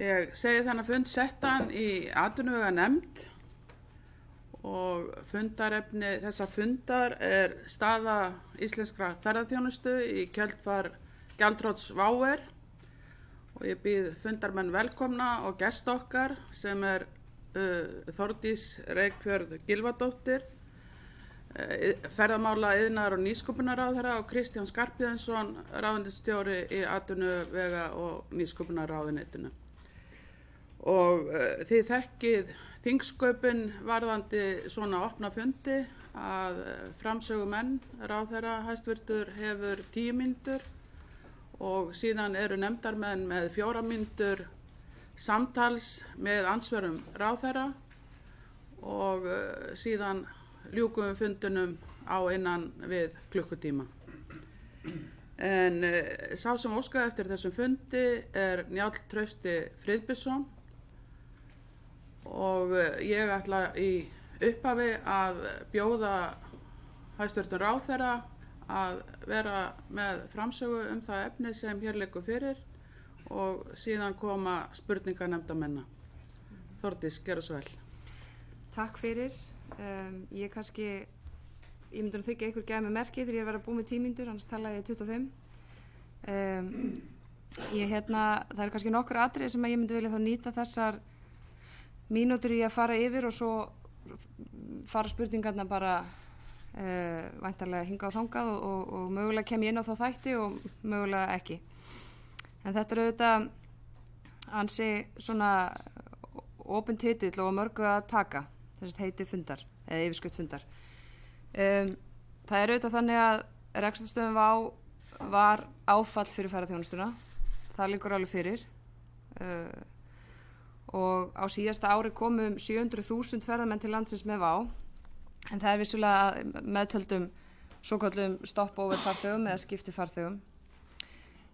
Ég segi þennan fund settan í atvinnuveganefnd og fundarefni þessa fundar staða íslenskra ferðaþjónustu í kjölfar gjaldþrots WOW og ég býð fundarmenn velkomna og gesti okkar sem Þórdís Reykfjörð Gylfadóttir, ferðamála-, iðnaðar- og nýsköpunarráðherra og Kristján Skarphéðinsson, ráðuneytisstjóri í atvinnuvega- og nýsköpunarráðuneytinu. Og þið þekkið þingsköpin varðandi svona opna fundi að framsögumenn ráðherra hæstvirtur hefur 10 mínútur og síðan eru nefndarmenn með 4 mínútur samtals með andsvörum ráðherra og síðan ljúkum við fundunum á innan við klukkutíma. En sá sem óskaði eftir þessum fundi Njáll Trausti Friðbjörnsson og ég ætla í upphafi að bjóða hæstvirtum ráðherra að vera með framsögu það efni sem hér liggur fyrir og síðan koma spurninganefndarmenn. Þórdís, gjörðu svo vel. Takk fyrir. Ég myndi nú þykja ykkur gefa mig merki þegar ég var að búa með 10 mínútur, annars talaði ég 25. Það eru kannski nokkur atriði sem ég myndi vilja þá nýta þessar mínútur í að fara yfir og svo fara spurningarna bara væntanlega hingað og þangað og mögulega kem ég inn á þá þætti og mögulega ekki. En þetta auðvitað ansi svona opinn titill og mörgu að taka, þess að heiti fundar eða yfirskrift fundar. Það auðvitað þannig að rekstrarstöðin WOW var áfall fyrir ferðaþjónustuna, það liggur alveg fyrir. Og á síðasta ári komu 700.000 ferðamenn til landsins með WOW, en það vissulega meðtöldum svokölluðum stopover farþegum eða skiptifarþegum.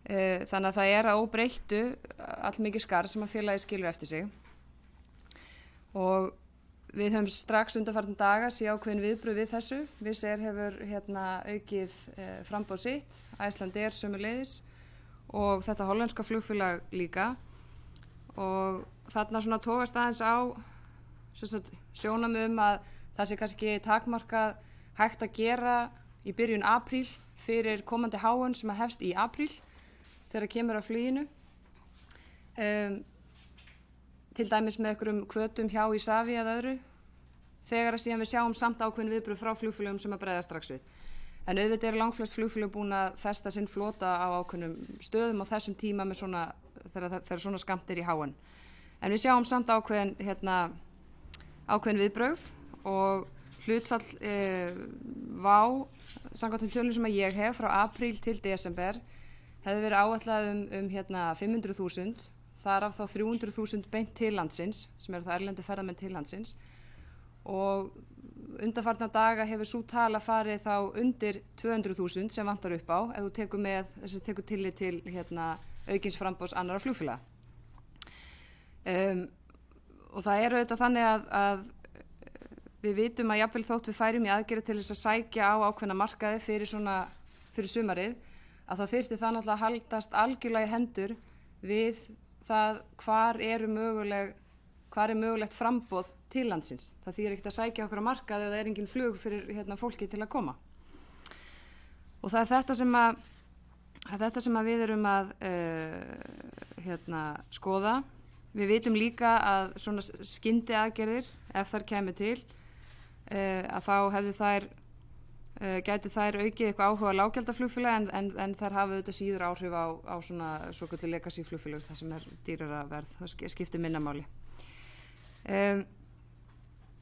Þannig að það að óbreyttu allmikið skarð sem að félagið skilur eftir sig. Og við höfum strax undanfarna daga séð ákveðin viðbrögð við þessu. Wizz Air hefur aukið framboð sitt, Icelandair sömuleiðis og þetta hollenska flugfélag líka. Og þarna svona togast aðeins á sjónarmið að það sé kannski takmarkað hægt að gera í byrjun apríl fyrir komandi háun sem að hefst í apríl þegar kemur að fluginu. Til dæmis með einhverjum hvötum hjá Isavia eða öðru, þegar að síðan við sjáum samt ákveðin viðbrögð frá flugfélögum sem að bregðast strax við. En auðvitað eru langflest flugfélög búin að festa sinn flota á ákveðnum stöðum á þessum tíma með þegar svona skammt í háan. En við sjáum samt ákveðin viðbrögð og hlutfall WOW, samkvæmt þeim tölum sem ég hef frá apríl til desember, hefði verið áætlað um 500.000, þar af þá 300.000 beint til landsins, sem eru þá erlendi ferðamenn til landsins. Og undanfarna daga hefur sú tala farið þá undir 200.000 sem vantar upp á, ef þú tekur tillit til aukins framboðs annarra flugfélaga. Og það auðvitað þannig að við vitum að jafnvel þótt við færum í aðgerð til þess að sækja á ákveðna markaði fyrir sumarið, að þá þyrfti það náttúrulega að haldast algjörlega í hendur við það hvar er mögulegt framboð til landsins. Það þýðir ekkert að sækja okkur á markaði eða er engin flug fyrir fólki til að koma. Og það þetta sem við erum að skoða. Við vitum líka að svona skyndiaðgerðir, ef þær kæmu til, að þá gætu þær aukið eitthvað áhuga lággjaldaflugfélag en þær hafa auðvitað síður áhrif á svona svokölluð legacy flugfélög, það sem dýrara verð, það skiptir minna máli.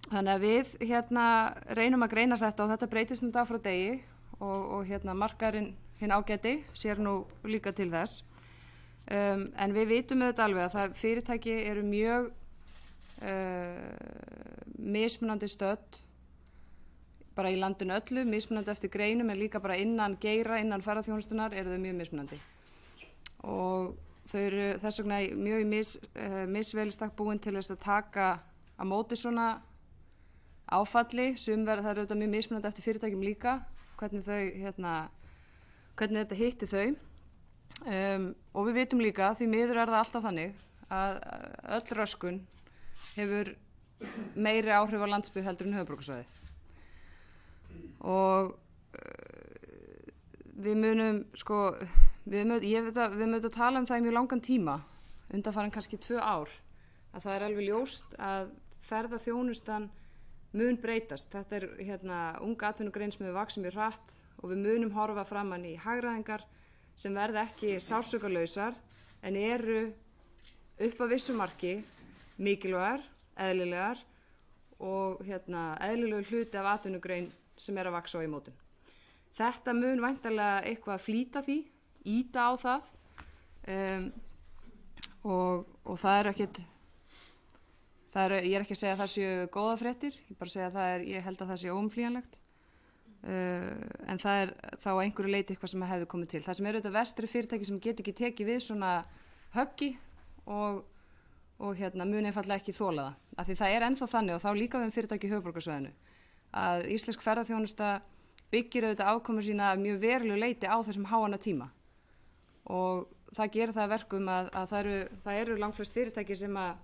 Þannig að við reynum að greina þetta og þetta breytist dag frá degi og markaðurinn hinn ágæti sér nú líka til þess. En við vitum auðvitað alveg að það fyrirtæki eru mjög mismunandi stödd bara í landinu öllu, mismunandi eftir greinum en líka bara innan ferðaþjónustunnar eru þau mjög mismunandi. Og þau eru þess vegna mjög misvel í stakk búin til þess að taka á móti svona áfalli, það eru auðvitað mjög mismunandi eftir fyrirtækjum líka, hvernig þetta hitti þau. Og við vitum líka, því miður það alltaf þannig, að öll röskun hefur meiri áhrif á landsbyggð heldur en höfuðborgarsvæði og við munum við munum tala um það í mjög langan tíma undanfarin kannski 2 ár að það alveg ljóst að ferðaþjónustan mun breytast. Þetta ung atvinnugrein sem hefur vaxið mjög hratt og við munum horfa framan í hagræðingar sem verða ekki sársaukalausar en eru upp að vissu marki mikilvægar, eðlilegar og eðlilegur hluti af atvinnugrein sem að vaxa á í mótun. Þetta mun væntanlega eitthvað flýta því, ýta á það og það er ekkert ég er ekki að segja að það séu góða fréttir, ég bara segja að ég held að það sé óumflýjanlegt en það er þá að einhverju leiti eitthvað sem hefði komið til. Það sem eru þetta vestri fyrirtæki sem get ekki tekið við svona höggi og mun einfaldlega ekki þola það. Af því það er ennþá þannig og þá líka við fyrirtæki í höfuðborgarsvæðinu að íslensk ferðaþjónusta byggir auðvitað afkomu sína mjög verulegu leiti á þessum háanna tíma og það gerir það verkum að það eru langflest fyrirtæki sem að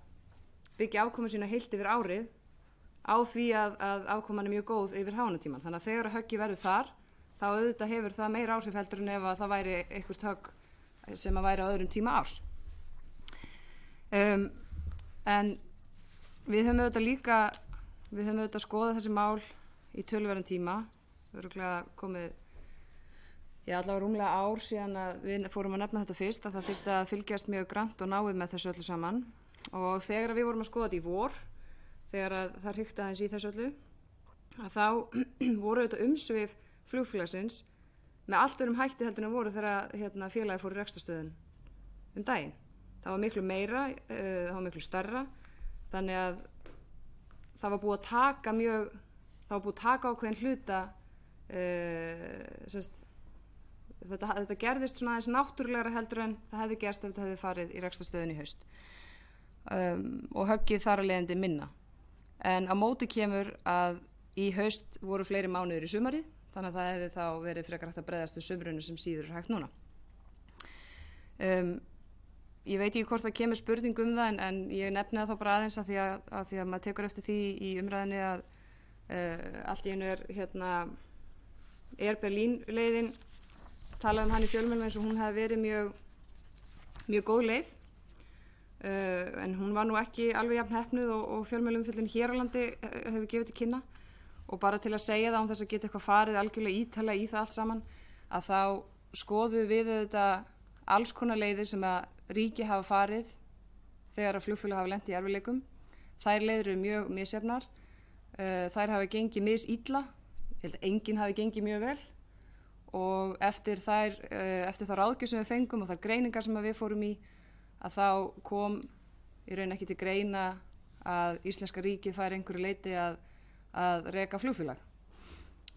byggja afkomu sína heilt yfir árið á því að afkoman er mjög góð yfir háannatíman. Þannig að þegar höggi verður þar, þá auðvitað hefur það meira áhrif heldur en ef að það væri eitthvað högg sem að væri á öðrum tíma árs. En við höfum auðvitað skoðað þessi mál í töluverðan tíma, örugglega komið allavega rúmlega ár síðan að við fórum að nefna þetta fyrst að það þyrfti að fylgjast mjög grannt og náið með þessu öllu saman. Og þegar við vorum að skoða þetta í vor, þegar það hrikti aðeins í þessu öllu, að þá voru auðvitað umsvif flugfélagsins með allt öðrum hætti heldur en voru þegar félagi fór í rekstrarstöðun daginn. Það var miklu meira, það var miklu stærra, þannig að það var búið að taka ákveðin hluta, þetta gerðist svona aðeins náttúrulegra heldur en það hefði gerst ef þetta hefði farið í rekstrarstöðun í haust. Og höggið þar að leiðandi minna. En á móti kemur að í haust voru fleiri mánuðir í sumarið, þannig að það hefði þá verið frekar hægt að bregðast við sumrinu sem síður er hægt núna. Ég veit ekki hvort það kemur spurning um það en ég nefni það þá bara aðeins að því að maður tekur eftir því í umræðinni að allt í einu er Berlín leiðin, talað um hann í fjölmiðlum eins og hún hefði verið mjög góð leið. En hún var nú ekki alveg jafn heppnuð og fjölmiðlumfjöllun hér á landi hefur gefið til kynna og bara til að segja það án þess að geta eitthvað farið algjörlega ítalega í það allt saman að þá skoðum við auðvitað alls konar leiðir sem að ríki hafa farið þegar að flugfélög hafa lent í erfiðleikum. Þær leiðir eru mjög misjafnar, þær hafa gengið misilla, ég held að enginn hafi gengið mjög vel og eftir þá ráðgjöf sem við fengum og þær greiningar sem við fórum í að þá kom í raun ekki til greina að íslenska ríkið fær einhverju leiti að reka flugfélag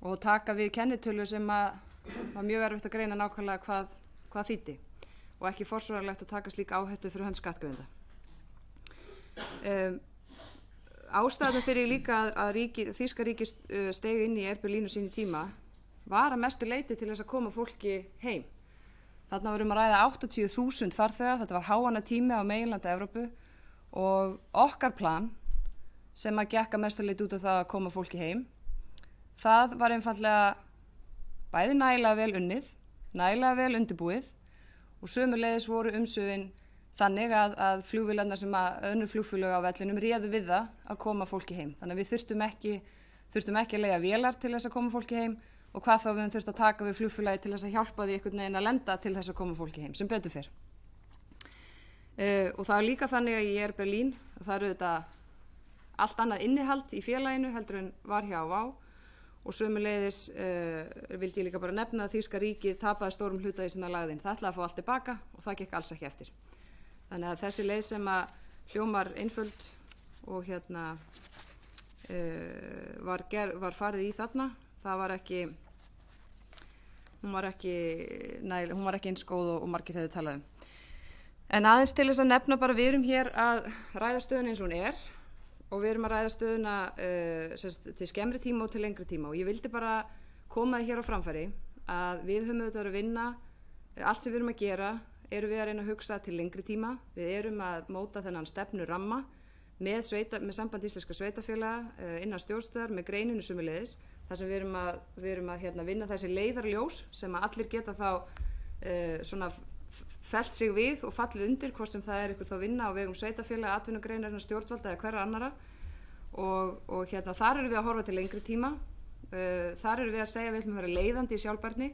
og taka við kennitölu sem var mjög erfitt að greina nákvæmlega hvað þýddi og ekki forsvaranlegt að taka slík áhættu fyrir hönd skattgreiðenda. Ástæðan fyrir líka að þýska ríkið steig inn í Air Berlin á sínu tíma var að mestu leiti til þess að koma fólki heim. Þarna vorum að ræða 80.000 farþega, þetta var háanna tími á meginlandi Evrópu og okkar plan sem að gekk að mestu leiti út á það að koma fólki heim, það var einfaldlega bæði nægilega vel unnið, nægilega vel undirbúið og sömuleiðis voru umsvifin þannig að flugvélarnar sem að önnur flugfélög á vellinum réðu við það að koma fólki heim. Þannig að við þurftum ekki að leigja vélar til þess að koma fólki heim og hvað þá við höfum þurft að taka við flugfélagi til þess að hjálpa því einhvern veginn að lenda til þess að koma fólki heim, sem betur fyrr. Og það er líka þannig að í Air Berlin, það eru þetta allt annað innihald í félaginu heldur en var hjá WOW og sömuleiðis vildi ég líka bara nefna að þýska ríkið tapaði stórum hluta í sinna lagðinn. Það ætlaði að fá allt tilbaka og það gekk alls ekki eftir. Þannig að þessi leið sem að hljómar einföld og var farið í þarna, það var ekki hún var ekki eins góð og margir hefðu talað um. En aðeins til þess að nefna bara við erum hér að ræða stöðuna eins og hún er og við erum að ræða stöðuna til skemmri tíma og til lengri tíma og ég vildi bara koma hér á framfæri að við höfum auðvitað að vinna allt sem við erum að gera erum við að reyna að hugsa til lengri tíma. Við erum að móta þennan stefnuramma með samband íslenska sveitafélaga innan stjórnstöðar, með greininu sömuleiðis, þar sem við erum að vinna þessi leiðarljós sem að allir geta þá svona fellt sig við og fallið undir, hvort sem það ykkur þá vinna á vegum sveitafélaga, atvinnugreinarinnar, stjórnvalda eða hverra annara. Og þar erum við að horfa til lengri tíma. Þar erum við að segja að við ætlum að vera leiðandi í sjálfbærni,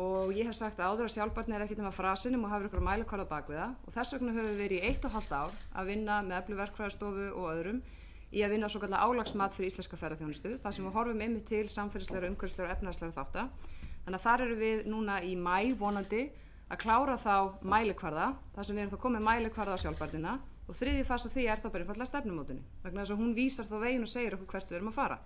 og ég hef sagt áður að sjálfbærni ekkert nema frasinum og hafa ykkur mælikvarða bak við það, og þess vegna höfum við verið í 1,5 ár að vinna með Eflu verkfræðistofu og öðrum í að vinna svokallaðan álagsmat fyrir íslenska ferðaþjónustu, þar sem við horfum einmitt til samfélagslegra, umhverfislegra og efnahagslegra þátta. Þannig að þar erum við núna í maí vonandi að klára þá mælikvarða, þar sem við erum þá komið mælikvarða á sjálfbærnina, og þriðji fas á því þá bara einfaldlega stefnumótunin, vegna þess að hún vísar þá veginn og segir okkur hvert við erum að fara.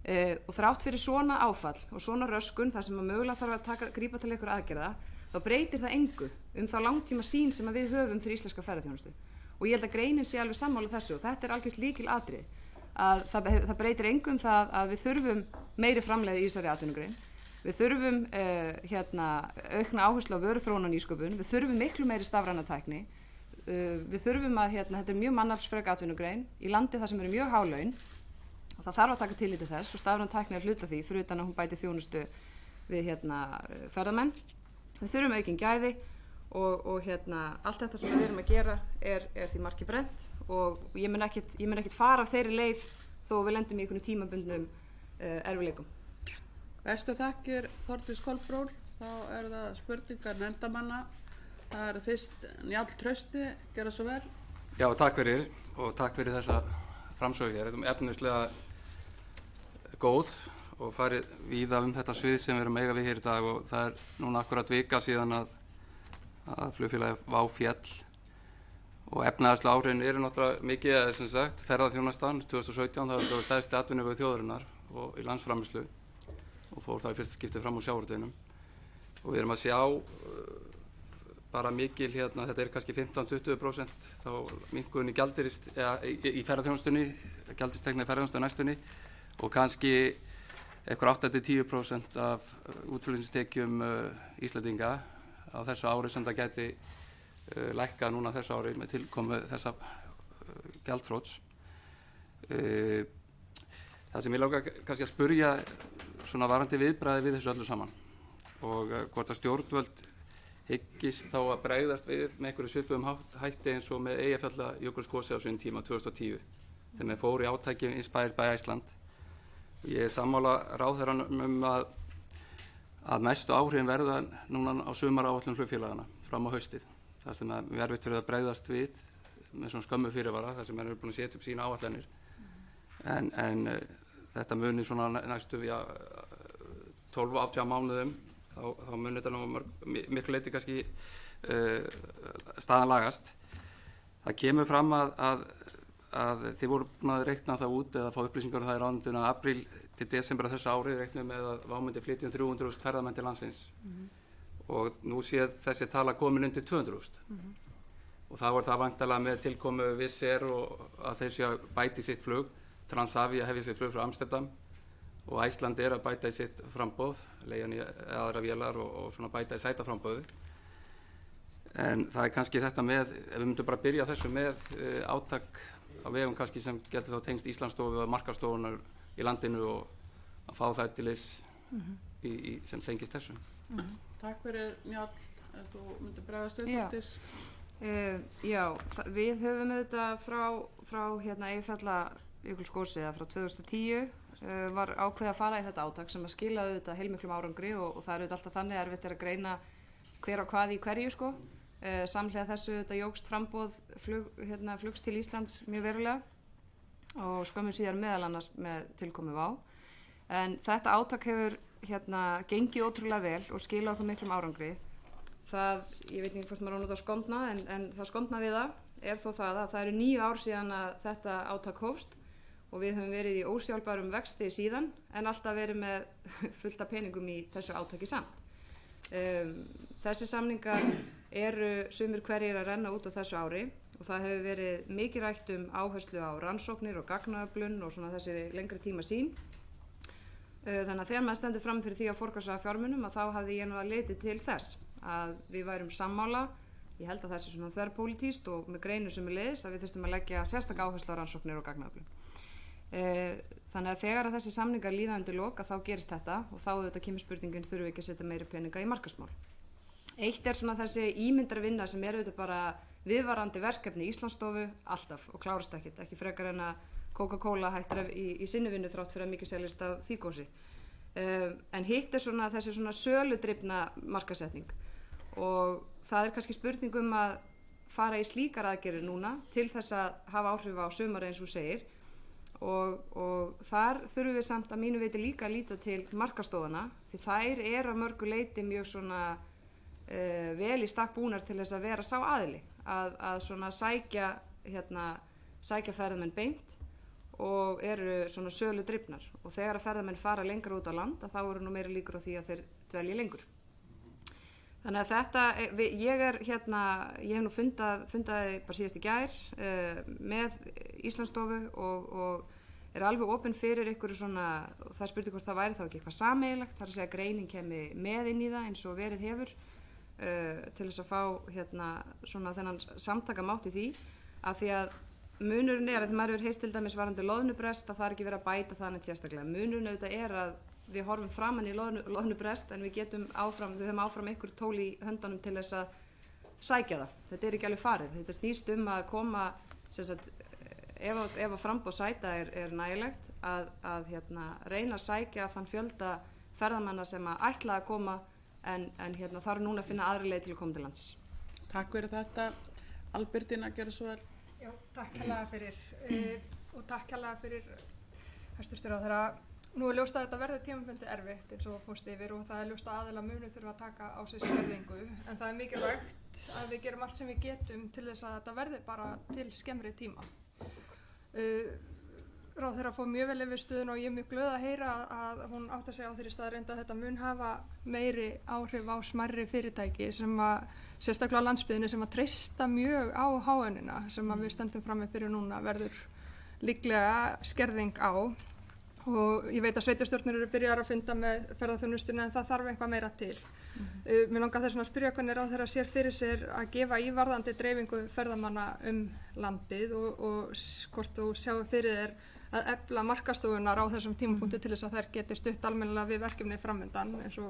Og þrátt fyrir svona áfall og svona röskun, þar sem að mögulega þarf að grípa til einhverja aðgerða, þá breytir það engu þá langtíma sýn sem við höfum fyrir íslenska ferðaþjónustu. Og ég held að greinin sé alveg sammála þessu, og þetta algjört lykilatriði, að það breytir engu það að við þurfum meiri framleiði í þessari atvinnugrein. Við þurfum aukna áherslu á vöruþróun og nýsköpun, við þurfum miklu meiri stafræna tækni, við þurfum að þetta mjög mannaflsfrek atvinnugrein í landi þar sem eru mjög há laun, og það þarf að taka tillit til þess, og stafræn tækni er hluti af því, fyrir utan að hún bæti þjónustu við ferðamenn. Við þurfum aukin gæði, og allt þetta sem við erum að gera er því marki brennt, og ég mun ekkert fara af þeirri leið þó við lendum í einhvern tímabundnum erfiðleikum. Bestu þakkir, Þórdís Kolbrún. Þá það spurningar nefndarmanna. Það fyrst Njáll Trausti, gera svo vel. Já, takk fyrir, og takk fyrir þessa framsögu hér. Þetta efnislega góð og farið víða þetta svið sem við erum eiga við hér í dag, og það núna akkurat vika síðan að flugfélagið WOW féll, og efnahagslega áhrifin eru náttúrulega mikið, sem sagt, ferðaþjónustan 2017, það var stærsti atvinnuvegur þjóðarinnar og í landsframleiðslu, og fór það í fyrsta skipti fram úr sjávarútveginum, og við erum að sjá bara mikil þetta kannski 15-20% þá minnkun í í ferðaþjónustunni, gjaldeyristekna í ferðaþjónustu næstunni, og kannski einhver 8-10% af útflutningstekjum Íslendinga á þessu ári, sem það gæti lækkað núna þessu ári með tilkomu þessa gjaldþrots. Það sem ég langar kannski að spurja svona varðandi viðbragði við þessu öllu saman, og hvort að stjórnvöld hyggist þá að bregðast við með einhverju svipuðum hætti eins og með Eyjafjallajökulsgosi á sínum tíma 2010, þegar við fórum í átaki Inspired by Iceland. Ég sammála ráðherranum að mestu áhrifin verða núna á sumaráætlun flugfélagana fram á haustið, þar sem við erfitt fyrir að bregðast við með svona skömmu fyrirvara, þar sem eru búin að setja upp sína áætlanir. En þetta muni svona næstu 12-18 mánuðum, þá muni þetta nú miklu leyti kannski staðan lagast. Það kemur fram að þið voru búin að reikna það út eða fá upplýsingar það í ráðuneytinu að apríl til desember á þessu ári reiknuðu með að WOW myndi flytja 300.000 ferðamenn til landsins, og nú sé þessi tala komin undir 200.000. Og það voru það væntanlega með tilkomu Wizz Air og að þeir sé að bæti sitt flug, Transavia hefði sitt flug frá Amsterdam, og Iceland að bæta í sitt framboð, leigja í aðra vélar og svona bæta í sætaframboði. En það kannski þetta með, ef við myndum bara byrja þessu með átak á vegum kannski sem getur þá tengst Íslandsstofu og markaðsstofunar í landinu, og að fá það til þess sem tengist þessu. Takk fyrir, Njáll. Þú myndir bregðast við, Þórdís. Já, við höfum auðvitað frá Eyjafjallajökulsgosi frá 2010 var ákveðið að fara í þetta átak sem að skila auðvitað heilmiklum árangri, og það er auðvitað alltaf þannig erfitt að greina hver á hvað í hverju sko. Samhliða þessu þetta jógst framboð flugs til Íslands mjög verulega, og skömmu síðar meðal annars með tilkomu WOW. En þetta átak hefur gengið ótrúlega vel og skilað okkur miklum árangri. Ég veit ekki hvort maður á að nota skondna, en það skondna við það þó það að það eru 9 ár síðan að þetta átak hófst, og við höfum verið í ósjálfbærum vexti síðan, en alltaf verið með fullt af peningum í þessu átaki samt. Þessi samningar eru sumir hverjir að renna út á þessu ári, og það hefur verið mikið rætt áherslu á rannsóknir og gagnaöflun og svona þessi lengri tíma sýn. Þannig að þegar maður stendur fram fyrir því að forgangsraða fjármunum, að þá hafði ég nú að leita til þess að við værum sammála. Ég held að það sé svona þverpólitískt og með greinu sem leiðis að við þurftum að leggja sérstaka áherslu á rannsóknir og gagnaöflun. Þannig að þegar að þessi samningar líða undir lok að þá gerist þetta og þá auðvitað kemur spurningin þurfum við ekki að setja meiri peninga í markaðsmál. Eitt svona þessi ímyndarvinna sem auðvitað bara viðvarandi verkefni í Íslandsstofu alltaf og klárast ekkert, ekki frekar en að Coca-Cola hættir í sinni vinnu þrátt fyrir að mikið seljast af því gósi. En hitt svona þessi svona söludrifna markaðssetning og það kannski spurning að fara í slíkar aðgerðir núna til þess að hafa áhrif á sumar eins og segir og þar þurfum við samt að mínu viti líka að líta til markaðsstofana því þær eru að mörgu leyti mjög svona vel í stakk búnar til þess að vera sá aðili að svona sækja ferðamenn beint og eru svona sölu drifnar og þegar að ferðamenn fara lengra út á land að þá eru nú meira líkur á því að þeir dvelji lengur. Þannig að þetta, ég hef nú fundaði bara síðast í gær með Íslandsstofu og er alveg opinn fyrir ykkur svona, og það spurði hvort það væri þá ekki eitthvað sameiginlegt, þar að segja greining kemi með inn í það eins og verið hefur til þess að fá svona þennan samtakamátt í því, af því að munurinn að maður hefur heyrt til dæmis varandi loðnubrest að það ekki verið að bæta það neitt sérstaklega. Munurinn auðvitað að við horfum framan í loðnubrest en við höfum áfram ykkur tól í höndunum til þess að sækja það. Þetta ekki alveg farið. Þetta snýst að koma, ef að framboð sæta er nægilegt, að reyna að sækja þann fjölda ferðamanna sem að ætla að koma en þarf núna að finna aðra leið til að koma til landsins. Takk fyrir þetta. Albertína, gjörðu svo vel. Já, takk hérlega fyrir og takk hérlega fyrir hæstvirtur ráðherra. Nú er ljóst að þetta verður tímabundið erfitt eins og fórst yfir og það er ljóst að aðila munu þurfa að taka á sig skerðingu en það er mikilvægt að við gerum allt sem við getum til þess að þetta verði bara til skemmri tíma. Ráðherra fór mjög vel yfir stöðuna og ég er mjög glöð að heyra að hún átti að segja á þeirri staðreynd að þetta mun hafa meiri áhrif á smærri fyrirtæki sem að sérstaklega á landsbyggðinni sem að treysta mjög á HN-ina sem að við stöndum frammi fyrir núna verður líklega skerðing á. Og ég veit að sveitarstjórnir eru byrjar að funda með ferðaþjónustunni en það þarf eitthvað meira til. Mér langar þess að spyrja hvernig ráðherra sér fyrir sér að gefa í varðandi dreifingu ferðamanna landið og hvort þú sjáu fyrir þér að efla markaðsstofunar á þessum tímapunkti til þess að þær geti stutt almennilega við verkefni framöndan eins og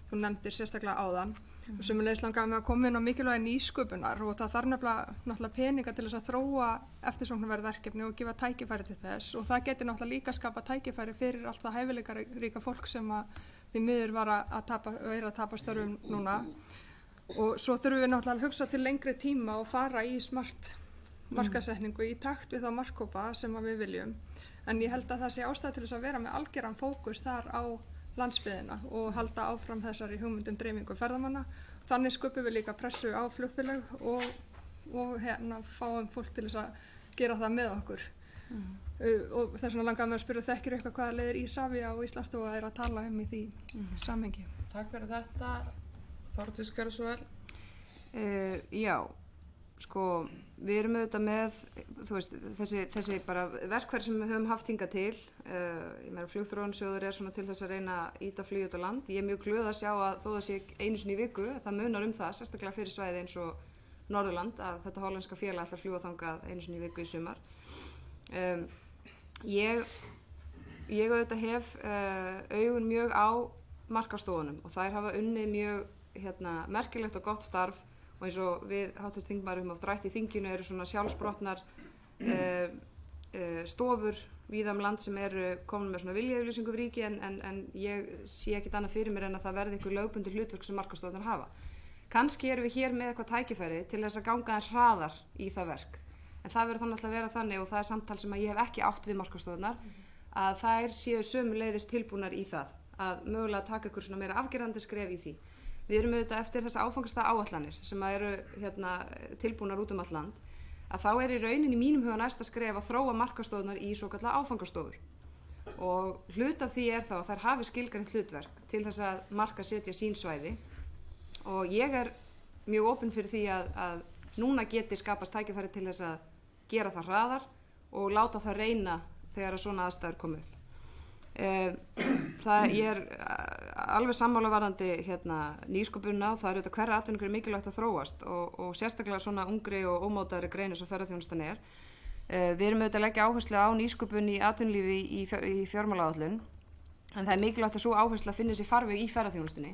þú nefndir sérstaklega áðan. Og sömuleiðis langaði mig að koma inn á mikilvægi nýsköpunar og það þarf náttúrulega peninga til þess að þróa eftirsóknarverð verkefni og gefa tækifæri til þess og það geti náttúrulega líka skapa tækifæri fyrir allt það hæfileikaríka fólk sem að því miður var að tapa störfum núna og svo þurfum við náttúrulega að hugsa til lengri tíma og fara í smart markaðssetningu í takt við þá markhópa sem að við viljum en ég held að það sé ástæða til þess að vera með algjöran fókus þar á landsbyggðina og halda áfram þessari hugmyndum dreifingu ferðamanna. Þannig sköpum við líka pressu á flugfélög og fáum fólk til þess að gera það með okkur. Og þess vegna langaði mig að spyrja þekkir eitthvað hvaða leiðir Isavia og Íslandsstofa er að tala í því samhengi. Takk fyrir þetta. Þórdís, gjörðu svo vel. Já, sko við erum auðvitað með þessi bara verkfæri sem við höfum haft hingað til ég meina flugþróunarsjóður er svona til þess að reyna að ýta flugið út á land. Ég er mjög glöð að sjá að þó það sé einu sinni í viku það munar það, sérstaklega fyrir svæði eins og Norðurland að þetta hollenska félag ætlar að fljúga þangað einu sinni í viku í sumar. Ég auðvitað hef augun mjög á markaðsstofunum og þær hafa unnið mjög merkilegt og gott starf og eins og við hv. Þingmaður höfum oft rætt í þinginu eru svona sjálfsprottnar stofur víða land sem eru komin með svona viljayfirlýsingu við ríki en ég sé ekkert annað fyrir mér en að það verði einhver lögbundið hlutverk sem markaðsstofurnar hafa. Kannski erum við hér með eitthvað tækifæri til þess að ganga aðeins hraðar í það verk en það verður þannig að vera þannig og það er samtal sem að ég hef ekki átt við markaðsstofurnar að þær séu sömuleiðis tilbúnar í það að mögulega taka ykkur svona meira afgerandi skref í því. Við erum auðvitað eftir þessa áfangastað áætlanir sem eru tilbúnar út allt land að þá í rauninni í mínum huga næsta skref að þróa markaðsstofurnar í svokallaðar áfangastofur. Og hluti af því þá að þær hafi skilgreint hlutverk til þess að markaðssetja sín svæði og ég er mjög opin fyrir því að núna geti skapast tækifæri til þess að gera það hraðar og láta það reyna þegar svona aðstæður komu upp. Ég er alveg sammála varðandi nýsköpunina og það auðvitað hverja atvinnugrein mikilvægt að þróast og sérstaklega svona ungri og ómótaðri grein eins og ferðaþjónustan er. Við erum auðvitað að leggja áherslu á nýsköpun í atvinnulífi í fjármálaáætlun, en það er mikilvægt að svo áhersla finni sér farveg í ferðaþjónustunni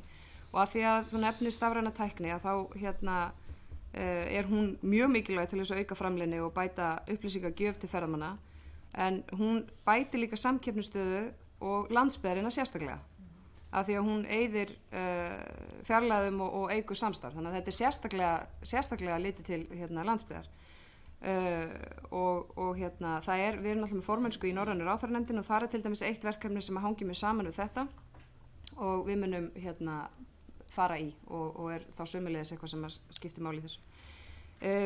og að því að þú nefnir stafræna tækni að þá er hún mjög mikilvæg til þess að auka framleiðni og bæta upplýsingagjöf til ferðamanna, en hún bætir líka samkeppnisstöðu og landsbyggðina sérstaklega af því að hún eyðir fjarlægðum og eykur samstarf, þannig að þetta er sérstaklega litið til landsbyggðar. Það er, við erum alltaf með formennsku í Norrænu ráðherranefndinni og það er til dæmis eitt verkefni sem að hangi með saman við þetta og við munum fara í og er þá sömuleiðis eitthvað sem að skiptir máli í þessu.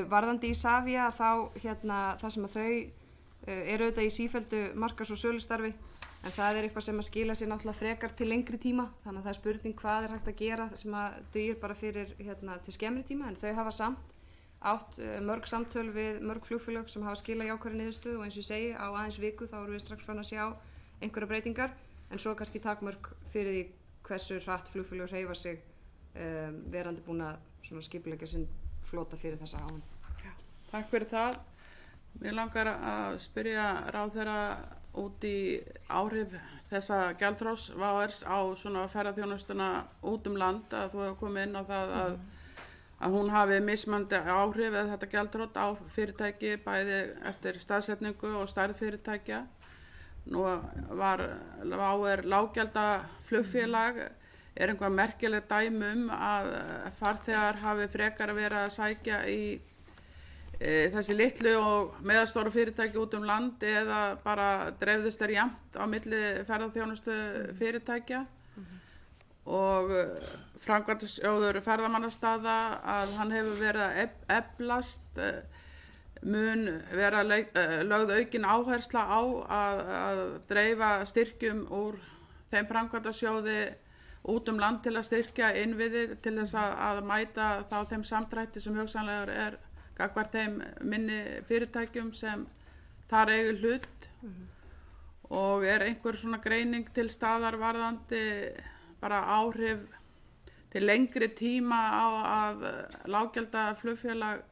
Varðandi Isavia þá það sem að þau eru auðvitað í sífelldu markas- og sölustarfi, en það er eitthvað sem að skila sér náttúrulega frekar til lengri tíma, þannig að það er spurning hvað er hægt að gera sem að dugir bara fyrir til skemmri tíma, en þau hafa samt átt mörg samtöl við mörg flugfélög sem hafa skilað jákvæðri niðurstöðu og eins og ég segi á aðeins viku þá erum við strax farin að sjá einhverja breytingar, en svo kannski takmörk fyrir því hversu hratt flugfélög hreyfa sig verandi búin að skipuleggja sinn flota fyrir þessa áin. Takk fyrir það. Mér langar að spyrja ráðherra út í áhrif þessa gjaldþrots VARs á svona ferðaþjónustuna út land, að þú hefur komið inn á það að hún hafi mismunandi áhrif eða þetta gjaldþrot á fyrirtæki bæði eftir staðsetningu og stærð fyrirtækja. Nú var VAR lággjalda flugfélag, er einhver merkileg dæmi að farþegar hafi frekar verið að sækja í þessi litlu og meðalstóru fyrirtæki út land eða bara dreifðust jafnt á milli ferðaþjónustu fyrirtækja og framkvæmdasjóður ferðamannastaða að hann hefur verið að eflast, mun vera lögð aukin áhersla á að dreifa styrkjum úr þeim framkvæmdasjóði út land til að styrkja innviði til þess að mæta þá þeim samdrætti sem hugsanlegur er gagnvart þeim minni fyrirtækjum sem þar eiga hlut og er einhver svona greining til staðar varðandi bara áhrif til lengri tíma á að lággjalda flugfélag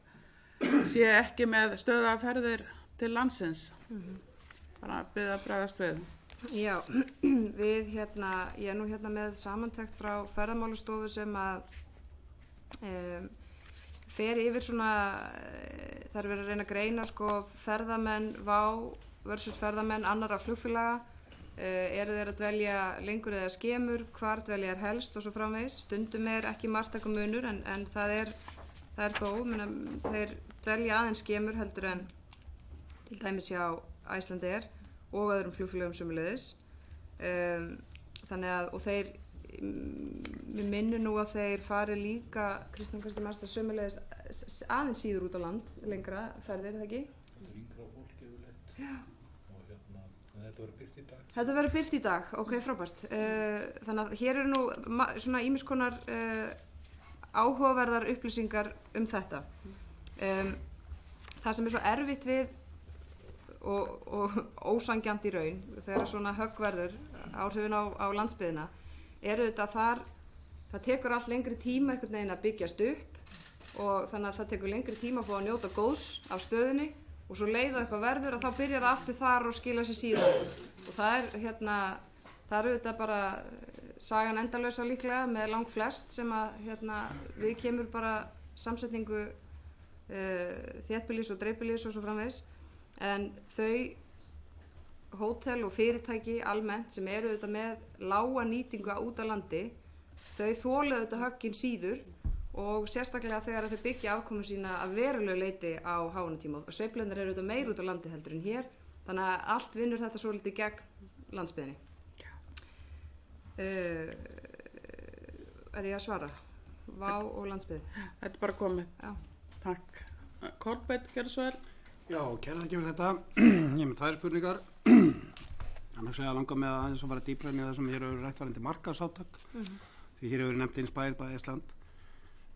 sé ekki með stöðugar ferðir til landsins. Bara bið að bregðast við. Já, við ég er nú með samantekt frá Ferðamálastofu sem að fer yfir svona, það er verið að reyna að greina ferðamenn VÁ versus ferðamenn annarra flugfélaga, eru þeir að dvelja lengur eða skemur, hvar dvelja er helst og svo framvegis. Stundum er ekki marktaka munur en það er þó, þeir dvelja aðeins skemur heldur en til dæmis hjá Icelandair og öðrum flugfélögum sömuleiðis. Þannig að, og þeir, við minnum nú að þeir fari líka, Kristján kannski mannst að sömuleiðis aðeins síður út á land, lengra ferðir, er það ekki? Þetta er yngra fólk yfirleitt. Já. Og en þetta verður birt í dag. Þetta verður birt í dag, ok, frábært. Þannig að hér eru nú svona ýmiss konar áhugaverðar upplýsingar þetta. Það sem er svo erfitt við og ósanngjarnt í raun þegar svona höggverður áhrifin á landsbyggðina eru þetta að það tekur allt lengri tíma einhvern veginn að byggjast upp og þannig að það tekur lengri tíma að fá að njóta góðs af stöðunni og svo leið og eitthvað verður að þá byrjar það aftur þar og skila sér síðan og það er þetta bara sagan endalausa líklega með langflest sem að við kemur bara samsetningu þéttbýlis og dreifbýlis og svo framvegis. En þau hótel og fyrirtæki almennt sem eru auðvitað með lága nýtingu út á landi, þau þola auðvitað höggin síður og sérstaklega þegar þau byggja afkomu sína að verulegu leyti á háannatíma og sveiflurnar eru auðvitað meir út á landi heldur en hér, þannig að allt vinnur þetta svolítið gegn landsbyggðinni. Er ég að svara? Vá og landsbyggð. Þetta er bara komið. Já. Takk. Kolbeinn, gerðu svo vel. Já, kærlega gefur þetta. Ég er með 2 spurningar. Annars er ég að langa með aðeins að fara dýpra inn í það sem hér hefur rætt varðandi markaðsátak. Því hér hefur nefnt Inspired by Iceland.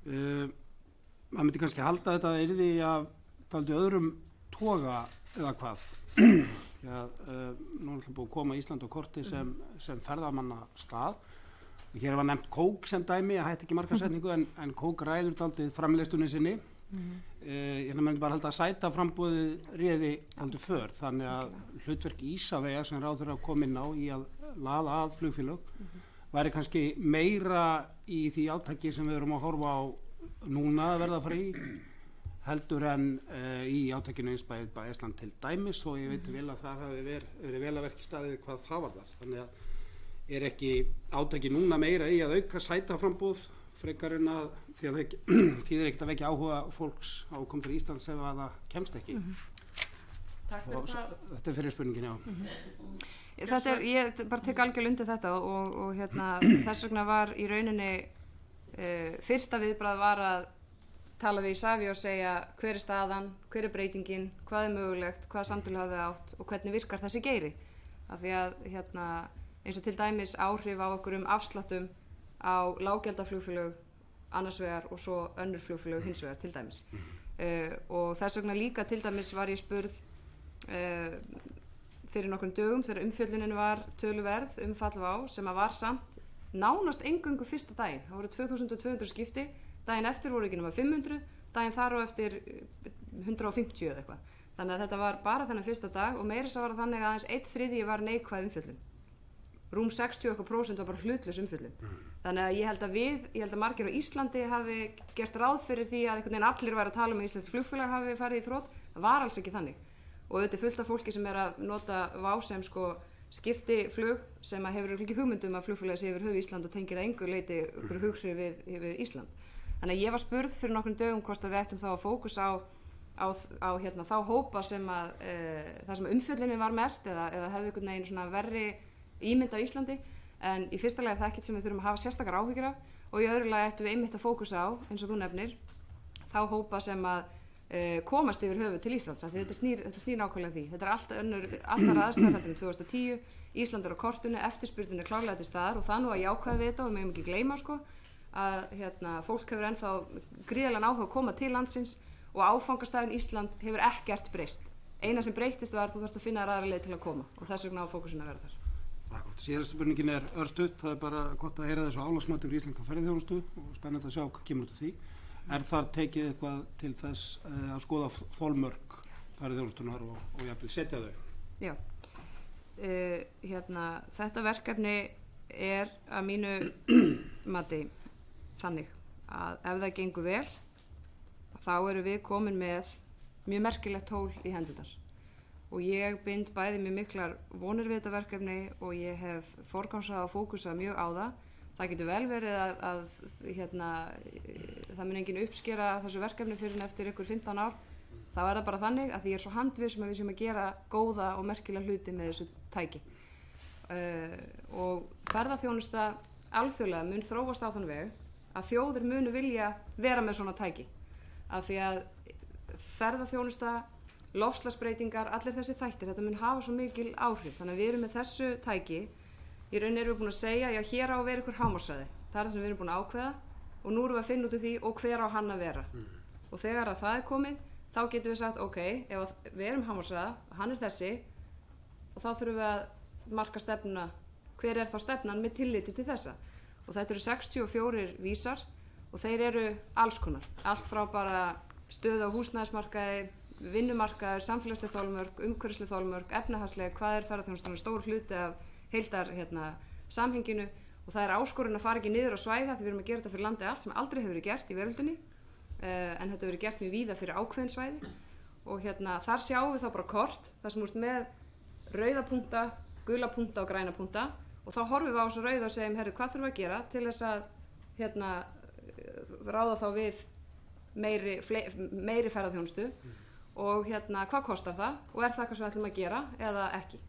Maður myndi kannski halda þetta yrði af dálítið öðrum toga eða hvað. Nú er alltaf búið að koma Ísland á korti sem ferðamanna stað Hér var nefnt kók sem dæmi, að hætti ekki markaðssetningu en kók ræður daldið framleiðslunni sinni. Ég myndi bara halda að sætaframboðið réði aldrei för, þannig að hlutverk Ísavega sem ráðherra kom inn á í að laða að flugfélög væri kannski meira í því átaki sem við erum að horfa á núna að verða að fara í heldur en í átakinu Inspire by Iceland til dæmis, og ég veit vel að það hafi verið vel að verki staðið hvað það var þar. Þannig að er ekki átaki núna meira í að auka sætaframboð frekar en að því að það er ekkert að vekja áhuga fólks á að koma til Íslands ef að það kemst ekki. Takk fyrir það. Þetta er fyrir spurningin, já. Þetta ég bara tek algjörlega undir þetta og þess vegna var í rauninni fyrsta viðbragð var að tala við Isavia og segja hver er staðan, hver er breytingin, hvað er mögulegt, hvaða samtölu hafa við átt og hvernig virkar þessi geiri. Af því að eins og til dæmis áhrif á okkur afsláttum á lággjaldaflugfélög annars vegar og svo önnur flugfélög hins vegar til dæmis. Og þess vegna líka til dæmis var ég spurð fyrir nokkrum dögum þegar umfjöllunin var töluverð fall WOW sem að var samt nánast eingöngu fyrsta daginn. Það voru 2200 skipti, daginn eftir voru ekki nema 500, daginn þar og eftir 150 eða eitthvað. Þannig að þetta var bara þennan fyrsta dag og meira þess að var þannig að aðeins 1/3 var neikvæð umfjöllun. Rúm 60% var bara hlutlaus umfjöllun. Þannig að ég held að margir á Íslandi hafi gert ráð fyrir því að einhvern veginn allir væri að tala um að íslenskt flugfélag hafi farið í þrot. Það var alls ekki þannig. Og auðvitað fullt af fólki sem er að nota WOW sem skiptiflug sem að hefur ekki hugmyndum að flugfélagi sé yfir höfuð Ísland og tengir að engu leyti ykkur hughrif við Ísland. Þannig að ég var spurð fyrir nokkrum dögum hvort að við ættum þá að fókus á þá hópa sem að það sem umfjöllunin var mest eða hefði einhvern veginn svona verri ímynd af Íslandi, en í fyrsta lagi er það ekkert sem við þurfum að hafa sérstakar áhyggjur af og í öðru lagi ættum við einmitt að fókusa á, eins og þú nefnir, þá hópa sem að komast yfir höfuð til Íslands. Þetta snýr nákvæmlega því. Þetta er alltaf aðstæður heldur en 2010. Ísland er á kortinu, eftirspurnin er klárlega til staðar og það nú að jákvæða við þetta og við megum ekki gleyma að fólk hefur ennþá gríðarlegan áhuga að koma til landsins og áfangastæðin Ísland hefur ekkert breyst. Eina sem breyttist var þú þarfst að finna aðra leið til að koma og þess vegna á fókusin að vera þar. Síðasta spurningin er örstutt, það er bara gott að heyra þessu álagsmati fyrir íslenska ferðaþjónustu og spennandi að sjá hvað kemur út af því. Er þar tekið eitthvað til þess að skoða þolmörk ferðaþjónustunnar og jafnvel setja þau? Já, þetta verkefni er að mínu mati þannig að ef það gengur vel þá erum við komin með mjög merkilegt tól í hendurnar. Og ég bind bæði mjög miklar vonir við þetta verkefni og ég hef forgangsað og fókusað mjög á það. Það getur vel verið að það mun enginn uppskera þessu verkefni fyrir en eftir ykkur 15 ár. Þá er það bara þannig að því ég er svo handviss að við séum að gera góða og merkilega hluti með þessu tæki. Og ferðaþjónusta alþjóðlega mun þróast á þann veg að þjóðir munu vilja vera með svona tæki. Af því að ferðaþjónusta, loftslagsbreytingar, allir þessi þættir, þetta mun hafa svo mikil áhrif. Þannig að við erum með þessu tæki, í rauninni erum við búin að segja, já hér á að vera ykkur hámarksræði. Það er það sem við erum búin að ákveða og nú erum við að finna út af því og hver á hann að vera. Og þegar að það er komið, þá getum við sagt, ok, ef við erum hámarksræða, hann er þessi og þá þurfum við að marka stefnuna, hver er þá stefnan með tilliti til þessa. Og þetta eru 64 vísar og þeir eru alls konar. Allt frá bara stöðu á húsnæðismarkaði, vinnumarkaður, samfélagsleg þolmörk, umhverfisleg þolmörk, efnahagsleg, hvað er ferðaþjónustan stór hluti af heildar samhenginu og það er áskorun að fara ekki niður á svæða því við erum að gera þetta fyrir landið allt sem aldrei hefur verið gert í veröldinni en þetta hefur verið gert mjög víða fyrir ákveðin svæði og þar sjáum við þá bara kort þar sem úr með rauða punkta, gula punkta og græna punkta og þá horfum við á þessu rauða og segjum, herru, hvað þurfum við að gera til þess að ráða þá við meiri ferðaþjónustu og hvað kostar það og er það hvað sem við ætlum að gera eða ekki.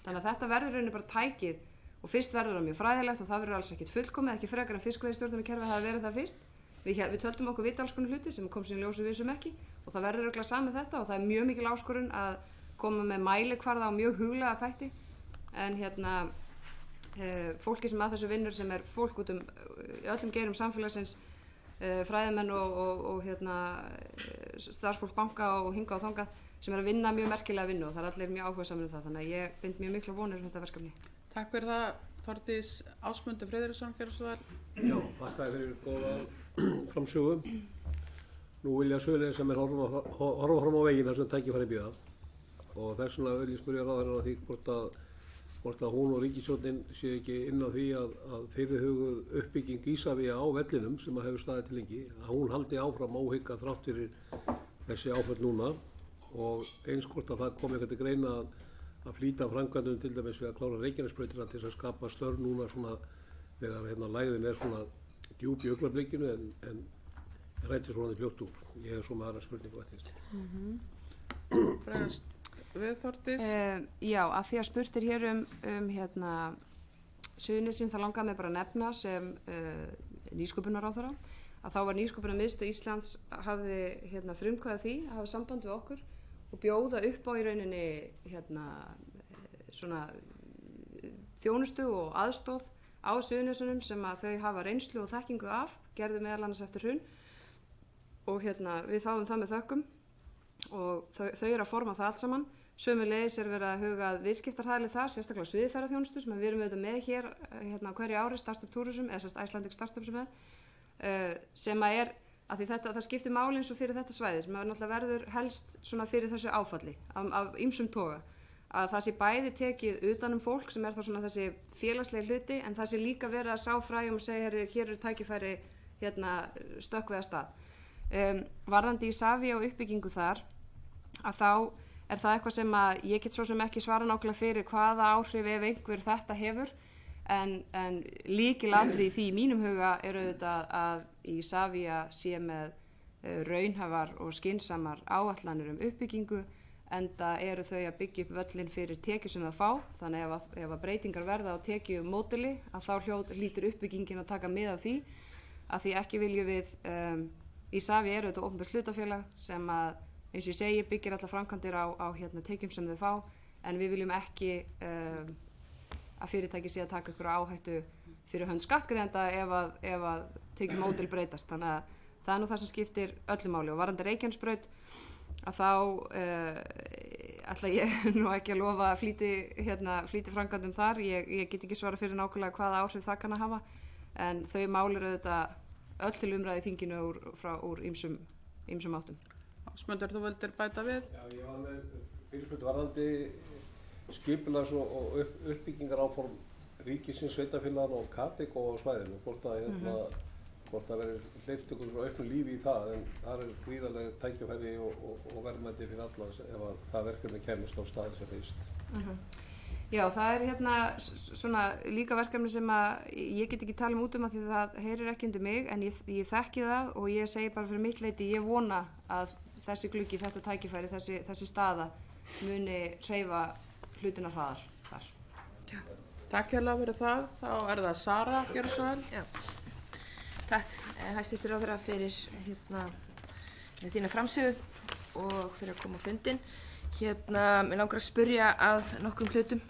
Þannig að þetta verður rauninni bara tækið og fyrst verður það mjög fræðilegt og það verður alls ekkit fullkomið, ekki frekar en fiskveiðistjórnarkerfið hafi verið það fyrst. Við töldum okkur vita alls konar hluti sem kom síðan ljósu við sem ekki og það verður örugglega samið þetta og það er mjög mikil áskorun að koma með mælikvarða og mjög huglega þætti en fólki sem að þessu vinnur sem er fólk út í öllum geirum samfélagsins fræðimenn og starfsfólk banka og hinga og þangað sem er að vinna mjög merkilega vinnu og það er allir mjög áhugasamir um það þannig að ég bind mjög mikla vonir um þetta verkefni. Takk fyrir það Þórdís Ásmundur Friðriksson, gerðu svo vel. Já, þakka fyrir góða framsögu. Nú vilja sögulega sem horfa fram á veginn þar sem tækifæri bíða og þess vegna vil ég spyrja ráðherrann að því hvort að hún og ríkisstjórnin sé ekki inn á því að fyrirhuguð uppbygging Ísafía á vellinum sem að hefur staðið til lengi, að hún haldi áfram óhygga þrátt fyrir þessi áföll núna og eins hvort að það komi eitthvað til greina að flýta framkvæmdum til dæmis við að klára Reykjanesbrautina til þess að skapa störf núna svona þegar lægðin svona djúp í augnablikinu en ræti svona fljótt úr. Ég svo með aðra spurningu eftir. Bregðast við, Þórdís? Já, að því að spurt hér Suðurnesin, það langaði mig bara að nefna sem nýsköpunarráðherra að þá var Nýsköpunarmiðstöð Íslands hafði frumkvæði því að hafa samband við okkur og bjóða upp á í rauninni svona þjónustu og aðstoð á Suðurnesunum sem að þau hafa reynslu og þekkingu af, gerðu meðal annars eftir hrun og við þáðum það með þökkum og þau eru að forma það allt saman. Sömuleiðis verið að huga að viðskiptarhæli þar, sérstaklega sviðferðarþjónustu sem við erum auðvitað með hér hverju ári, Startup Tourism, eða Icelandic Startup sem að að því það skiptir máli eins og fyrir þetta svæði sem náttúrulega verður helst svona fyrir þessu áfalli af ýmsum toga að það sé bæði tekið utan fólk sem þá svona þessi félagslegi hluti en það sé líka verið að sá fræjum og segja hér eru tækifæri stökkvið af stað. Varðandi Ísafía og uppbyggingu þar að þá það eitthvað sem að ég get svo sem ekki svara nákvæmlega fyrir hvaða áhrif ef einhver þetta hefur en lykilatriði í því í mínum huga auðvitað að Ísafía sé með raunhæfar og skynsamar áætlanir uppbyggingu enda eru þau að byggja upp völlin fyrir tekjur sem það fá þannig ef að breytingar verða á tekjumódeli að þá hlýtur uppbyggingin að taka mið af því að því ekki viljum við Ísafía eru þetta opinbert hlutafélag sem að eins og ég segi byggir allar framkvæmdir á tekjum sem þau fá en við viljum ekki að fyrirtæki sé að taka ykkur áhættu fyrir hönd skattgreiðenda ef að tekjumódel breytast þannig að það nú það sem skiptir öllu máli og varðandi Reykjanesbraut að þá ætla ég nú ekki að lofa að flýti framkvæmdum þar ég get ekki svara fyrir nákvæmlega hvaða áhrif það kann að hafa en þau mál eru auðvitað öll til umræði í þinginu úr ýmsum áttum. Ásmundur, þú vildir bæta við? Já, ég var með fyrirspurn varðandi skipulags og uppbyggingar áform ríkisins, sveitarfélaganna og Kateco á svæðinu, hvort það verður hleypt ykkur frá auknu lífi í það en það gríðarlega tækifæri og verðmæti fyrir alla ef að það verkefni kemist á staðinn sem fyrst. Já, það svona líka verkefni sem að ég get ekki tala út að því það heyrir ekki undir mig en ég þekki það og ég segi bara fyrir mitt leyti ég vona að þessi gluggi, þetta tækifæri, þessi staða muni hreyfa hlutina hraðar þar. Já. Takk hérlega fyrir það. Þá það Sara, gjörðu svo vel. Já. Takk, hæstvirtur ráðherra fyrir þína framsögu og fyrir að koma á fundinn. Mig langar að spyrja að nokkrum hlutum.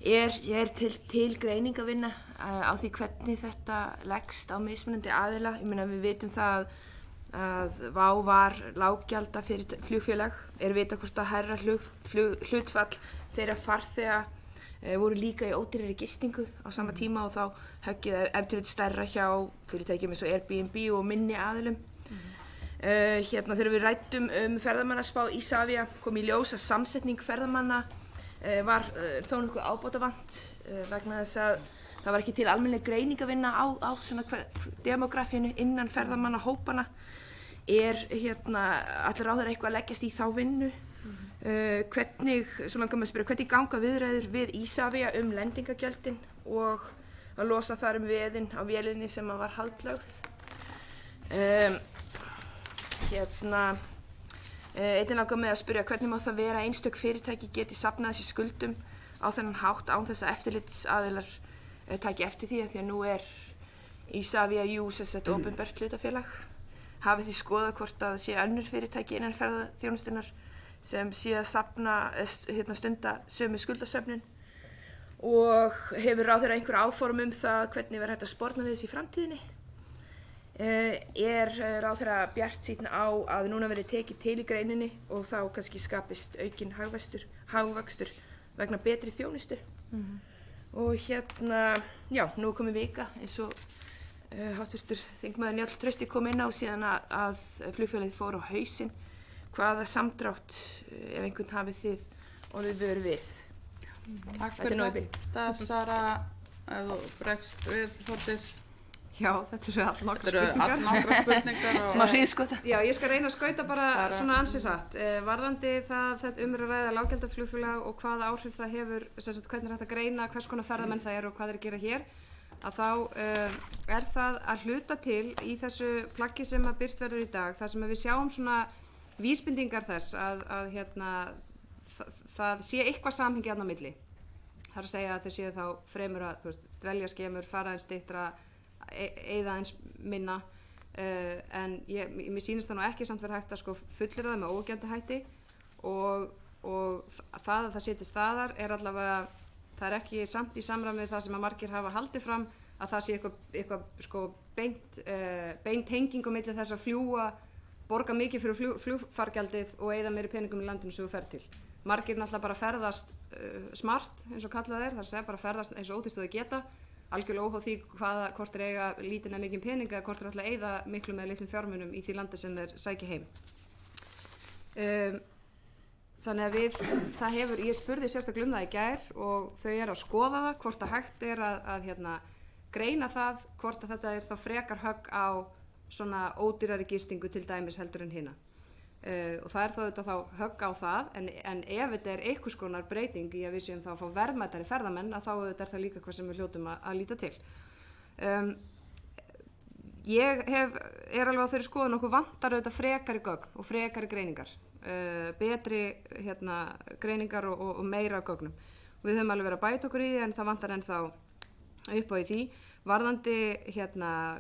Er til greining að vinna á því hvernig þetta leggst á mismunandi aðila? Ég meina við vitum það að WOW var lággjalda fyrir flugfélag. Vita hvort að hærra hlutfall þeirra farþega voru líka í ódýrari gistingu á sama tíma og þá höggið ef til þetta stærra hjá fyrirtækjum eins og Airbnb og minni aðilum. Þegar við ræddum ferðamannaspá Ísafía kom í ljós að samsetning ferðamanna var þó nokkuð ábótavant vegna þess að það var ekki til almennileg greining að vinna á svona demografínu innan ferðamannahópana. Allir ráðherra eitthvað að leggjast í þá vinnu? Svo langar mig að spyrja, hvernig ganga viðræður við Ísafía lendingagjöldin og að losa þar veðin á vélinni sem var haldlögð? Einnig langar mig að spyrja hvernig má það vera að einstök fyrirtæki geti safnað þessi skuldum á þennan hátt án þess að eftirlitsaðilar taki eftir því að nú Ísafía opinbert hlutafélag. Hafið þið skoðað hvort að það sé önnur fyrirtæki innan ferðaþjónustunnar sem sé að stunda sömu skuldasöfnun og hefur ráðherra einhver áform það hvernig verður hægt að sporna við þessu í framtíðinni? Ráðherra bjartsýnn á að núna verði tekið til í greininni og þá kannski skapist aukinn hagvöxtur vegna betri þjónustu? Og já, nú er komið vika eins og háttvirtur þingmaður Njáll Trausti kom inn á síðan að flugfélagið fór á hausinn. Hvaða samdrátt, ef einhvern hafið þið orðið vör við? Takk fyrir þetta, Sara, ef þú bregst við, Þórdís. Já, þetta eru allnokkra Þetta eru allnokkra spurningar. Smá hríðskota. Já, ég skal reyna að skauta bara svona ansi hratt. Varðandi það þetta að ræða lággjaldaflugfélag og hvaða áhrif það hefur, hvernig hægt að greina hvers konar ferðamenn það eru og hvað þeir gera hér, að þá það að hluta til í þessu plaggi sem að birt verður í dag, þar sem við sjáum svona vísbendingar þess að það sé eitthvað samhengi þarna á milli. Það er að segja að þau séu þá fremur að dvelja skemur, fara eins styttra, eyða eins minna, en mér sýnist það nú ekki samt verið hægt að fullyrða það með óyggjandi hætti og það að það setji staðar er allavega, það er ekki samt í samræmi við það sem að margir hafa haldið fram að það sé eitthvað beint tenging á milli þess að fljúga, borga mikið fyrir flugfargjaldið og eyða meiri peningum í landinu sem þú fer til. Margir náttúrulega bara ferðast smart eins og kallað það segja bara ferðast eins og ódýrt og þau geta, algjörlega óháð því hvort þeir eiga lítinn eða mikinn pening eða hvort þeir ætla að eyða miklu með litlum fjármunum í því landi sem þeir sækja heim. Þannig að ég spurði sérstaklega um það í gær og þau eru að skoða það hvort að hægt er að greina það hvort að þetta er þá frekar högg á svona ódýrari gistingu til dæmis heldur en hina. Og það er þá högg á það, en ef þetta er einhvers konar breyting í að við séum þá að fá verðmætari ferðamenn, að þá er það líka hvað sem við hljótum að líta til. Ég er alveg á þeirri skoðun okkur vantar auðvitað frekari gögn og frekari greiningar, betri greiningar og meira gögnum. Við höfum alveg verið að bæta okkur í því en það vantar ennþá upp á í því. Varðandi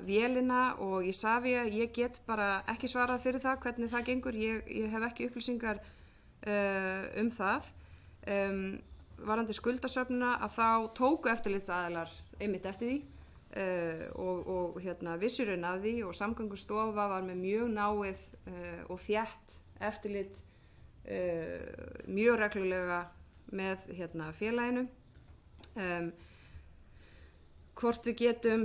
vélina og Isavia, ég get bara ekki svarað fyrir það hvernig það gengur, ég hef ekki upplýsingar um það. Varðandi skuldasöfnuna að þá tóku eftirlitsaðilar einmitt eftir því og vissur af því og Samgöngustofa var með mjög náið og þétt eftirlit mjög reglulega með félaginu. Hvort við getum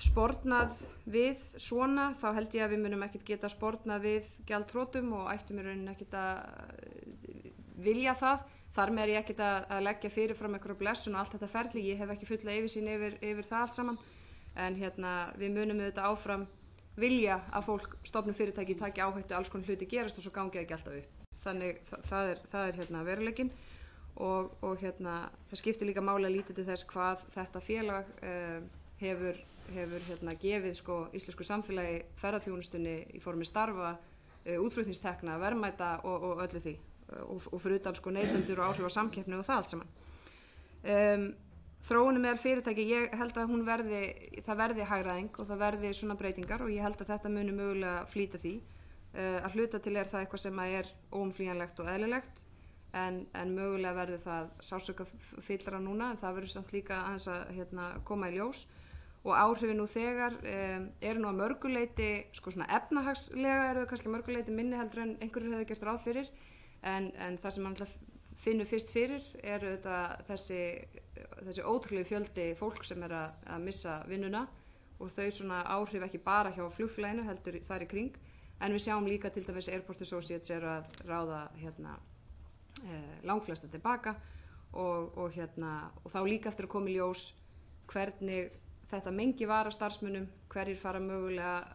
spornað við svona, þá held ég að við munum ekkert geta spornað við gjaldþrotum og ættum í rauninni ekkert að vilja það. Þar með er ég ekkert að leggja fyrirfram einhverja blessun og allt þetta ferli, ég hef ekki fulla yfirsýn yfir það allt saman. En við munum auðvitað áfram vilja að fólk stofnum fyrirtæki taki áhættu, alls konar hluti gerast og svo gangi það ekki alltaf upp. Þannig það er veruleikinn. Og það skiptir líka máli að líta til þess hvað þetta félag hefur gefið íslensku samfélagi ferðaþjónustunni í formi starfa, útflutningstekna, verðmæta og öllu því og fyrir utan neytendur og áhrif á samkeppni og það allt saman. Þróunin meðal fyrirtæki, ég held að það verði hagræðing og það verði svona breytingar og ég held að þetta muni mögulega flýta því. Að hluta til er það eitthvað sem er óumflýjanlegt og eðlilegt. En mögulega verður það sársaukafyllra núna en það verður samt líka aðeins að koma í ljós og áhrifin nú þegar eru nú að mörguleiti svona efnahagslega eru þau kannski að mörguleiti minni heldur en einhverjur hefur gert ráð fyrir en það sem mann finnur fyrst fyrir eru þessi ótrúlegu fjöldi fólk sem er að missa vinnuna og þau svona áhrif ekki bara hjá flugfélaginu heldur þar í kring en við sjáum líka til dæmis Airport Associates eru að ráða langflesta tilbaka og þá líka eftir að koma í ljós hvernig þetta mengi vara starfsmönnum, hverjir fara mögulega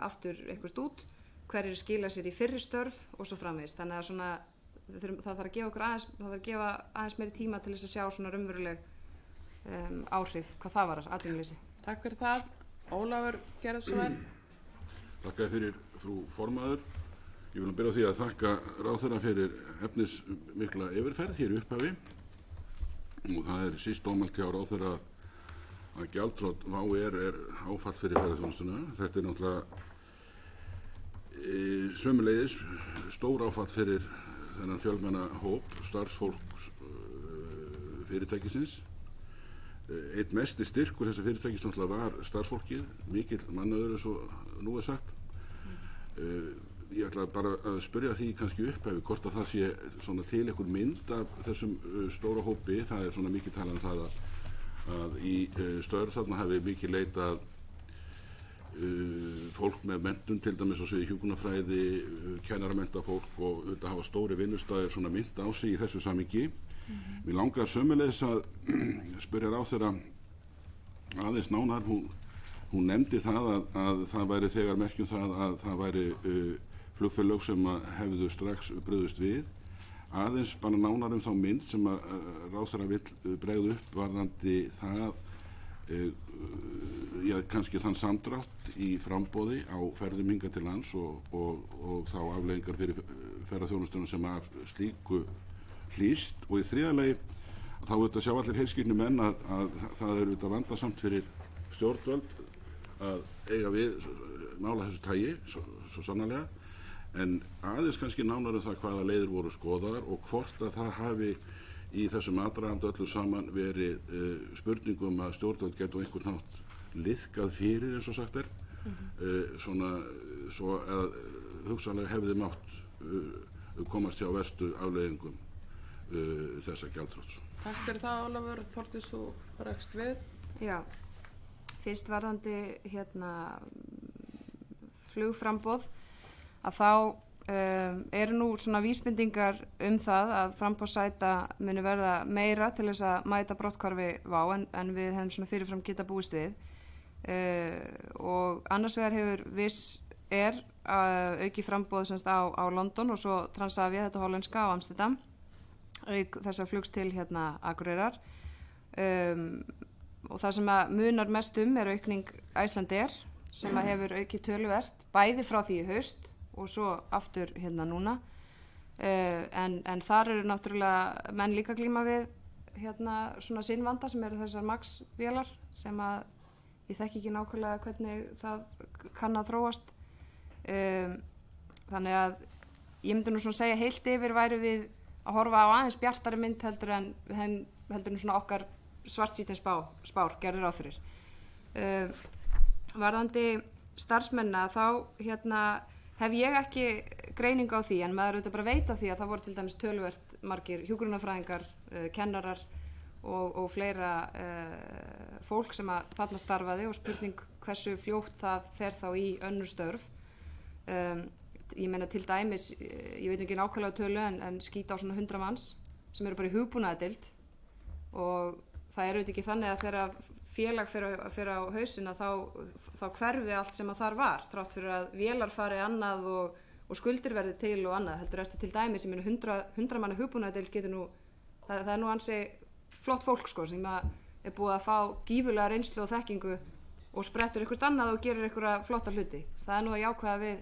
aftur eitthvað út, hverjir skila sér í fyrri störf og svo framvegis. Þannig að það þarf að gefa okkur aðeins meiri tíma til þess að sjá svona raunveruleg áhrif hvað það varar, atvinnuleysi. Takk fyrir það. Ólafur, gerðu svo vel. Þakka fyrir frú formaður. Ég vil byrja á því að þakka ráðherra fyrir efnismikla yfirferð hér í upphafi og það er síst dómalt hjá ráðherra að gjaldþrot WOW er áfall fyrir ferðaþjónustuna. Þetta er náttúrulega sömuleiðis stór áfall fyrir þennan fjölmenna hóp starfsfólks fyrirtækisins. Einn mesti styrkur þessa fyrirtækis náttúrulega var starfsfólkið, mikill mannauður eins og nú er sagt. Ég ætla bara að spyrja því kannski upphafi hvort að það sé svona til einhver mynd af þessum stóra hópi. Það er svona mikið talað um það að í störf þarna hafi mikið leitað fólk með menntun, til dæmis á sviði hjúkrunarfræði, kennaramennta fólk, og auðvitað hafa stóri vinnustæðir svona mynd á sig í þessu samhengi. Mér langar sömuleiðis að spyrja ráðherra aðeins nánar. Hún nefndi það að það væri þegar merkjum það að það væri flugfélög sem hefðu strax brugðist við. Aðeins bara nánar þá mynd sem að ráðherra vill bregða upp varðandi það kannski þann samdrátt í framboði á ferðum hingað til lands og þá afleiðingar fyrir ferðaþjónustuna sem af slíku hlýst. Og í þriðja lagi þá auðvitað sjá allir heilskilni menn að það er auðvitað vandasamt fyrir stjórnvöld að eiga við mála þessu tagi, svo sannarlega, en aðeins kannski nánar það hvaða leiðir voru skoðaðar og hvort að það hafi í þessum aðdraganda öllu saman verið spurningum að stjórnvöld getur einhvern nátt liðkað fyrir, eins og sagt er, svona svo að hugsanlega hefði mátt komast hjá verstu afleiðingum þessa gjaldþrots. Takk fyrir það, Ólafur. Þórdís, þú rekst við. Já, fyrst varðandi flugframboð, að þá eru nú svona vísbendingar það að framboðssæta muni verða meira til þess að mæta brotthvarfi WOW en við hefum svona fyrirfram geta búist við. Og annars vegar hefur auki framboð á London og svo Transavia, þetta hollenska, á Amsterdam, auk þess að flugs til Akureyrar. Og það sem að munar mest er aukning Icelandair sem að hefur aukið töluvert, bæði frá því í haust og svo aftur núna. En þar eru náttúrulega menn líka glíma við svona sinn vanda sem eru þessar MAX-vélar sem að ég þekki ekki nákvæmlega hvernig það kann að þróast. Þannig að ég myndi nú svona segja heilt yfir væri við að horfa á aðeins bjartari mynd heldur en svona okkar svartsýtin spár gerður ráð fyrir. Varðandi starfsmennina þá hef ég ekki greiningu á því, en maður auðvitað bara veit af því að það voru til dæmis töluvert margir hjúkrunarfræðingar, kennarar og fleira fólk sem að þarna starfaði, og spurning hversu fljótt það fer þá í önnur störf. Ég meina til dæmis, ég veit ekki nákvæmlega tölu, en skýta á svona 100 manns sem eru bara í hugbúnaðardeild, og það er auðvitað ekki þannig að þegar félag fer á hausina þá hverfi allt sem að þar var, þrátt fyrir að vélar fari annað og skuldir verði til og annað. Heldur eftir til dæmis, ég meina 100 manna hugbúnaðardeild getur nú, það er nú ansi flott fólk sem er búið að fá gífurlega reynslu og þekkingu og sprettur eitthvað annað og gerir eitthvað flotta hluti. Það er nú að jákvæða við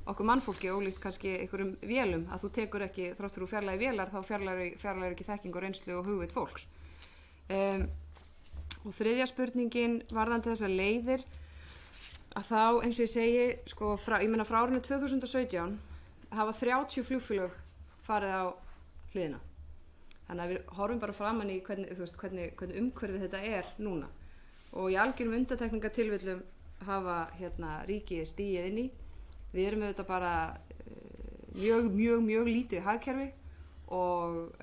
okkur mannfólki, ólíkt kannski einhverjum vélum, að þú tekur ekki, þrátt fyrir að fjarlægi vélar, þá fjarlægir ekki þekkingu og reynslu og hugvit fólks. Og þriðja spurningin varðandi þessar leiðir, að þá, eins og ég segi, ég meina frá árinu 2017 hafa 30 flugfélög farið á hliðina. Þannig að við horfum bara framan í hvernig umhverfið þetta er núna. Og í algjörum undantekningatilfellum hafa ríkið stigið inn í. Við erum auðvitað bara mjög lítið hagkerfi, og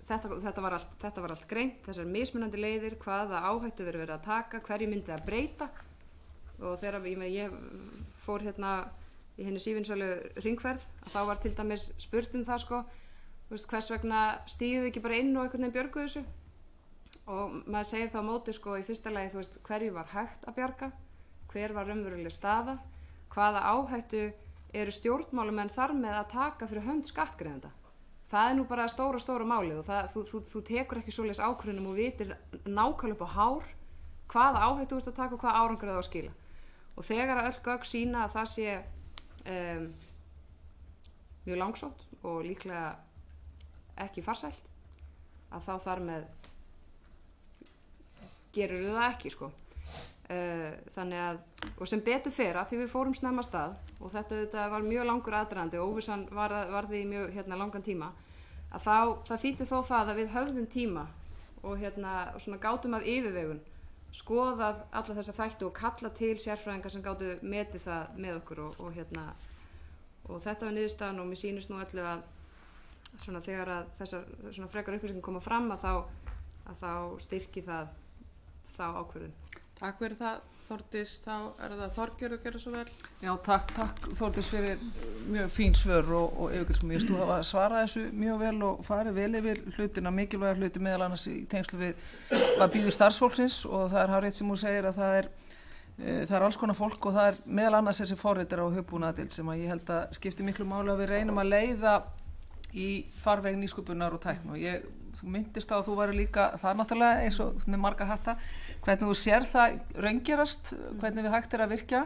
þetta var allt greint, þessar mismunandi leiðir, hvaða áhættu verið að taka, hverju myndi að breyta. Og þegar ég fór í henni sívinsölu hringferð, að þá var til dæmis spurt það, hvers vegna stíguðu ekki bara inn og einhvern veginn björguðu þessu. Og maður segir þá á móti, í fyrsta lagi, hverju var hægt að bjarga, hver var raunveruleg staða, hvaða áhættu eru stjórnmálamenn þar með að taka fyrir hönd skattgreiðenda. Það er nú bara stóra málið, og þú tekur ekki svoleiðis ákvörðunum og vitir nákvæmlega upp á hár hvaða áhættu þú ert að taka og hvaða árangur það á að skila. Og þegar að öll gögn sýna að það sé mjög langsótt og líklega ekki farsælt, að þá þar með gerir það ekki, þannig að, og sem betur fer, að því við fórum snemma af stað, og þetta var mjög langur aðdragandi, og óvissan varði í mjög langan tíma, að það þýddi þó það að við höfðum tíma og svona gátum af yfirvegun skoðað alla þessa þættu og kalla til sérfræðingar sem gátu metið það með okkur, og þetta var niðurstaðan. Og mér sýnist nú öllu að svona þegar að þessar svona frekar upplýsingar koma fram, að þá styrki það þá ákvörðun. Takk fyrir það, Þórdís. Þá það Þorgerður að gera svo vel. Já, takk Þórdís fyrir mjög fín svör og yfirgripsmið. Þú hafa svarað þessu mjög vel og farið vel yfir hlutina, mikilvæga hluti meðal annars í tengslu við hvað býður starfsfólksins, og það er hárrétt sem þú segir að það er alls konar fólk, og það er meðal annars þessi forritar á hugbúnaðardeild sem að ég held að skipti miklu máli að við reynum að leiða í farveg nýsköpunar og tækni. Og þú myndist á að þú væri líka, það náttúrulega eins og með marga hatta, hvernig þú sér það raungerast, hvernig við hægt að virkja.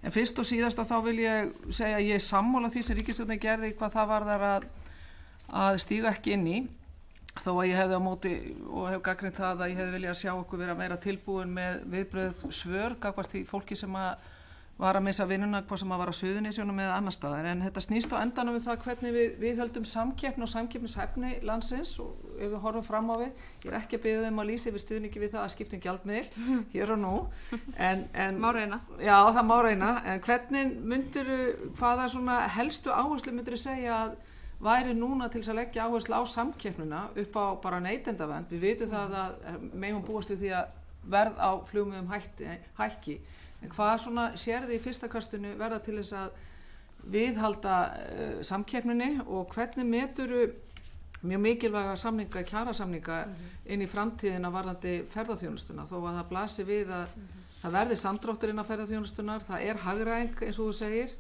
En fyrst og síðast að þá vil ég segja að ég er sammála því sem ríkisstjórnin gerði hvað það varðar að stíga ekki inn í, þó að ég hefði á móti og hef gagnrýnt það að ég hefði viljað sjá okkur vera meira tilbúin með viðbrögð svör gagnvart því fólki sem að var að missa vinnuna, hvað sem að var á Suðurnesjunum eða annar staðar. En þetta snýst á endanum við það hvernig við höldum samkeppni og samkeppnishæfni landsins, og ef við horfum fram á við, ég er ekki að biðja um að lýsa yfir stuðningi við það að skipta gjaldmiðil hér og nú. En má reyna. Já, það má reyna. En hvernig hvaða svona helstu áherslu myndirðu segja að væri núna til þess að leggja áherslu á samkeppnina upp á bara neytendavernd? Við vitum það að megum búast við því að verð á flugmiðum hækki. En hvað svona sérði í fyrsta kastinu verða til þess að viðhalda samkeppninni, og hvernig meturu mjög mikilvæga samninga, kjarasamninga inn í framtíðina varðandi ferðaþjónustuna, þó að það blasi við að það verði samdráttur inn á ferðaþjónustunar, það er hagræðing eins og þú segir.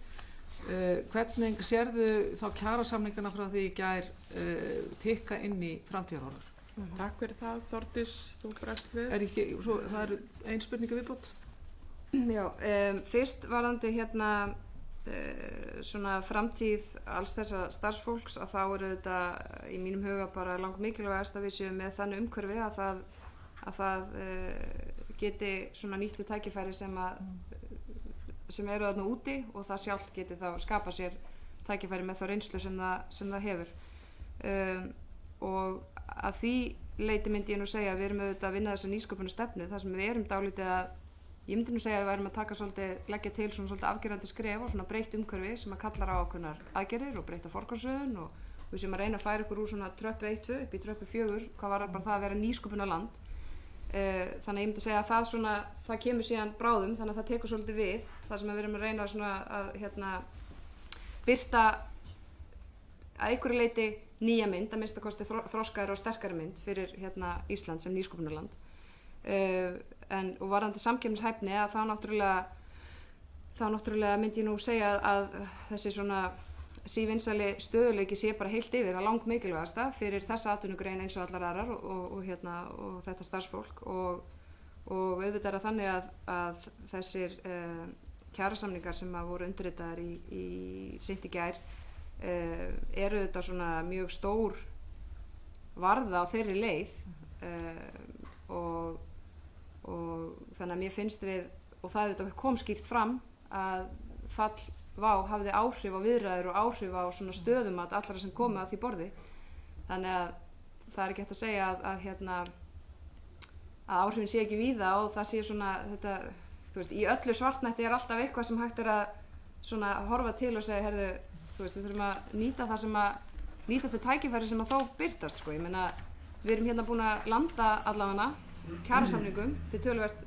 Hvernig sérðu þá kjarasamningana frá því í gær tikka inn í framtíðarhorfur? Takk fyrir það, Þórdís, þú bregst við. Það er ein spurningu viðbót. Já, fyrst varðandi svona framtíð alls þessa starfsfólks, að þá þetta í mínum huga bara langt mikilvægast að við séum með þannig umhverfi að það geti svona nýtt við tækifæri sem eru þarna úti, og það sjálft geti þá skapa sér tækifæri með þá reynslu sem það hefur. Og að því leiti myndi ég nú segja að við erum auðvitað að vinna þessa nýsköpunarstefnu, þar sem við erum dálítið ég myndi nú segja að við værum að leggja til svona svolítið afgerandi skref og svona breytt umhverfi sem að kallar á ákveðnar aðgerðir og breytta forgangsröðun, og við sem að reyna að færa ykkur úr svona tröppu 1-2 upp í tröppu 4, hvað var bara það að vera nýsköpunarland. Þannig að ég myndi segja að það kemur síðan bráðum, þannig að það tekur svolítið við, það sem við erum að reyna svona að birta að einhverju leiti nýja mynd, að minnsta kosti þroskaðri og sterkari mynd fyrir Ísland sem nýsköpunarland. Og varðandi samkeppnishæfni að þá náttúrulega myndi ég nú segja að þessi svona sívinsæli stöðuleiki sé bara heilt yfir að langt mikilvægasta fyrir þessa atvinnugrein eins og allar aðrar og þetta starfsfólk, og auðvitað er það þannig að þessir kjarasamningar sem að voru undirritaðar í seint í gær eru auðvitað svona mjög stór varða á þeirri leið, og þannig að mér finnst við, og það auðvitað kom skýrt fram, að fall WOW hafði áhrif á viðræður og áhrif á svona stöðum að allra sem komu að því borði. Þannig að það er ekki hægt að segja að áhrifin sé ekki víða, og það sé svona þetta, þú veist, í öllu svartnætti er alltaf eitthvað sem hægt er að svona horfa til og segja, heyrðu, þú veist, við þurfum að nýta þau tækifæri sem að þó birtast, sko. Ég meina, við erum búin að landa allavega kjarasamningum til töluvert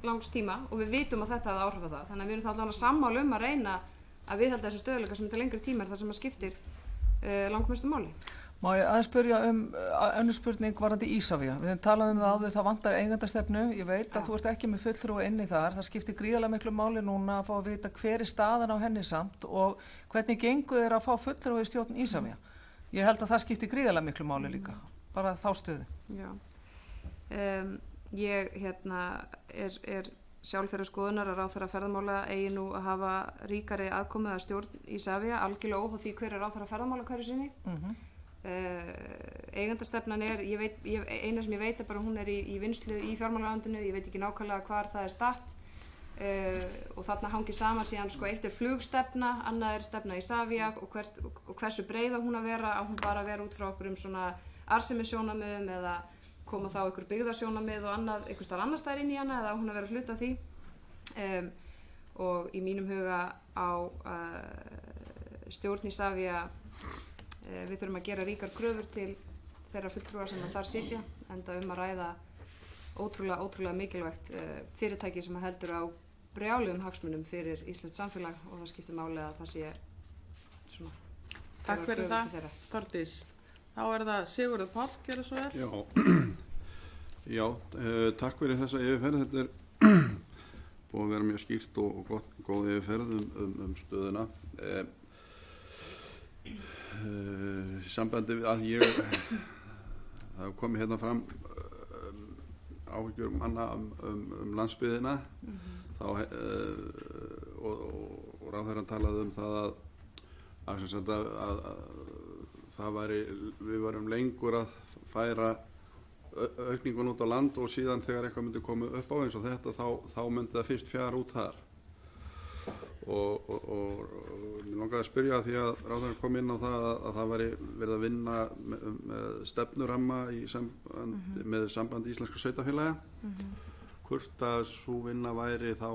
langs tíma, og við vitum að þetta hafði áhrif á það. Þannig að við erum þá allavega sammála að reyna að viðhalda þessu stöðuleika sem til lengri tíma er það sem að skiptir langmestu máli. Má ég aðeins spyrja önnur spurning varðandi Ísavía. Við höfum talað um það áður, það vantar eigendastefnu. Ég veit að þú ert ekki með fulltrúa inni þar. Það skiptir gríðarlega miklu máli núna að fá að vita hver er staðan á henni samt og hvernig gengur þér að fá fulltrúa í stjórn Ísavía. Ég held að það skiptir gríðarlega miklu máli líka, bara þá stöðu. Já. Ég er sjálf þeirra skoðunar að ráðherra ferðamála eigi nú að hafa ríkari aðkomu að stjórn Ísavía, algjörlega óháð því hver er ráðherra ferðamála hverju sinni. Eigendastefnan er, eina sem ég veit er bara hún er í vinnslu í fjármálaráðuneytinu, ég veit ekki nákvæmlega hvar það er statt, og þarna hangir saman síðan, sko, eitt er flugstefna, annað er stefna Ísavía og hversu breiða hún að vera, að hún bara vera út frá okkur svona arðsemissjónarmiðum eða koma þá ykkur byggðarsjónarmið og annað, einhvers staðar annars staðar inn í hana, eða hún að vera hluta af því. Og í mínum huga á stjórn Ísavía, við þurfum að gera ríkar kröfur til þeirra fulltrúa sem þar sitja, enda að ræða ótrúlega mikilvægt fyrirtæki sem heldur á brjálegum hagsmunum fyrir íslenskt samfélag og það skiptir máli að það sé svona. Takk fyrir það, Þórdís. Þá það Sigurður Páll, gjörðu svo vel. Já, takk fyrir þessa yfirferð. Þetta búið að vera mjög skýrt og góð yfirferð stöðuna. Í sambandi við að það komið hérna fram áhyggjur manna landsbyggðina og ráðherrann talaði það að við varum lengur að færa aukningun út á land og síðan þegar eitthvað myndi koma upp á eins og þetta þá myndi það fyrst fjara út þar og mér langaði að spyrja því að ráðherrann kom inn á það að það væri verið að vinna með stefnuramma með sambandi íslenskra sveitarfélaga hvort að sú vinna væri þá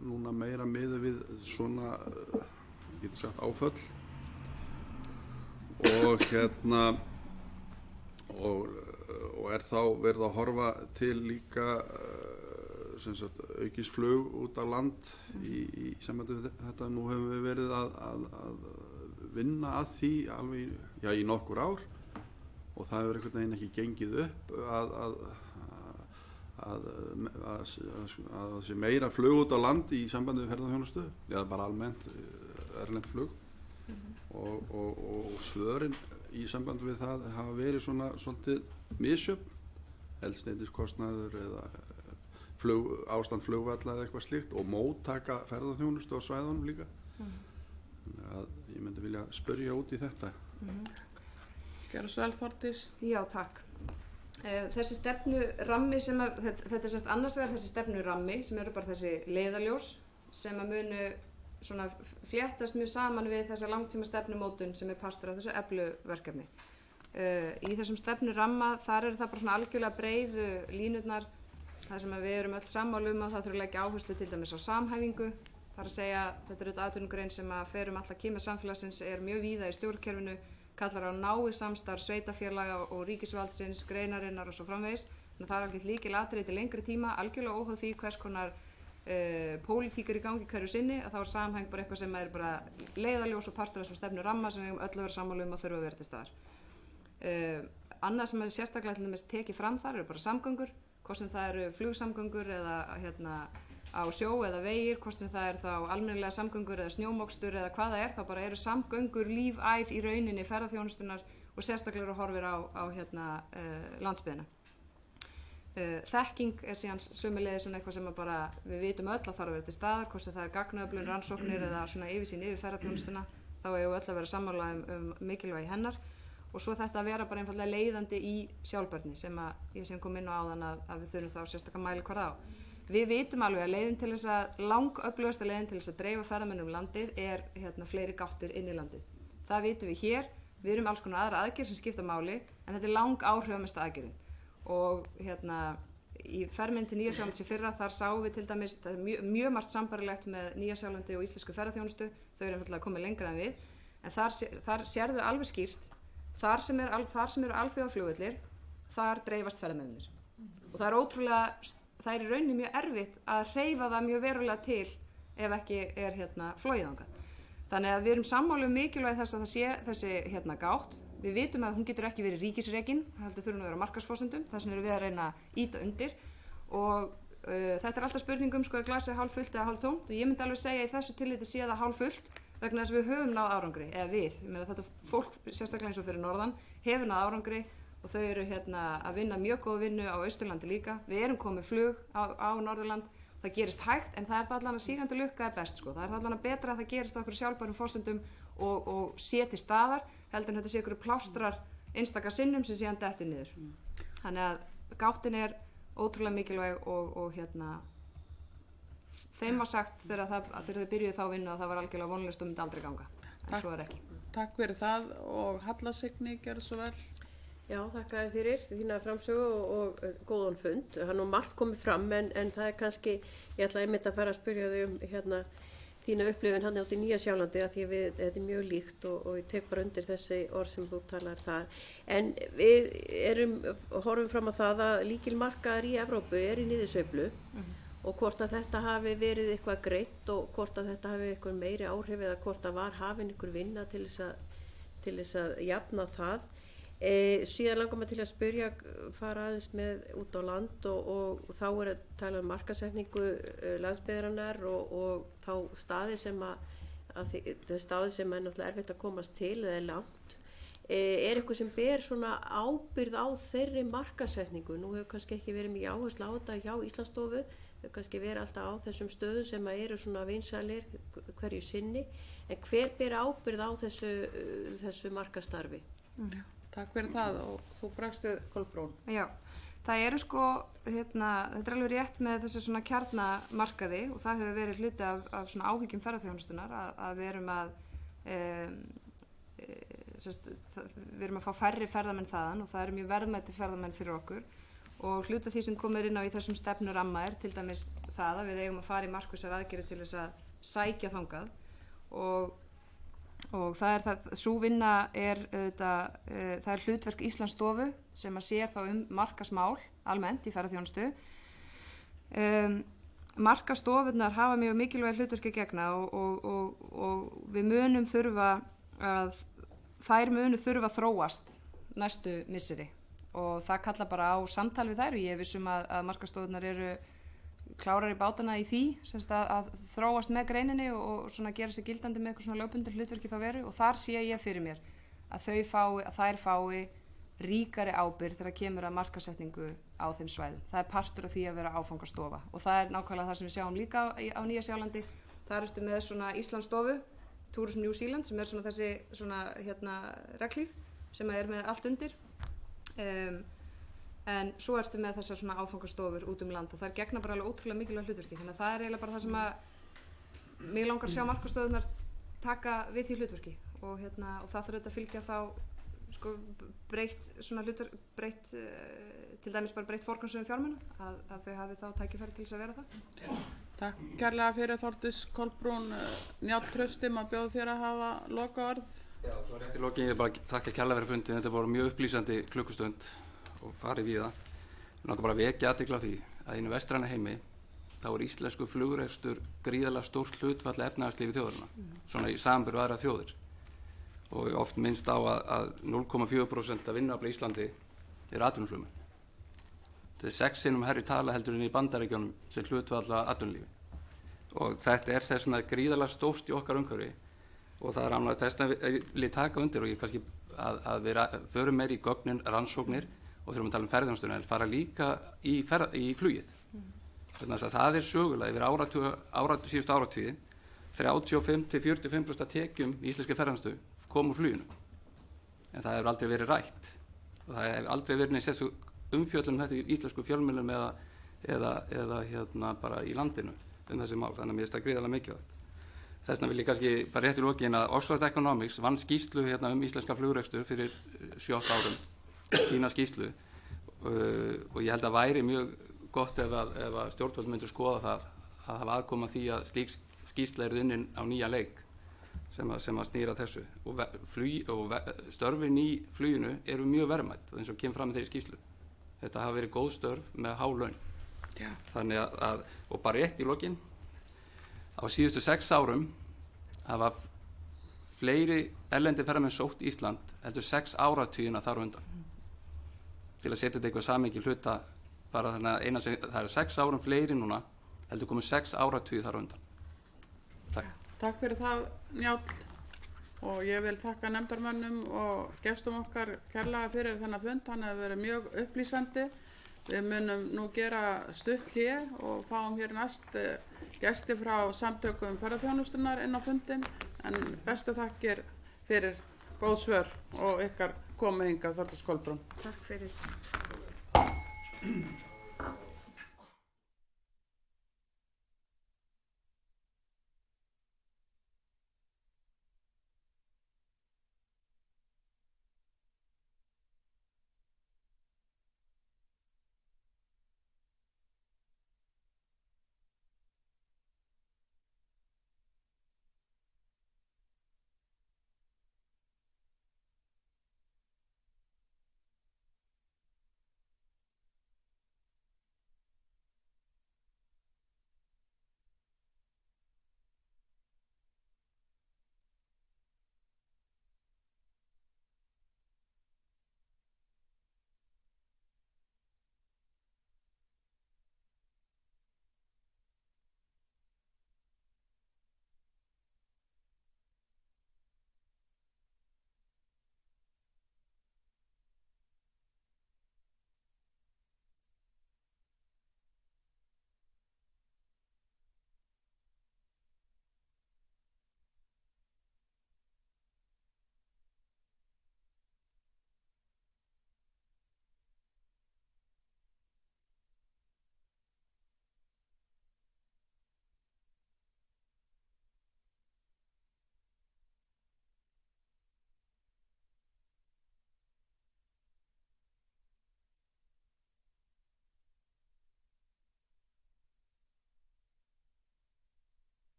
núna meira miðað við svona getur sagt áföll og og þá verið að horfa til líka aukins flug út á land í sambandi við þetta. Nú hefum við verið að vinna að því alveg í nokkur ár og það hefur einhvern veginn ekki gengið upp að sé meira flug út á land í sambandi við ferðaþjónustu eða bara almennt erlent flug og svörin í sambandi við það hafa verið svona svolítið misjöfn, eldsneytiskostnaður eða ástand flugvalla eða eitthvað slíkt og móttaka ferðaþjónustu á svæðunum líka. Þannig að ég myndi vilja spyrja út í þetta. Gjörðu svo vel, Þórdís. Já, takk. Þessi stefnurammi þetta semst annars vegar þessi stefnurammi sem eru bara þessi leiðarljós sem að munu svona fléttast mjög saman við þessa langtíma stefnumótun sem partur af þessu EFLU-verkefni. Í þessum stefnuramma þar eru það bara svona algjörlega breiðu línurnar þar sem við erum öll sammála að það þurfi að leggja áherslu til dæmis á samhæfingu. Það að segja þetta er auðvitað atvinnugrein sem að fer alla kíma samfélagsins mjög víða í stjórnkerfinu, kallar á náið samstarf sveitarfélaga og ríkisvaldsins, greinarinnar og svo framvegis. Þannig að það alveg lykilatriði til lengri tíma, algjörlega óháð því hvers konar pólitík í gangi hverju sinni, að þá samhæng bara eitthvað sem bara leiðarljós og partur af þessum stefnuramma sem við höfum öll að vera sammála að þurfa að vera til staðar. Annað sem sérstaklega til dæmis tekið fram þar eru bara samgöngur, hvort sem það eru flugsamgöngur eða á sjó eða vegir, hvort sem það þá almennilega samgöngur eða snjómokstur eða hvað það þá bara eru samgöngur lífæð í rauninni ferðaþjónustunnar og sérstaklega horfir á landsbyggðina. Þekking síðan sömuleiðis svona eitthvað sem bara við vitum öll að þarf að vera til staðar, hvort sem það gagnaöflun, rannsóknir eða svona yfirsýn yfir ferðaþjónustuna, þá eigum við öll að vera sammála mikilvægi hennar. Og svo þetta að vera bara einfallega leiðandi í sjálfbærni sem ég kom inn á áðan að við þurfum þá sérstaklega mælikvarða á. Við vitum alveg að leiðin til þess að langöflugasta leiðin til þess að dreifa ferðamönnum landið fleiri gáttir inn í landið. Það vitum við hér, við erum alls konar aðra aðgerð sem skipta máli en þetta er lang áhrifamesta aðgerðin. Og í ferðinni til Nýja-Sjálandi sem fyrra þar sáum við til dæmis, það mjög margt sambarilegt með Nýja-Sjálandi og íslensku ferðaþjónustu, þau eru einfaldlega komið lengra en við, en þar sérðu alveg skýrt. Þar sem eru alþjóðaflugvellir, þar dreifast ferðamennir. Og það er í rauninni mjög erfitt að hreyfa það mjög verulega til ef ekki flogið þangað. Þannig að við erum sammála mikilvægi þess að það sé þessi gátt. Við vitum að hún getur ekki verið ríkisrekin, heldur þurfum að vera markaðsforsendum, þess vegna erum við að reyna að ýta undir. Og þetta er alltaf spurning sko að glasið hálffullt eða hálftómt og ég myndi alveg segja í þessu tilliti sé það hálffullt vegna þess að við höfum náð árangri, eða ég meina þetta fólk, sérstaklega eins og fyrir norðan, hefur náð árangri og þau eru að vinna mjög góð vinnu á Austurlandi líka. Við erum komið flug á Norðurland, það gerist hægt en það það allan að sígandi lukka best sko. Það allan að betra að það gerist á okkur sjálfbærum forsendum og sé til staðar, heldur en þetta sé okkur plástrar einstaka sinnum sem síðan dettur niður. Þannig að gáttin ótrúlega mikilvæg og þeim var sagt þegar þau byrjuðu þá vinnu að það var algjörlega vonlaust og myndi aldrei ganga, en svo ekki. Takk fyrir það og Halla Signý, gjörðu svo vel. Já, þakka fyrir þína framsögu og góðan fund. Það margt komið fram en það kannski, ég ætla einmitt að fara að spyrja þau þína upplifun hann átt í Nýja Sjálandi að því að þetta er mjög líkt og ég tek bara undir þessi orð sem þú talar þar. En við horfum fram á það að lykilmarkaðar í Evrópu í niðursveiflu og hvort að þetta hafi verið eitthvað greint og hvort að þetta hafi eitthvað meiri áhrif eða hvort að var hafin einhver vinna til þess að jafna það. Síðan langar maður til að spyrja, fara aðeins með út á land og þá að tala um markasetningu landsbyggðarinnar og þá staði sem staði sem er náttúrulega erfitt að komast til eða langt. Eitthvað sem ber svona ábyrgð á þeirri markasetningu? Nú hefur kannski ekki verið mikið áherslu á þetta hjá Íslandsstofu, hefur kannski verið alltaf á þessum stöðum sem eru svona vinsælir hverju sinni, en hver ber ábyrgð á þessu markastarfi? Takk fyrir það og þú bregst við Kolbrún. Já, það eru þetta er alveg rétt með þessi svona kjarnamarkaði og það hefur verið hluti af svona áhyggjum ferðaþjónustunnar að við erum við erum að fá færri ferðamenn þaðan og það eru mjög verðmæti ferðamenn fyrir okkur og hluti af því sem komið inn á í þessum stefnuramma til dæmis það að við eigum að fara í markvissar aðgerðir til þess að sækja þangað og sú vinna það er hlutverk Íslandsstofu sem að sér þá markasmál almennt í ferðaþjónustu. Markastofunar hafa mjög mikilvæg hlutverk að gegna og við munum þær munu þurfa að þróast næstu misseri og það kallar bara á samtal við þær og ég vissum að markastofunar eru klárar í bátana í því að þróast með greininni og svona gera sig gildandi með eitthvað svona lögbundin hlutverki þá veru og þar sé ég fyrir mér að þær fái ríkari ábyrgð þegar kemur að markasetningu á þeim svæðum. Það er partur af því að vera áfangastofa og það er nákvæmlega það sem við sjáum líka á Nýja Sjálandi. Það ertu með svona Íslandsstofu, Tourism New Zealand sem er svona þessi reglíf sem er með allt undir. En svo ertu með þessar svona áfangastofur út land og það gegna bara alveg ótrúlega mikilvæg hlutverki þannig að það er eiginlega bara það sem að mig langar að sjá markastofunar taka við því hlutverki og það þarf auðvitað að fylgja þá breytt til dæmis bara breytt forgangsröðun fjármuna að þau hafi þá tækifæri til þess að vera það. Takk kærlega fyrir Þórdís Kolbrún. Njáll Trausti, maður bjóð þér að hafa lokaorð. Já, svo rétt í lokin ég bara þakka kærlega fyrir fundin, þetta voru mjög upplýsandi klukkustund og farið við það. Ég langar bara að vekja athygli á því að í vestræna heimi þá er íslensku flugrekstur gríðarlega stórt hlutfall efnahagslífi þjóðarinnar, svona í samanburði við aðrar þjóðir. Og oft minnst á að 0,4% af vinnuafli í Íslandi er atvinnuflugmenn. Þetta er 6 sinnum hærri tala heldur en í Bandaríkjunum sem hlutfall af atvinnulífi. Og þetta er þess vegna gríðarlega stórt í okkar umhverfi og það er annað þess að við taka undir og ég kannski að við förum meir í gögnin, rannsóknir og þurfum að tala ferðarþjónustuna en fara líka í flugið. Þannig að það er sögulega yfir síðustu áratugi 35–45% af tekjum í íslenskri ferðarþjónustu kom úr fluginu. En það hefur aldrei verið rætt og það hefur aldrei verið neitt sessu umfjöllun þetta í íslensku fjölmiðlum eða bara í landinu þessi mál. Þannig að mér finnst það gríðarlega mikilvægt. Þess vegna vil ég kannski bara rétt í lokin að Oxford Economics vann skýrslu íslenska flugrekstur fyrir 7 árum. Fína skýrslu og ég held að væri mjög gott ef að stjórnvöld myndu skoða það að hafa aðkoma því að slík skýrsla er unnin á nýja leik sem að snýra þessu og störfin í fluginu eru mjög verðmætt eins og kemur fram með þeirri skýrslu. Þetta hafa verið góð störf með há laun. Þannig að og bara rétt í lokin á síðustu 6 árum hafa fleiri erlendir ferðamenn sótt Ísland heldur 6 áratugina þar á undan. Til að setja þetta eitthvað samhengi hluta bara þannig að það eru 6 árum fleiri núna heldur komið 6 áratugi þar á undan. Takk. Takk fyrir það Njáll og ég vil þakka nefndarmönnum og gestum okkar kærlega fyrir þennan fund, hann hefur verið mjög upplýsandi. Við munum nú gera stutt hlé og fáum hér næst gesti frá samtökum ferðaþjónustunnar inn á fundin en bestu þakkir fyrir góð svör og ykkar komið hingað Þórdís Kolbrún. Takk fyrir.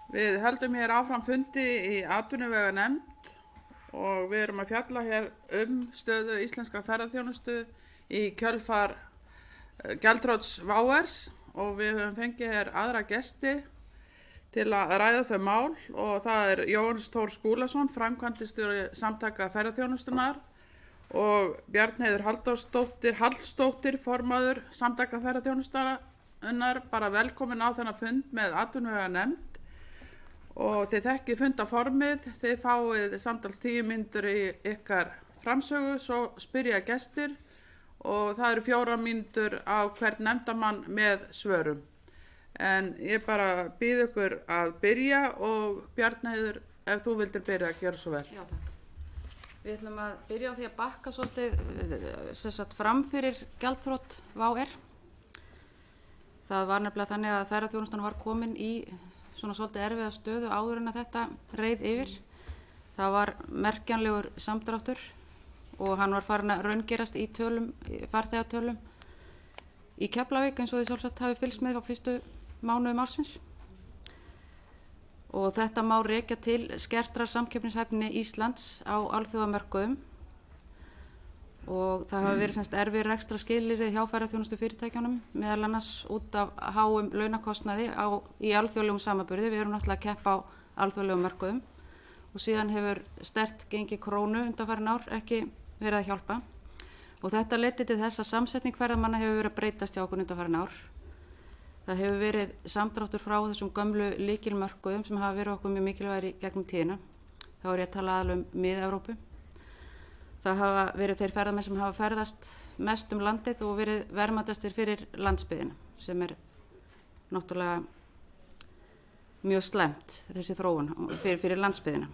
Við höldum hér áfram fundi í atvinnuveganefnd og við erum að fjalla hér stöðu íslenskrar ferðaþjónustu í kjölfar gjaldþrots WOW og við höfum fengið hér aðra gesti til að ræða þau mál og það er Jóhannes Þór Skúlason, framkvæmdastjóri Samtaka ferðaþjónustunnar og Bjarnheiður Hallsdóttir, formaður Samtaka ferðaþjónustunnar, bara velkomin á þennan fund með atvinnuveganefnd og þið þekkið fundaformið, þið fáið samtals 10 mínútur í ykkar framsögu, svo spyrja gestir og það eru 4 mínútur á hvern nefndarmann með svörum. En ég bara býð ykkur að byrja og Bjarnheiður, ef þú vildir byrja, gjör svo vel. Já, takk. Við ætlum að byrja á því að bakka svolítið fram fyrir gjaldþrot WOW. Það var nefnilega þannig að ferðaþjónustan var komin í svona svolítið erfiða stöðu áður en að þetta reið yfir. Það var merkjanlegur samdráttur og hann var farin að raungerast í farþegatölum í Keflavík eins og þið sjálfsagt hafi fylgst með á fyrstu mánuðum ársins. Og þetta má rekja til skertrar samkeppnishæfni Íslands á alþjóðamörkuðum og það hafa verið erfið rekstra skilyrði hjá ferðaþjónustu fyrirtækjunum, meðal annars út af háum launakostnaði í alþjóðlegum samanburði. Við erum náttúrulega að keppa á alþjóðlegum mörkuðum og síðan hefur sterkt gengi krónu undanfarin ár ekki verið að hjálpa. Og þetta leiddi til þess að samsetning ferðamanna hefur verið að breytast hjá okkur undanfarin ár. Það hefur verið samdráttur frá þessum gömlu lykilmörkuðum sem hafa verið okkur mjög mikilvægir í gegnum tíðina. Þá er ég að tala aðallega Mið-Evrópu. Það hafa verið þeir ferðamenn sem hafa ferðast mest landið og verið verðmætastir fyrir landsbyggðina, sem er náttúrulega mjög slæmt, þessi þróun fyrir landsbyggðina.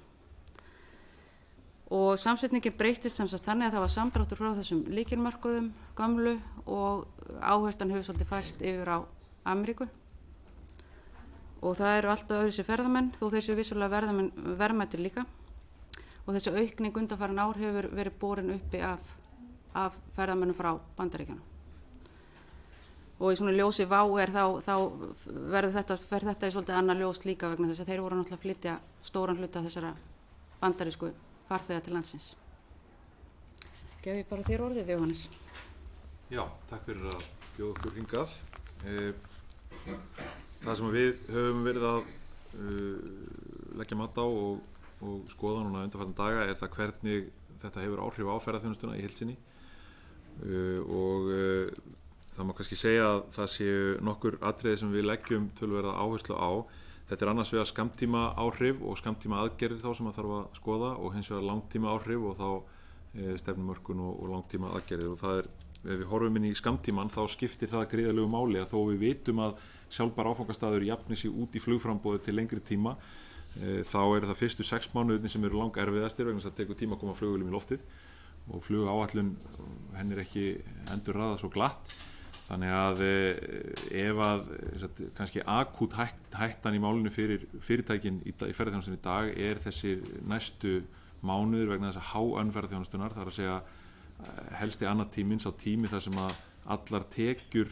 Og samsetningin breytist þannig að það var samdráttur frá þessum lykilmörkuðum gömlu og áherslan hefur svolítið fæst yfir á Ameríku. Og það eru alltaf öðruvísi ferðamenn, þó þeir séu vissulega verðmætir líka. Og þessi aukning undanfarin ár hefur verið borin uppi af ferðamennum frá Bandaríkjunum. Og í svona ljósi WOW þá fer þetta í svolítið annað ljós líka vegna þess að þeir voru náttúrulega að flytja stóran hluta þessara bandarísku farþega til landsins. Gef ég bara þér orðið, Jóhannes. Já, takk fyrir að bjóða okkur hingað. Það sem við höfum verið að leggja mat á og skoða núna undanfarna daga er það hvernig þetta hefur áhrif á ferðaþjónustuna í heild sinni og það má kannski segja að það séu nokkur atriði sem við leggjum töluverða áherslu á. Þetta er annars vegar skammtíma áhrif og skammtíma aðgerðir þá sem að þarf að skoða og hins vegar langtíma áhrif og þá stefnumörkun og langtíma aðgerðir og það er, ef við horfum inn í skammtíman þá skiptir það gríðarlegu máli að þó við vitum að sjálfbær áfangastaður jafni sig út í flugframboði til lengri tíma þá eru það fyrstu 6 mánuðirnir sem eru lang erfiðastir vegna þess að það tekur tíma að koma flugvélum í loftið og flugáætlun henni er ekki endurraðað svo glatt. Þannig að ef að kannski akút hættan í málinu fyrir fyrirtækin í ferðaþjónustunni í dag er þessi næstu mánuður vegna þess að háönn ferðaþjónustunar, þar að segja helsti annar tíminn, sá tími þar sem að allar tekjur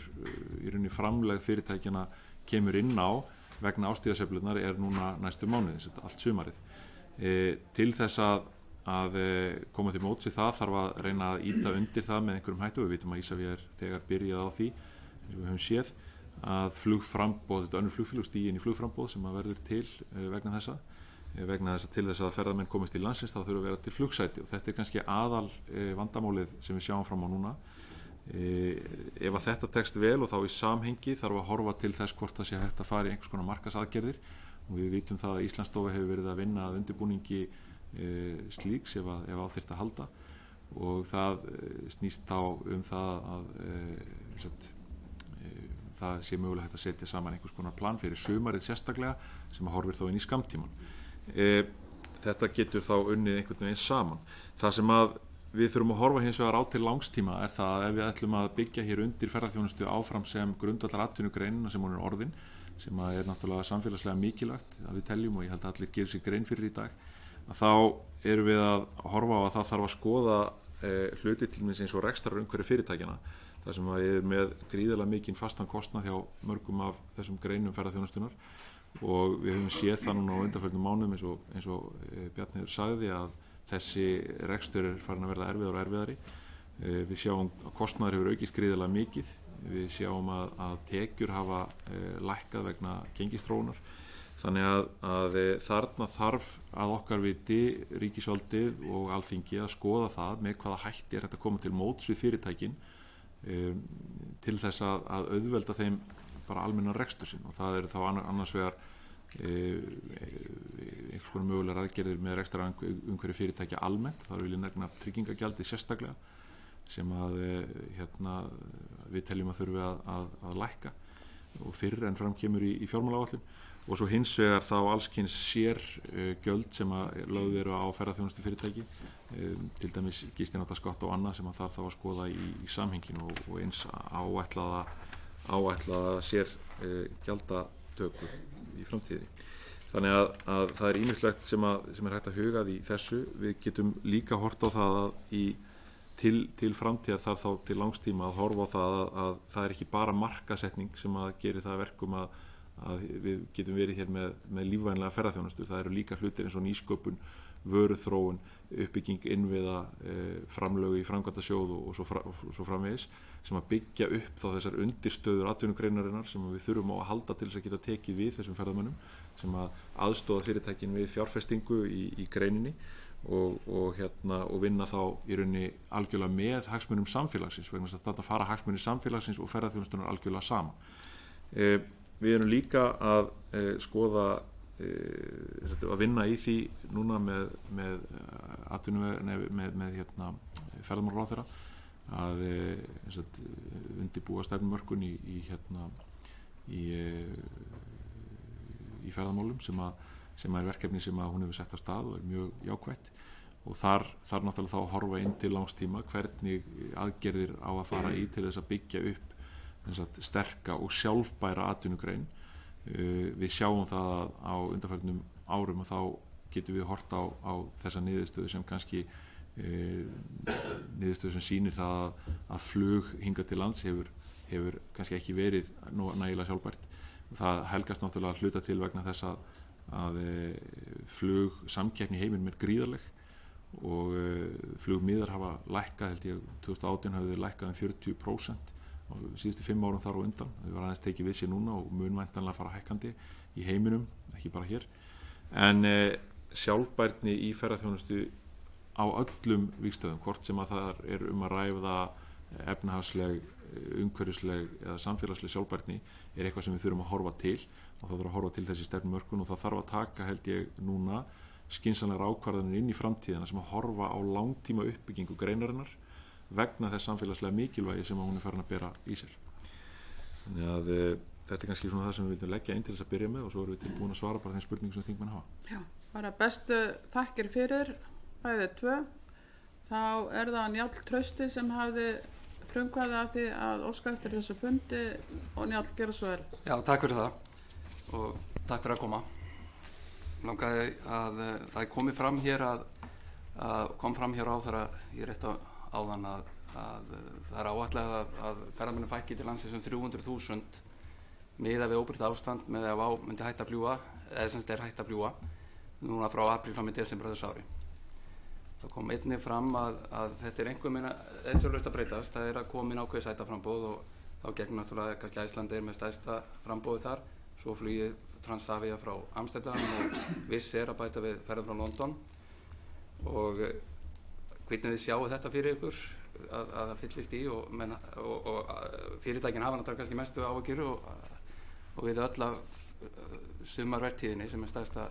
í rauninni framlegð fyrirtækjana kemur inn á vegna ástíðasveiflurnar er núna næstu mánuði, allt sumarið. Til þess að koma til móts við það þarf að reyna að ýta undir það með einhverjum hættu. Við vitum að Ísafía er þegar byrjað á því, eins og við höfum séð, að flugframboð, þetta önnur flugfélög stígi inn í flugframboð sem að verður til vegna þess að til þess að ferðamenn komist í landsins þá þurfa að vera til flugsæti og þetta er kannski aðal vandamálið sem við sjáum fram á núna. Ef að þetta tekst vel og þá í samhengi þarf að horfa til þess hvort það sé hægt að fara í einhvers konar markaðsaðgerðir og við vitum það að Íslandsstofa hefur verið að vinna að undirbúningi slíks ef á þyrfti að halda og það snýst þá það að það sé mögulega hægt að setja saman einhvers konar plan fyrir sumarið sérstaklega sem að horfir þá inn í skammtíman. Þetta getur þá unnið einhvern veginn saman. Það sem að við þurfum að horfa hins vegar á til langstíma er það að ef við ætlum að byggja hér undir ferðaþjónustu áfram sem grundvallar atvinnugreinina sem hún er orðin, sem að er náttúrulega samfélagslega mikilvægt að við teljum og ég held að allir gerir sér grein fyrir í dag, að þá erum við að horfa á að það þarf að skoða hluti til minns eins og rekstrarumhverfi fyrirtækjana, þar sem að ég er með gríðarlega mikinn fastan kostnað hjá mörgum af þessum greinum ferðaþjónustunar og við höfum séð það núna á undanförnum mánuðum eins og Bjarni sagði að þessi rekstur farin að verða erfiðar og erfiðari. Við sjáum að kostnaður hefur aukist gríðarlega mikið, við sjáum að tekjur hafa lækkað vegna gengisþróunar, þannig að þarna þarf að okkar viti ríkisvaldið og Alþingi að skoða það með hvaða hætti hægt að koma til móts við fyrirtækin til þess að auðvelda þeim bara almennan rekstur sinn, og það eru þá annars vegar einhvers konar mögulegar aðgerðir með rekstrarumhverfi fyrirtækja almennt. Þar vil ég nefna tryggingagjaldið sérstaklega sem að við teljum að þurfi að lækka og fyrr en fram kemur í fjármálaáætlun, og svo hins vegar þá allskyns gjöld sem að lögð eru á ferðaþjónustu fyrirtæki, til dæmis gistináttaskatt og annað sem að þarf þá að skoða í samhenginu og eins áætlaða gjaldatöku í framtíðinni. Þannig að það er ýmislegt sem er hægt að huga í þessu. Við getum líka hort á það að til framtíðar þarf þá til langstíma að horfa á það að það er ekki bara markasetning sem að geri það verkum að við getum verið hér með lífvænlega ferðaþjónustu. Það eru líka hlutir eins og nýsköpun, vöruþróun, uppbygging innviða, framlög í framkvæmdasjóð og svo framvegis sem að byggja upp þá þessar undirstöður atvinnugreinarinnar sem við þurfum á að halda til þess að geta tekið við þessum ferðamönnum, sem að aðstoða fyrirtækin við fjárfestingu í greininni og vinna þá í rauninni algjörlega með hagsmunum samfélagsins, vegna þess að þetta fara hagsmunir samfélagsins og ferðaþjónustunar algjörlega saman. Við erum líka að skoða að vinna í því núna með ferðamálaráðherra að undirbúa stefnumörkun í ferðamálum sem er verkefni sem að hún hefur sett af stað og er mjög jákvætt, og þar náttúrulega þá að horfa inn til langstíma hvernig aðgerðir á að fara í til þess að byggja upp sterka og sjálfbæra atvinnugrein. Við sjáum það á undanförnum árum og þá getum við hort á þessa niðurstöðu sem kannski niðurstöðu sem sýnir það að flug hingað til lands hefur kannski ekki verið nægilega sjálfbært. Það helgast náttúrulega hluta til vegna þess að flugsamkeppni í heiminum er gríðarleg og flugmiðar hafa lækkað, held ég 2018 hafði lækkað 40% á síðustu 5 árum þar á undan. Það var aðeins tekið við sér núna og mun væntanlega fara hækkandi í heiminum, ekki bara hér. En sjálfbærni í ferðaþjónustu á öllum vígstöðum, hvort sem að það er að ræða efnahagsleg, umhverfisleg eða samfélagsleg sjálfbærni, er eitthvað sem við þurfum að horfa til, og það þarf að horfa til þessi stefnumörkun, og það þarf að taka, held ég, núna skynsamlegar ákvarðanir inn í framtíðina sem að horfa á langtíma uppbyggingu greinarinnar vegna þess samfélagslega mikilvægi sem hún er farin að bera í sér. Þannig að þetta er kannski svona það sem við viljum leggja inn til þess að byrja með, og svo erum við tilbúin að svara bara þeim spurningum sem þingmenn hafa. Já, bara bestu þakkir fyrir bæði 2. Þá er það Njáll Trausti sem hafði frumkvæði að því að óska eftir þessu fundi, og Njáll, gera svo vel. Já, takk fyrir það og takk fyrir að koma. Langaði að það er komið fram hér kom fram hér á þeirra ég rétt áðan að það er áætlað að ferðamönnum fækki til landsins 300.000 miðað við óbreytt ástand með að WOW myndi hætta að fljúga, eða sem þetta er hætta að fljúga núna frá apríl fram í desember þessu ári. Það kom einnig fram að þetta er einhverjum að breytast, það er að koma inn ákveðið sætaframboð, og þá gegn náttúrulega kannski Icelandair með stærsta framboði þar, svo flugið Transavia frá Amsterdam og Wizz Air að bæta við ferðum frá London. Og hvernig þið sjáu þetta fyrir ykkur að það fyllist í, og fyrirtækin hafa náttúrulega kannski mestu áhyggjur og við öll af sumarvertíðinni sem er stærsta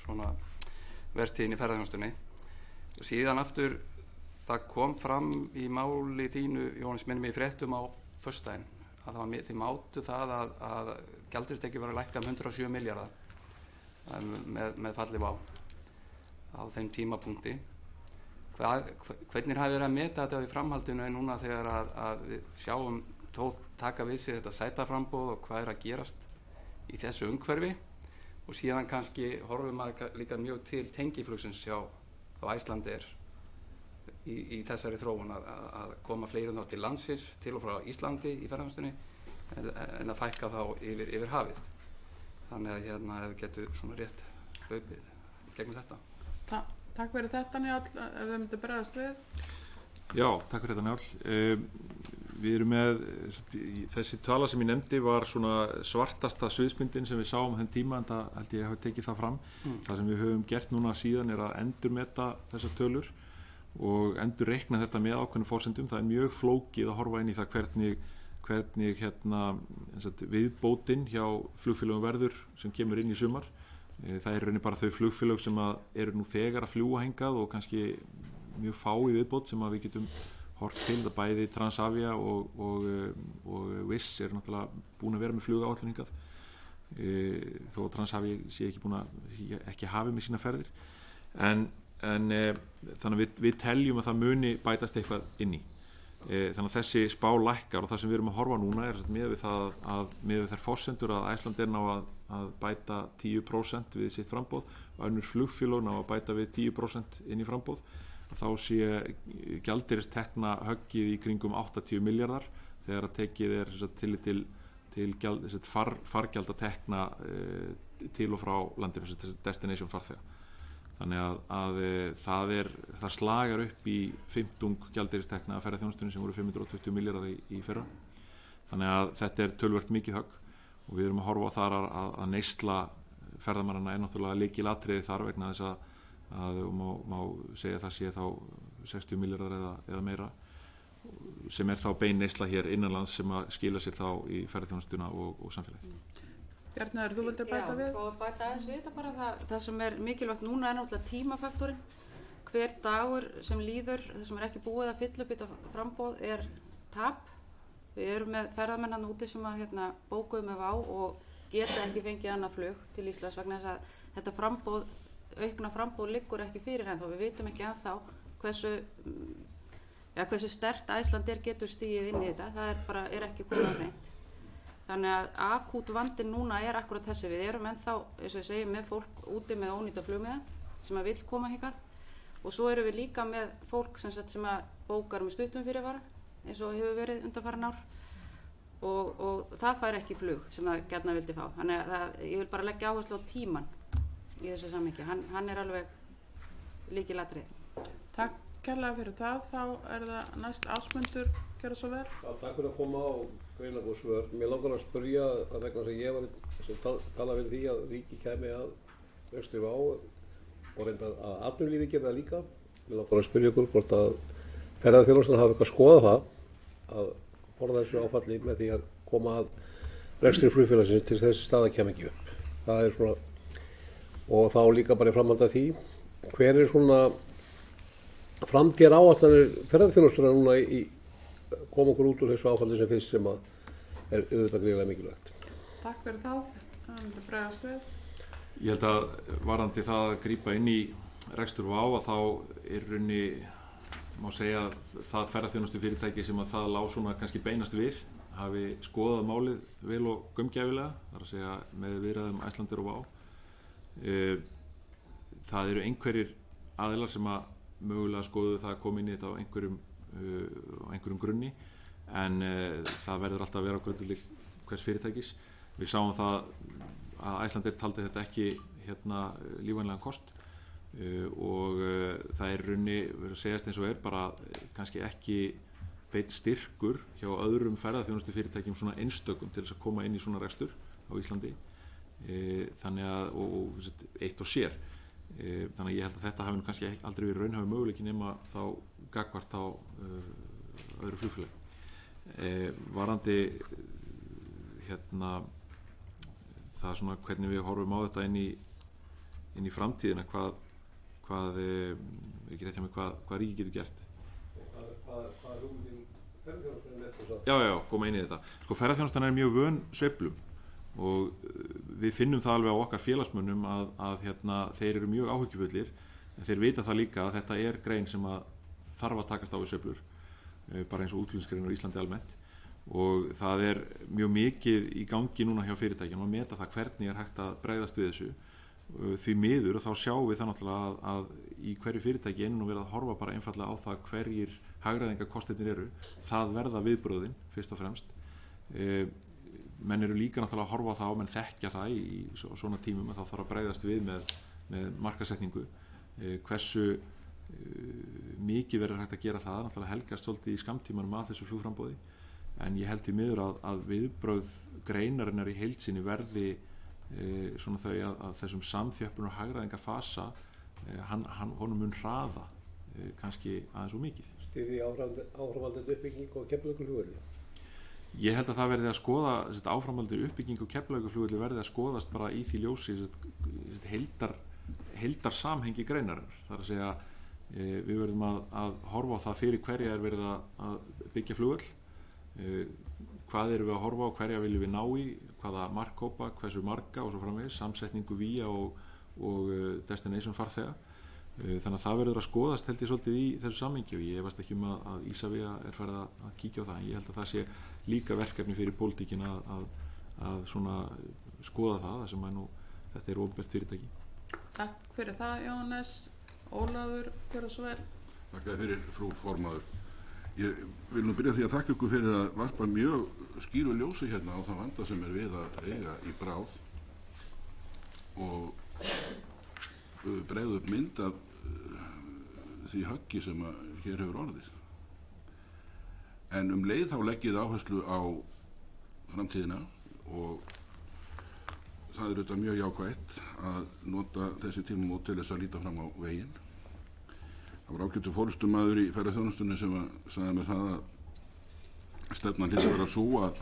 svona vertíðin í ferðaþjónustunni. Og síðan aftur það kom fram í máli þínu, Jóhannes, minnum mig í fréttum á föstudaginn, að þið mátu það að gjaldeyristekjur var að lækka 107 milljarða með falli WOW á þeim tímapunkti. Hvernig hafið þið að meta þetta í framhaldinu en núna þegar að við sjáum taka við sig þetta sætaframboð og hvað er að gerast í þessu umhverfi, og síðan kannski horfum að líka mjög til tengiflugsins hjá Icelandair í þessari þróun að koma fleiri þá til landsins, til og frá Íslandi í ferðaþjónustunni en að fækka þá yfir hafið. þannig að ef við getum svona rétt hlaupið gegnum þetta. Takk fyrir þetta Njáll, ef við myndum bregðast við. Já, takk fyrir þetta Njáll. Við erum með, þessi tala sem ég nefndi var svona svartasta sviðsmyndin sem við sáum á þenn tíma, en það held ég hafi tekið það fram. Það sem við höfum gert núna síðan er að endurmeta þessar tölur og endurreikna þetta með ákveðnum forsendum. Það er mjög flókið að horfa inn í það hvernig viðbótin hjá flugfélögum verður sem kemur inn í sumar. Það er raunin bara þau flugfélög sem eru nú þegar að fljúga hingað og kannski mjög fá í viðbót sem að við getum hort til. Það bæði Transavia og Wizz er náttúrulega búin að vera með flugáætlun hingað, þó Transavia sé ekki hafi með sína ferðir, en þannig að við teljum að það muni bætast eitthvað inn í. Þannig að þessi spá lækkar og það sem við erum að horfa núna er með við þær forsendur að Icelandair ná að bæta 10% við sitt framboð og önnur flugfélög ná að bæta við 10% inn í framboð. Þá sé gjaldeyristekna höggið í kringum 80 milljarðar þegar að tekið er tillit til fargjaldatekna til og frá landinu, destination farþega. Þannig að það slagar upp í 15 gjaldeyristekna að ferðaþjónustunni sem voru 520 milljarðar í fyrra. Þannig að þetta er töluvert mikið högg og við erum að horfa á þar að neysla ferðamannanna er náttúrulega lykilatriði þar vegna þess að má segja að það sé þá 60 milljarðar eða meira sem er þá bein neysla hér innanlands sem að skila sér þá í ferðaþjónustuna og samfélagið. Bjarnar, þú vildir bæta við? Já, bæta aðeins við þetta bara. Það sem er mikilvægt núna er náttúrulega tímafaktorinn. Hver dagur sem líður, það sem er ekki búið að fylla upp þetta framboð er tap. Við erum með ferðamennan úti sem að bókuðu með WOW og geta ekki fengið annað flug til Íslands vegna þess að þetta aukna framboð liggur ekki fyrir ennþá. Við vitum ekki ennþá hversu sterkt Icelandair getur stigið inn í þetta. Það er ekki komið á hreint. Þannig að akút vandinn núna er akkurat þessi. Við erum ennþá, eins og ég segi, með fólk úti með ónýta flugmiða sem að vill koma hingað og svo erum við líka með fólk sem að bókar með stuttum fyrirvara eins og hefur verið undanfarin ár og það fær ekki flug sem það gjarna vildi fá. Þannig að ég vil bara leggja áherslu á tímann í þessu samhengi. Hann er alveg lykilatriði. Takk kærlega fyrir það. Þá er það næst Ásmundur, gjörðu svo vel. Já, takk fyrir að koma og greina góð svör. Mér langar að spyrja að vegna þess að ég var sem talað fyrir því að ríki kæmi að rekstri WOW og reynda að atvinnulífi gerði það líka. Mér langar að spyrja ykkur hvort að ferðaþjónustan hafi eitthvað skoðað það að forða þessu áfalli með því að koma að rekstri flugfélagsins til þessi staða kemur ekki upp. Það er svona, og þá líka bara í framhald af því, hver er svona framtíðar áætlanir ferðaþjónustunnar núna í koma okkur út úr þessu áfalli sem fyrst sem að er auðvitað gríðarlega mikilvægt. Takk fyrir það. Það er bregðast við. Ég held að varðandi það að grípa inn í rekstur WOW að þá er raunni, má segja að það ferðaþjónustu fyrirtæki sem að það lá svona kannski beinast við hafi skoðað málið vel og gaumgæfilega, þar að segja með viðræðum Icelandair og WOW. Það eru einhverjir aðilar sem að mögulega skoðu það að koma inn í þetta á einhverjum grunni en það verður alltaf að vera á grundvelli hvers fyrirtækis. Við sáum það að Icelandair taldi þetta ekki lífvænlegan kost og það er raunni verið að segjast eins og er bara kannski ekki beitt styrkur hjá öðrum ferðaþjónustu fyrirtækjum svona einstökum til þess að koma inn í svona rekstur á Íslandi þannig að og eitt og sér þannig að ég held að þetta hafi nú kannski aldrei verið raunhæfur möguleiki nema þá gagnvart á öðru flugfélagi varandi það svona hvernig við horfum á þetta inn í framtíðina hvað ekki rétt hjá mig hvað ríki getur gert Hvað er hugmyndin ferðaþjónustan með þess að? Já, koma inn í þetta. Sko ferðaþjónustan er mjög vön sveiflum og við finnum það alveg á okkar félagsmönnum að þeir eru mjög áhyggjufullir en þeir vita það líka að þetta er grein sem að þarf að takast á við sveiflur bara eins og útflutningsgreinar á Íslandi almennt og það er mjög mikið í gangi núna hjá fyrirtækjum að meta það hvernig er hægt að bregðast við þessu því miður og þá sjáum við það náttúrulega að í hverju fyrirtæki einu verið að horfa bara einfallega á það hverjir hagræðingarkostirnir eru, það verða viðbröðin fyrst og fremst menn eru líka náttúrulega að horfa á það og menn þekkja það í svona tímum að þá þarf að bregðast við með markasetningu. Hversu mikið verður hægt að gera það, náttúrulega helgast svolítið í skammtímanum að þessu flugframboði, en ég held því miður að viðbrögð greinarinnar í heild sinni verði svona þau að þessum samþjöppun og hagræðinga fasa honum mun hraða kannski aðeins og mikið. Styðji áframhaldandi uppbyggingu og Keflavíkurflugvelli? Ég held að það verði að skoða, áframhaldandi uppbyggingu og Keflavíkurflugvelli verði að skoðast bara í því ljósi heildar samhengi greinarinnar. Það er að segja, við verðum að horfa á það fyrir hverja er verið að byggja flugvöll, hvað erum við að horfa á, hverja viljum við ná í, hvaða markhópa, hversu marga og svo framvegis, samsetningu vía og destination farþega. Þannig að það verður að skoðast held ég svolítið í þessu samhengi og ég efast ekki að Ísavía er farið að kíkja á það, en ég held að það sé líka verkefni fyrir pólitíkin að svona skoða það sem þetta er opinbert fyrirtæki. Takk fyrir það, Jóhannes. Ólafur, hver og svo vel. Takk fyrir, frú formaður. Ég vil nú byrja því að þakka ykkur fyrir að varpa mjög skýru ljósi hérna á það vanda sem er við að eiga í bráð og bregða upp mynd af því höggi sem hér hefur orðið. En leið þá leggið áherslu á framtíðina og það er auðvitað mjög jákvætt að nota þessi tímamót til þess að líta fram á veginn. Það var ágætur forystumaður í ferðaþjónustunni sem sagði mér það að stefnan hlýtur að vera sú að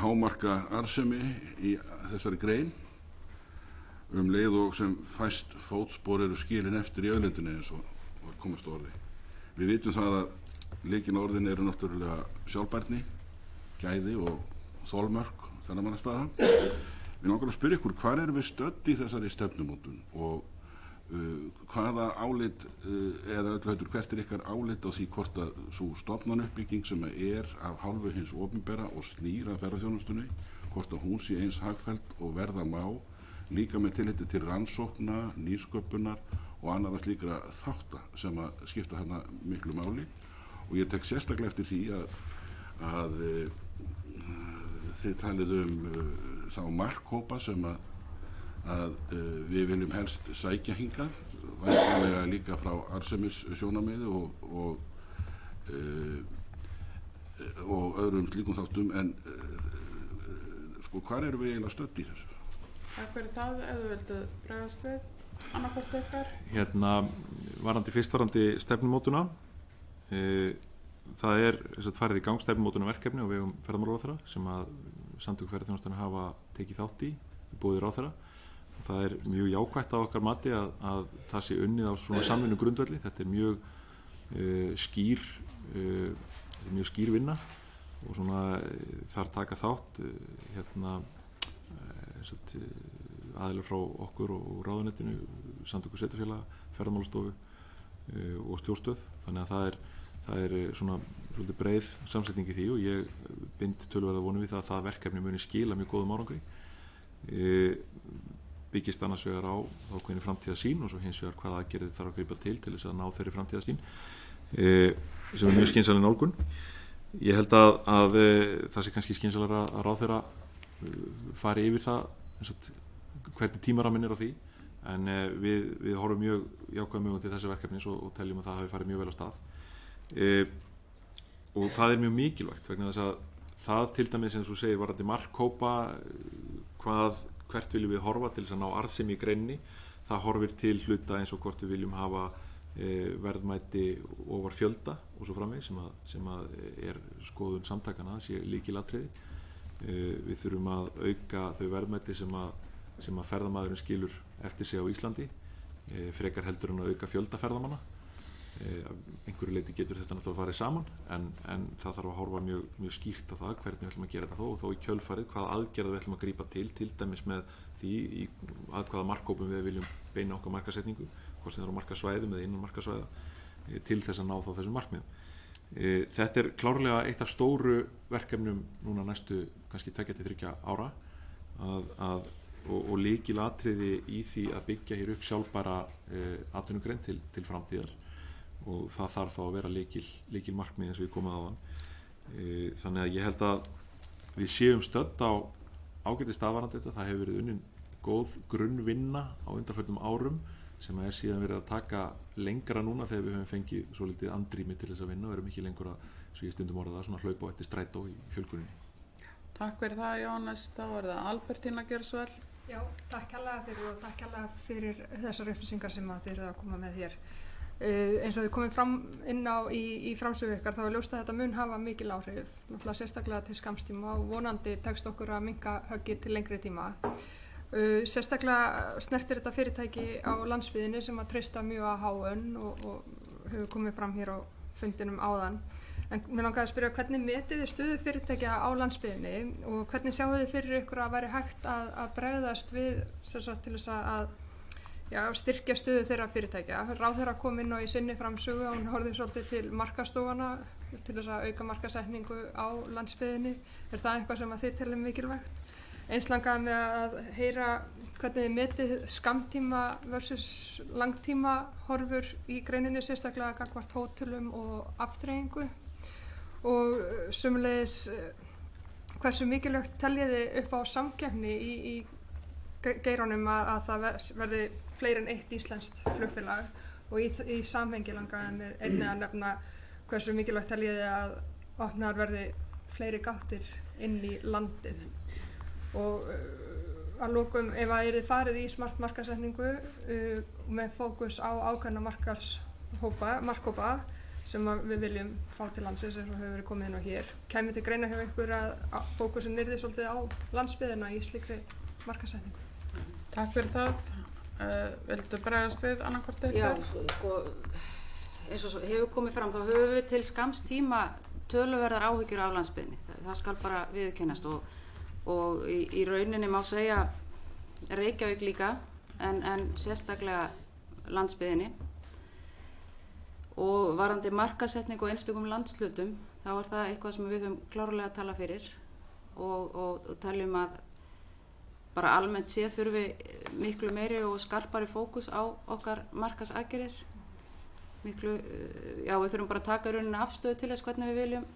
hámarka arðsemi í þessari grein leið og sem fæst fótspor eru skilin eftir í auðlindinni eins og var komast orði. Við vitum það að lykilorðin eru náttúrulega sjálfbærni, gæði og þolmörk ferðamannastaða. Við langar að spyrja ykkur, hvar erum við stödd í þessari stefnumótun og hvaða álit eða öllu heitur hvert er ykkar álit á því hvort að sú stofnanuppbygging sem er af hálfu hins opinbera og snýr að ferðaþjónustunni, hvort að hún sé eins hagfelld og verða má líka með tilliti til rannsókna, nýsköpunar og annarra slíkra þátta sem að skipta hérna miklu máli og ég tek sérstaklega eftir því að þið talið þá markhópa sem að við viljum helst sækja hingað, væntanlega líka frá arðsemis sjónarmiði og öðrum slíkum þáttum, en hvar erum við eiginlega stödd í þessu? Takk fyrir það, ef þú vildu bregðast við, annarkvort ykkar. Varðandi stefnumótuna, það er farið í gang stefnumótuna verkefni á vegum ferðamálaráðherra sem að samtök ferðaþjónustunnar hafa tekið þátt í boði ráðherra. Það er mjög jákvætt á okkar mati að það sé unnið á svona samvinnu grundvelli. Þetta er mjög skýr vinna og svona þar taka þátt aðilar frá okkur og ráðunettinu, samtöku sveitarfélaga, ferðamálastofu og stjórnstöð. Þannig að það er svona svolítið breið samsetning í því og ég bind töluverða vonum við það verkefni muni skila mjög góðum árangri. Byggist annars vegar á ákveðinni framtíðarsýn og svo hins vegar hvaða aðgerðir þarf að grípa til þess að ná þeirri framtíðarsýn sem er mjög skynsamleg nálgun. Ég held að það sé kannski skynsamlegra að ráðherra fari yfir það hvernig tímaramminn er á því, en við horfum mjög jákvæðum augum til þessi verkefnis og teljum að það hafi farið mjög vel af stað. Og það er mjög mikilvægt vegna þess að það til dæmis eins og segir varðandi markhópa, hvert viljum við horfa til þess að ná arðsemi í greinni, það horfir til hluta eins og hvort við viljum hafa verðmæti ofar fjölda og svo framvegis sem er skoðun samtakana, það sé lykilatriði. Við þurfum að auka þau verðmæti sem að ferðamaðurinn skilur eftir sig á Íslandi, frekar heldur en að auka fjölda ferðamanna. Einhverju leyti getur þetta náttúrulega farið saman, en það þarf að horfa mjög skýrt á það hvernig við ætlum að gera þetta og þó í kjölfarið hvaða aðgerða við ætlum að grípa til dæmis með því að hvaða markhópum við viljum beina okkar markasetningu, hvort sem það eru markasvæðum eða innan markasvæða til þess að ná þá þessum markmiðum. Þetta er klárlega eitt af stóru verkefnum núna næstu kannski 2-3 ára og lykilatriði í því að byggja hér upp sjálfbæra atvinnugrein til framtíðar og það þarf þá að vera lykil markmið eins og við komum áðan. Þannig að ég held við séum stödd á ágæti staðvarandi þetta. Það hefur verið unnin góð grunnvinna á undanförnum árum sem er síðan verið að taka lengra núna þegar við höfum fengið svo litið andrými til þess að vinna og erum ekki lengur að, svo ég stundum orða það, svona hlaupa á eftir strætó í fjölguninni. Takk fyrir það, Jóhannes. Þá er það Albertína Gjörsvel. Já, takk kærlega fyrir og takk kærlega fyrir þessar upplýsingar sem þið eruð að koma með hér. Eins og þið komið fram inn á í framsögu ykkar, þá er ljóst að þetta mun hafa mikil áhrif, náttúrulega sérstaklega til skamstíma og vonandi tekst okkur að minnka höggið til lengri tíma. Sérstaklega snertir þetta fyrirtæki á landsbyggðinni sem að treysta mjög að HN og hefur komið fram hér á fundinum áðan. En mér langaði að spyrja hvernig metið þið stöðu fyrirtækja á landsbyggðinni og hvernig sjáu þið fyrir ykkur að væri hægt að bregðast við til þess að styrkja stöðu þeirra fyrirtækja. Ráðherra kom inn og í sinni framsögu og hún horfði svolítið til markaðstofana til þess að auka markaðssetningu á landsbyggðinni. Er það eitthvað sem að þið telum mikilvægt? Eins langaði með að heyra hvernig þið metið skammtíma versus langtíma horfur í greininni, sérstaklega gagnvart hótelum og afþreyingu og sömuleiðis hversu mikilvægt teljiði upp á samkeppni í geiranum að það verði fleiri en eitt íslenskt flugfélag og í samhengi langaði með einnig að nefna hversu mikilvægt teljiði að opnaðar verði fleiri gáttir inn í landið. Og að lokum, ef að þið farið í smart markaðssetningu með fókus á ákveðna markhópa sem við viljum fá til landsins eins og hefur verið komið inn á hér, kæmi til greina hjá ykkur að fókusin yrði svolítið á landsbyggðina í slíkri markaðssetningu? Takk fyrir það. Vildu bregðast við annarkvort eitthvað? Já, sko, eins og hefur komið fram, þá höfum við til skamms tíma töluverðar áhyggjur af landsbyggðinni. Það skal bara viðurkennast og í rauninni má segja Reykjavík líka en sérstaklega landsbyggðinni og varðandi markaðssetning og einstökum landshlutum þá er það eitthvað sem við höfum klárlega að tala fyrir og taljum að bara almennt séð þurfi miklu meiri og skarpari fókus á okkar markaðsaðgerðir. Við þurfum bara að taka rauninni afstöðu til þess hvernig við viljum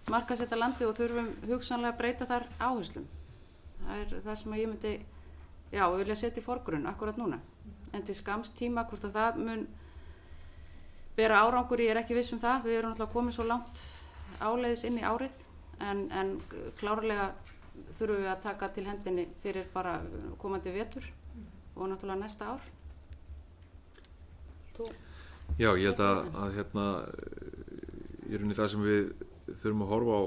markaðsetta landi og þurfum hugsanlega að breyta þar áherslum. Það er það sem ég myndi vilja setja í forgrunn akkurat núna. En til skamms tíma hvort að það mun bera árangur, ég er ekki viss um það. Við erum náttúrulega komið svo langt áleiðis inn í árið en klárlega þurfum við að taka til hendinni fyrir bara komandi vetur og náttúrulega næsta ár. Já, ég held að í rauninni það sem við þurfum að horfa á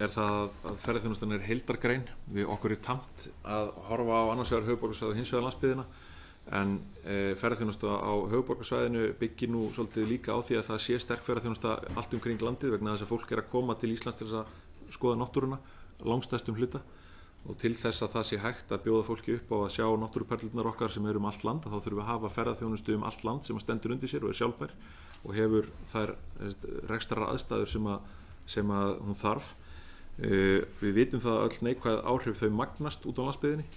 er það að ferðaþjónustan er heildargrein. Okkur er tamt að horfa á annars vegar höfuðborgarsvæðið og hins vegar landsbyggðina en ferðaþjónusta á höfuðborgarsvæðinu byggir nú svolítið líka á því að það sé sterk ferðaþjónusta allt kring landið vegna þess að fólk er að koma til Íslands til þess að skoða náttúruna langstærstum hluta og til þess að það sé hægt að bjóða fólki upp á að sjá náttúruperlurnar okkar sem eru allt land, þá þurfum við að hafa ferðaþjónustu allt land sem stendur undir sér og er sjálfbær og hefur þær rekstrar aðstæður sem að hún þarf. Við vitum það að öll neikvæð áhrif þau magnast út á landsbyggðinni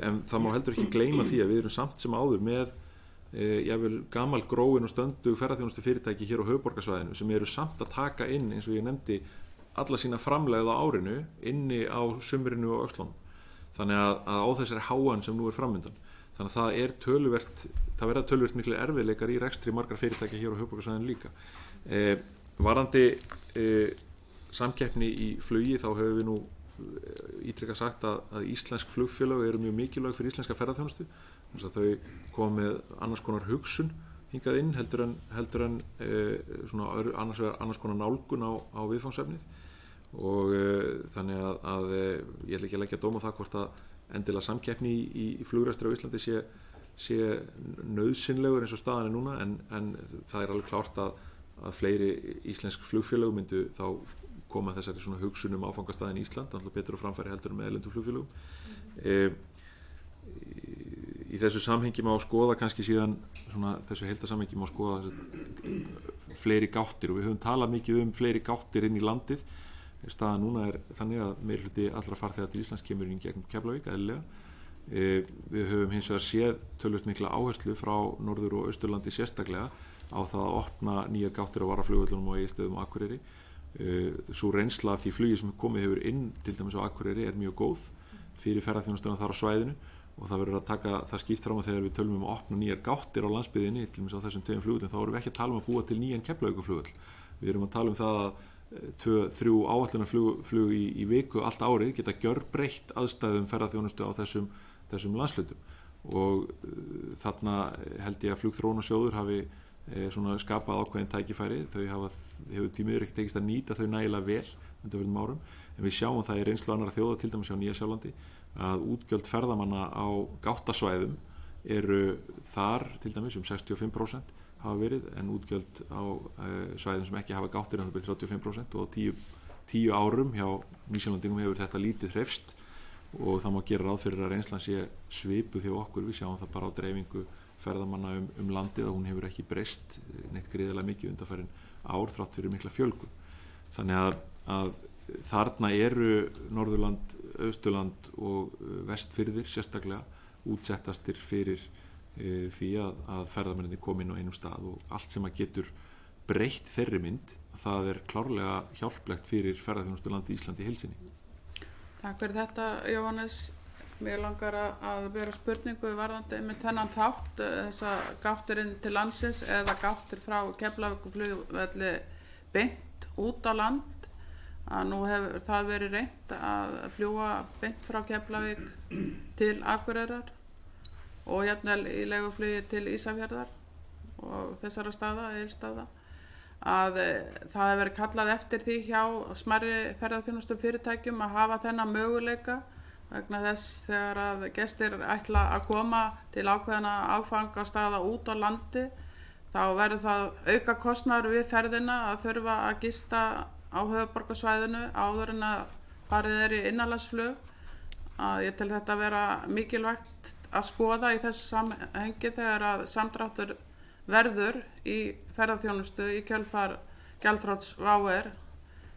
en það má heldur ekki gleyma því að við erum samt sem áður með jafnvel gamal gróin og stöndug ferðaþjónustu fyrirtæki hér á höfuðborgarsvæðinu sem eru samt að taka inn, eins og ég nefndi, alla sína framlegð á árinu inni á sumrinu og öxlunum. Þannig að á þessari háan sem nú er framundan. Þannig að það verða töluvert miklu erfiðleikar í rekstri margar fyrirtækja hér á höfuðborgarsvæðinu líka. Varandi samkeppni í flugi þá höfum við nú ítrekað sagt að íslensk flugfélög eru mjög mikilvæg fyrir íslenska ferðaþjónustu. Þannig að þau koma með annars konar hugsun hingað inn heldur en annars konar nálgun á viðfangsefnið og þannig að ég ætla ekki að leggja dóm á það hvort að endilega samkeppni í flugrekstri á Íslandi sé nauðsynlegur eins og staðan er núna en það er alveg klárt að fleiri íslensk flugfélög myndu þá koma þessari svona hugsun áfangastaðin í Ísland, alltaf betur og framfæri heldur með erlendum flugfélögum. Í þessu samhengi má skoða kannski síðan þessu heildarsamhengi má skoða fleiri gáttir og við höfum talað mikið fleiri gáttir inn í landið. Staðan núna er þannig að meirhluti allra farþega til Íslands kemur inn gegnum Keflavík eðlilega. Við höfum hins vegar séð töluvert mikla áherslu frá Norður- og Austurlandi sérstaklega á það að opna nýjar gáttir á varaflugvöllunum og Egilsstöðum og Akureyri Sú reynsla af því flugi sem komið hefur inn til dæmis á Akureyri mjög góð fyrir ferðaþjónustuna þar á svæðinu og það verður að taka það skýrt fram að þegar við tölum að opna nýjar gáttir á landsbyggðinni til dæmis á þessum 2 flugvöllum þá erum við ekki að tala að búa til nýjan Keflavíkurflugvöll. Við erum að tala það að 2-3 áætlunarflug í viku allt árið geta gjörbreytt aðstæðum ferðaþjónustu á þessum landshlutum og þarna held ég að flugþróunarsjóður hafi svona skapað ákveðin tækifæri. Þau hefur því miður ekki tekist að nýta þau nægilega vel undanfarnum árum en við sjáum það í reynslu annarra þjóða til dæmis á Nýja-Sjálandi að útgjöld ferðamanna á gáttasvæðum eru þar til dæmis 65% hafa verið en útgjöld á svæðum sem ekki hafa gáttir en það byrja 35% og á 10 árum hjá Nýsjálendingum hefur þetta lítið hreyfst og það má gera ráð fyrir að reynslan sé svipuð hjá okkur. Við sjáum það bara á dreifingu ferðamanna landið að hún hefur ekki breyst neitt gríðarlega mikið undanfarin ár þrátt fyrir mikla fjölgun. Þannig að þarna eru Norðurland, Austurland og Vestfirðir sérstaklega útsettastir fyrir því að ferðamenninni komi inn á einum stað og allt sem að getur breytt þeirri mynd, það klárlega hjálplegt fyrir ferðaþjónustulandi Íslandi í heild sinni. Takk fyrir þetta, Jóhannes. Mér langar að vera spurningu varðandi með þennan þátt, þessa gátturinn til landsins eða gáttur frá Keflavíkurflugvelli beint út á land. Að nú hefur það verið reynt að fljúga beint frá Keflavík til Akureyrar og jafnvel í leiguflugi til Ísafjarðar og þessara staða, Egilsstaða, að það hefur verið kallað eftir því hjá smærri ferðaþjónustu fyrirtækjum að hafa þennan möguleika vegna þess þegar að gestir ætla að koma til ákveðna áfangastaða út á landi þá verður það auka kostnaður við ferðina að þurfa að gista á höfuðborgarsvæðinu áður en að farið í innanlandsflug. Ég tel þetta vera mikilvægt að skoða í þessu samhengi þegar að samdráttur verður í ferðaþjónustu í kjölfar gjaldþrots WOW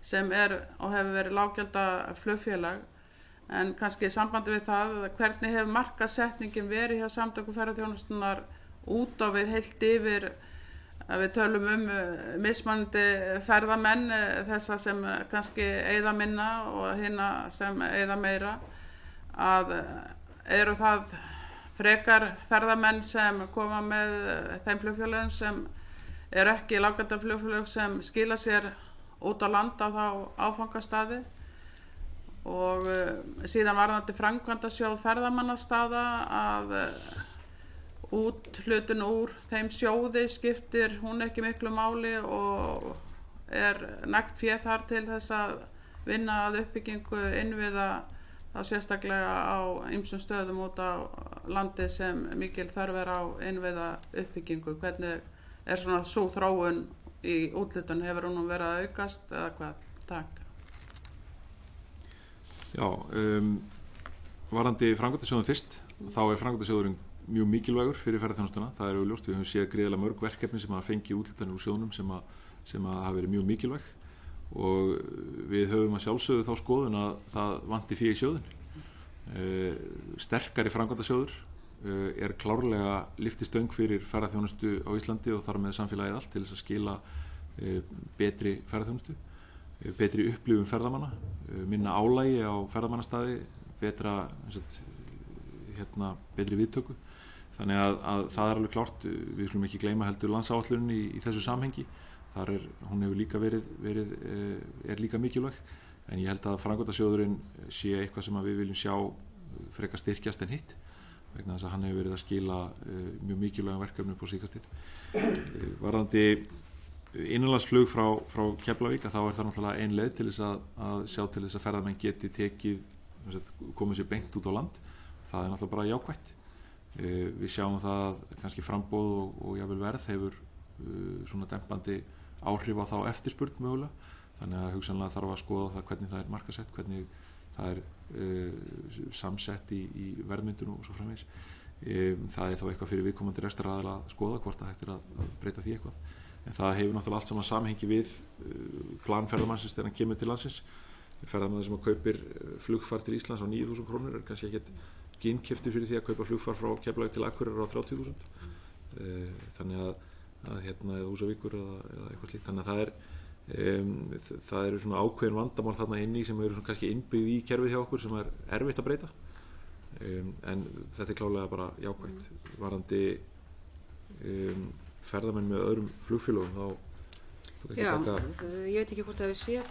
sem og hefur verið lággjalda flugfélag. En kannski í sambandi við það hvernig hefur markaðssetningin verið hjá samtökum ferðaþjónustunnar út og við heilt yfir að við tölum mismunandi ferðamenn, þessa sem kannski eyða minna og hina sem eyða meira, að eru það frekar ferðamenn sem koma með þeim flugfélögum sem eru ekki lággjalda flugfélög sem skila sér út á land á þá áfangastaði og síðan varðandi framkvæmdasjóð ferðamannastaða að úthlutun úr þeim sjóði skiptir hún ekki miklu máli og nægt fé þar til þess að vinna að uppbyggingu innviða þá sérstaklega á ýmsum stöðum út á landi sem mikil þörf á innviða uppbyggingu. Hvernig svona sú þróun í úthlutun, hefur hún verið að aukast eða hvað? Takk. Já, varðandi framkvæmdasjóðum fyrst, þá framkvæmdasjóðurinn mjög mikilvægur fyrir ferðaþjónustuna. Það augljóst, við höfum séð gríðarlega mörg verkefni sem hafa fengið úthlutanir úr sjóðnum sem hafa verið mjög mikilvæg og við höfum að sjálfsögðu þá skoðun að það vanti fé í sjóðin. Sterkari framkvæmdasjóður klárlega lyftistöng fyrir ferðaþjónustu á Íslandi og þar með samfélagið allt til þess að skila betri ferðaþjónustu, betri upplifun ferðamanna, minna álagi á ferðamannastaði, betri viðtöku. Þannig að það alveg klárt, við skulum ekki gleyma heldur landsáætluninni í þessu samhengi. Hún hefur líka verið líka mikilvæg, en ég held að framkvæmdasjóðurinn sé eitthvað sem við viljum sjá frekar styrkjast en hitt, vegna þess að hann hefur verið að skila mjög mikilvægum verkefnum upp á síðkastið. Varðandi innanlandsflug frá Keflavík, þá það náttúrulega ein leið til þess að sjá til þess að ferðamenn geti komið sér beint út á land. Það náttúrulega bara jákvætt. Við sjáum það að kannski framboð og jafnvel verð hefur svona dempandi áhrif á þá eftirspurn mögulega, þannig að hugsanlega þarf að skoða það hvernig það markasett, hvernig það samsett í verðmyndun og svo framvegis. Það þá eitthvað fyrir viðkomandi rekstraraðila að skoða hvort það hægt að breyta því eitthvað. En það hefur náttúrulega allt saman samhengi við plan ferðamannsins þegar hann kemur til landsins. Ferðamaður sem kaupir flugfar til Íslands á 9.000 krónur kannski ekkert ginnkeyptur fyrir því að kaupa flugfar frá Keflavík til Akureyrar á 30.000. Þannig að eða Húsavíkur eða eitthvað slíkt. Þannig að Það eru svona ákveðin vandamál þarna inni sem eru svona kannski innbyggð í kerfið hjá okkur sem er erfitt að breyta, en þetta er klálega bara jákvætt. Varðandi ferðamenn með öðrum flugfélögum Já, ég veit ekki hvort það við séð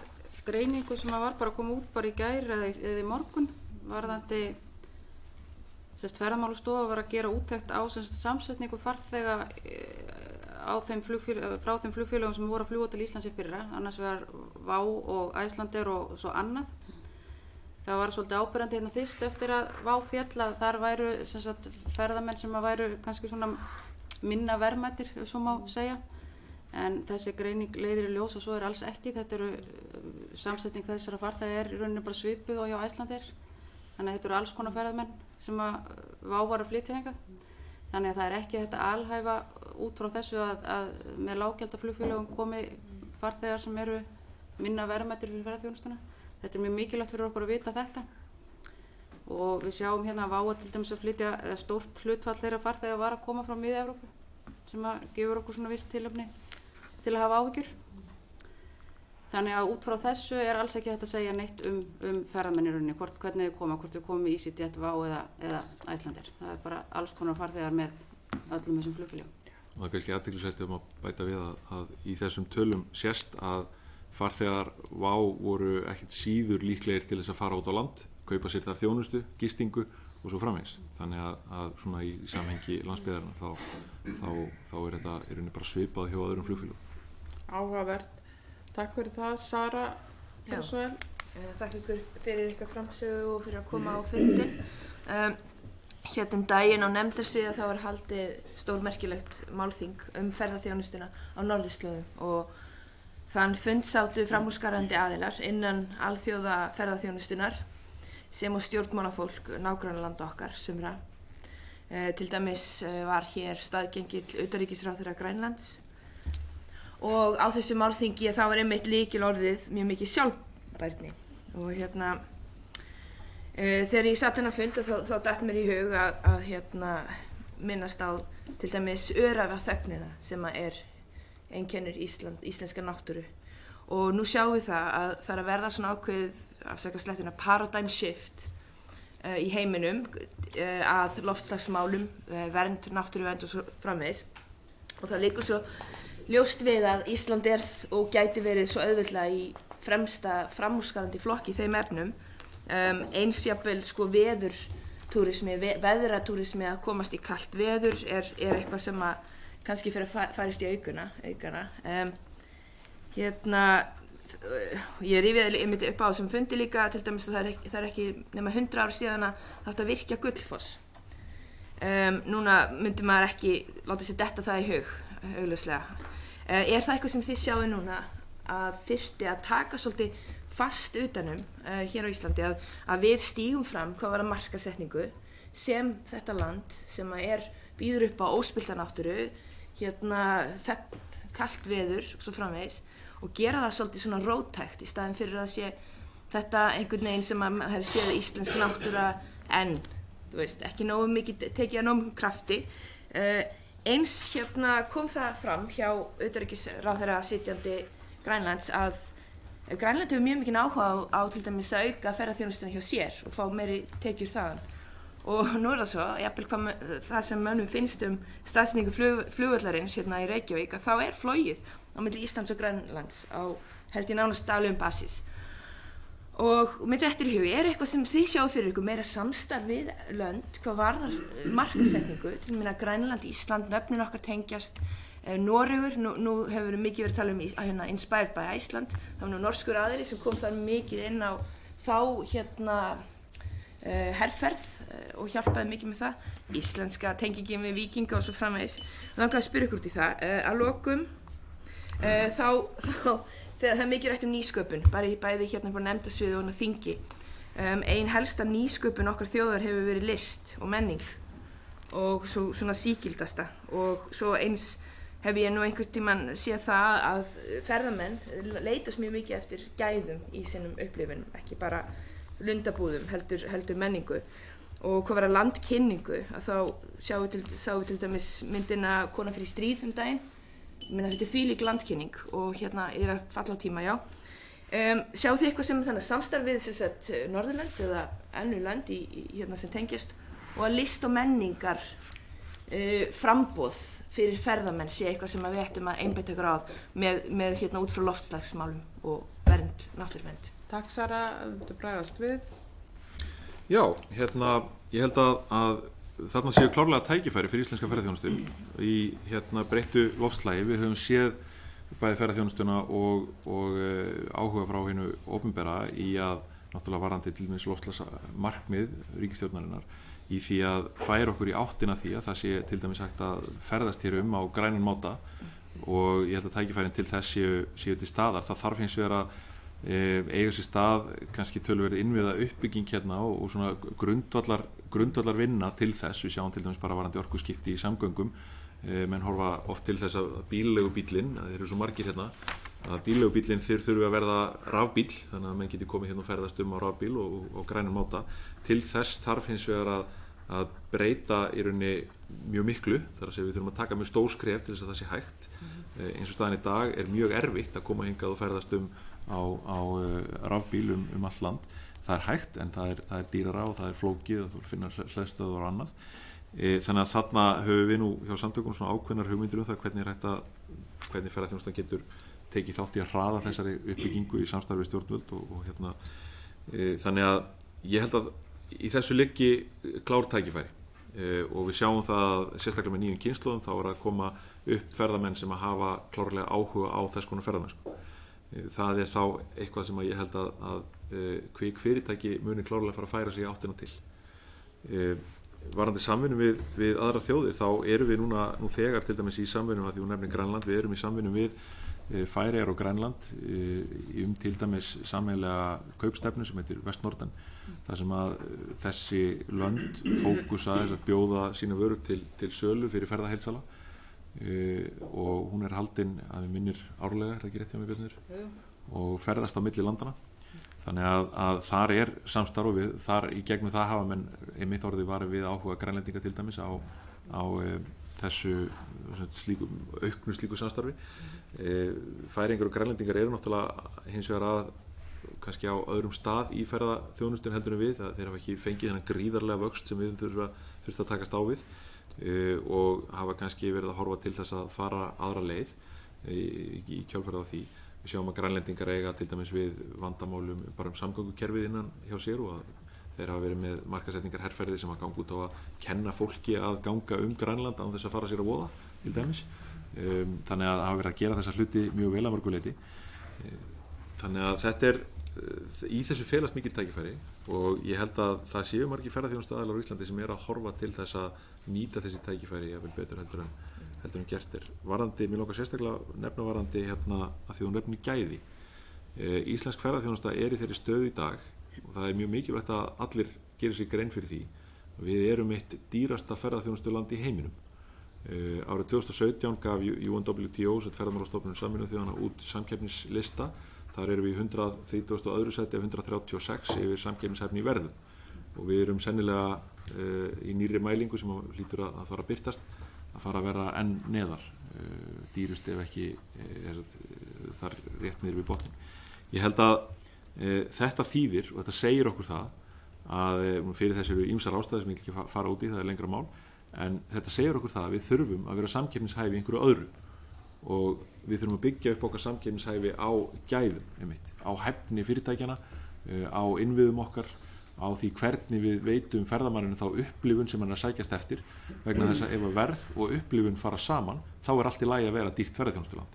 greiningu sem var bara að koma út bara í gær eða í morgun varðandi ferðamálastofa var að gera úttekt á samsetningu farþega frá þeim flugfélögum sem voru að fljúga til Íslands í fyrra, annars var Vá og Icelandair og svo annað. Það var svolítið áberandi hérna fyrst eftir að Vá féll að þar væru ferðamenn sem væru kannski svona minna verðmætir, ef svo má segja. En þessi greining leiðir í ljós og svo alls ekki. Þetta eru samsetning þessara farþega í rauninni bara svipuð og hjá Icelandair. Þannig að þetta eru alls konar ferðamenn sem að Vá var að flytja hingað. Þannig að það er ekki þetta alhæfa út frá þessu að með lággjaldaflugfélögum komi farþegar sem eru minna verðmætir fyrir ferðaþjónustuna. Þetta er mjög mikilvægt fyrir okkur að vita þetta. Og við sjáum hérna að Vá til dæmis að flytja stórt hlutfall þeirra farþega var að koma frá Mið-Evrópu sem að gefur okkur svona viss tilefni til að hafa áhyggjur. Þannig að út frá þessu er alls ekki hægt að segja neitt ferðamenn í rauninni, hvernig þau koma, hvort þau komi í EasyJet, Vá eða Icelandair. Það er bara alls konar farþegar með öllum þessum flugfélögum. Það er kannski athyglisvert að bæta við að í þessum tölum sést að farþegar Vá voru ekkert síður líklegir til þess að fara út á land, kaupa sér þar þjónustu, gistingu og svo framvegis. Þannig að svona í samhengi landsbyggðarinnar þá er þetta í rauninni bara svipað hjá öðrum flugfélögum. Áhugavert. Takk fyrir það, Sara. Takk ykkur fyrir ykkar framsögu og fyrir að koma á fundin. Hérna daginn á nefndarsviði þá var haldið stórmerkilegt málþing ferðaþjónustuna á norðurslóðum og þann fund sátu framúrskarandi aðilar innan alþjóða ferðaþjónustunar sem og stjórnmálafólk nágrannalanda okkar sumra. Til dæmis var hér staðgengill utanríkisráðherra Grænlands og á þessu málþingi þá var einmitt lykilorðið mjög mikið sjálfbærni og hérna þegar ég satt hennar fund þá datt mér í hug að minnast á til dæmis öræfaþögnina sem er einkennir íslenska náttúru og nú sjáum við það að það er að verða svona ákveðið afsakaslettina paradigm shift í heiminum að loftslagsmálum, vernd, náttúruvernd og svo framvegis og það liggur svo ljóst við að Ísland er og gæti verið svo auðveldlega í fremsta framúrskarandi flokki í þeim efnum. Eins jafnvel sko veðurtúrismi, veðratúrismi að komast í kalt veður er eitthvað sem að kannski fyrir að færist í aukana. Ég rifjaði einmitt upp á þessum fundi líka, til dæmis að það er ekki nema 100 ár síðan að það átti að virkja Gullfoss. Núna myndi maður ekki láta sér detta það í hug, augljóslega. Er það eitthvað sem þið sjáu núna að þyrfti að taka svolítið fast utanum hér á Íslandi að við stígum fram hvað var að markasetningu sem þetta land sem býður upp á óspillta náttúru, þögn, kalt veður og svo framvegis og gera það svolítið svona róttækt í staðinn fyrir að sé þetta einhvern veginn sem að það séð íslensk náttúra en þú veist, ekki nógu mikið tekið að nógu krafti. Eins kom það fram hjá utanríkisráðherra sitjandi Grænlands að Grænland hefur mjög mikinn áhuga á til dæmis að auka ferðaþjónustuna hjá sér og fá meiri tekjur þaðan. Og nú er það svo, jafnvel það sem mönnum finnst staðsetningu flugvallarins í Reykjavík, að þá er flogið á milli Íslands og Grænlands á held ég nánast daglegum basis. Og með þetta í hugi, er eitthvað sem þið sjáu fyrir ykkur meira samstarf við lönd, hvað varðar markasetningu, til minna Grænland, Ísland, nöfnin okkar tengjast, Noregur, nú hefur mikið verið að tala um Inspired by Iceland, það var nú norskur aðili sem kom þar mikið inn á þá herferð og hjálpaði mikið með það, íslenska tengingin við víkinga og svo framvegis. Langaði að spyrja ykkur út í það, að lokum þegar það er mikið rætt nýsköpun, bæði upp á nefndasviði og á þingi. Ein helsta nýsköpun okkar þjóðar hefur verið list og menning og svona sígildasta og svo eins hef ég nú einhvern tímann séð það að ferðamenn leitast mjög mikið eftir gæðum í sínum upplifunum, ekki bara lundabúðum, heldur menningu. Og hvað var að landkynningu, að þá sjáum við til dæmis myndina Kona fyrir stríð daginn, þetta er þvílík landkynning og hérna er að falla á tíma, já. Sjáu þið eitthvað sem þannig samstarf við sem sagt Norðurlönd eða önnur lönd hérna sem tengjast og að list og menningar framboð fyrir ferðamenn sé eitthvað sem við ættum að einbeita okkur á með hérna út frá loftslagsmálum og vernd, náttúruvernd. Takk Sara, þú bregðast við. Já, hérna ég held að þarna séu klárlega tækifæri fyrir íslenska ferðaþjónustu í hérna breyttu loftslagi. Við höfum séð bæði ferðaþjónustuna og áhuga frá hinu opinbera í að náttúrulega varandi til dæmis loftslagsmarkmið ríkisstjórnarinnar í því að færa okkur í áttina því að það sé til dæmis hægt að ferðast hér á grænan máta og ég held að tækifærin til þess séu til staðar. Það þarf hins vegar að eiga sér stað kannski töluvert innviða uppbygging hérna og svona grundvallar vinna til þess. Við sjáum til dæmis bara varandi orkuskipti í samgöngum, menn horfa oft til þess að bílleigubíllinn, þeir eru svo margir hérna, að bílleigubíllinn þurfi að verða rafbíll, þannig að menn geti komið hérna og ferðast á rafbíl og grænum máta. Til þess þarf hins vegar að breyta í rauninni mjög miklu, þar að segja við þurfum að taka mjög stór skref til þess að það sé hægt. Eins og staðan í dag er mjög erfitt að koma hingað og ferðast á rafbíl allt land. Það er hægt en það er dýrara og það er flókið og þú finnar hleðstöðvar og annað. Þannig að þarna höfum við nú hjá samtökunum svona ákveðnar hugmyndir það hvernig ferðaþjónustan getur tekið þátt í að hraða þessari uppbyggingu í samstarfi stjórnvöld og hérna þannig að ég held að í þessu liggi klár tækifæri og við sjáum það sérstaklega með nýjum kynslóðum þá er að koma upp ferðamenn sem að hafa klárlega áhuga á þess konar ferðamennsku. Það er þá eitthvað sem að ég held að kvik fyrirtæki muni klárlega fara að færa sig í áttina til. Varandi samvinnu við aðra þjóðir þá erum við nú þegar til dæmis í samvinnu að því hún nefnir Grænland, við erum í samvinnu við Færeyjar og Grænland til dæmis sameiginlega kaupstefnu sem heitir Vestnorden, þar sem að þessi lönd fókusa þess að bjóða sína vörur til sölu fyrir ferðaheildsala og hún er haldin að við minnir árlega, er það ekki rétt hjá mig Björnir, og ferðast á milli landana. Þannig að þar er samstarf og þar í gegnum það hafa menn einmitt orðið varið við áhuga grænlendinga til dæmis á þessu auknu slíku samstarfi. Færeyingar og grænlendingar eru náttúrulega hins vegar að kannski á öðrum stað í ferðaþjónustun heldur en við, þeir hafa ekki fengið þennan gríðarlega vöxt sem við þurfum að takast á við og hafa kannski verið að horfa til þess að fara aðra leið í kjölfarið á því. Við sjáum að grænlendingar eiga til dæmis við vandamálum bara samgöngukerfið innan hjá sér og að þeir hafa verið með markaðssetningar herferðir sem að ganga út á að kenna fólki að ganga Grænland án þess að fara sér að voða til dæmis. Þannig að hafa verið að gera þessa hluti mjög vel að mörgu leyti. Þannig að þetta er í þessu felast mikil tækifæri og ég held að það séu margir ferðaþjónustuaðilar á Íslandi sem að horfa til þess að nýta þessi tækifæri jafnvel betur heldur en gert er. Mér langar sérstaklega nefna varandi hérna að því hún nefnir gæði. Íslensk ferðaþjónusta er í þeirri stöðu í dag og það er mjög mikilvægt að allir gerir sér grein fyrir því. Við erum eitt dýrasta ferðaþjónustuland í heiminum. Árið 2017 gaf UNWTO, ferðamálastofnun Sameinuðu þjóðanna, út samkeppnislista. Þar erum við í 132. sæti af 136 yfir samkeppnishæfni í verðum og við erum sennilega í nýrri mælingu sem hlýtur að fara að birtast að fara að vera enn neðar, dýrust ef ekki þar rétt niður við botnin. Ég held að þetta þýðir og þetta segir okkur það að fyrir þessu eru ýmsar ástæður sem ég vil ekki fara út í, það er lengra mál, en þetta segir okkur það að við þurfum að vera samkeppnishæfi í einhverju öðru og við þurfum að byggja upp okkar samkeppnishæfi á gæðum, á hæfni fyrirtækjana, á innviðum okkar, á því hvernig við veitum ferðamanninu þá upplifun sem hann er að sækjast eftir vegna þess að ef að verð og upplifun fara saman þá er allt í lagi að vera dýrt ferðaþjónustuland.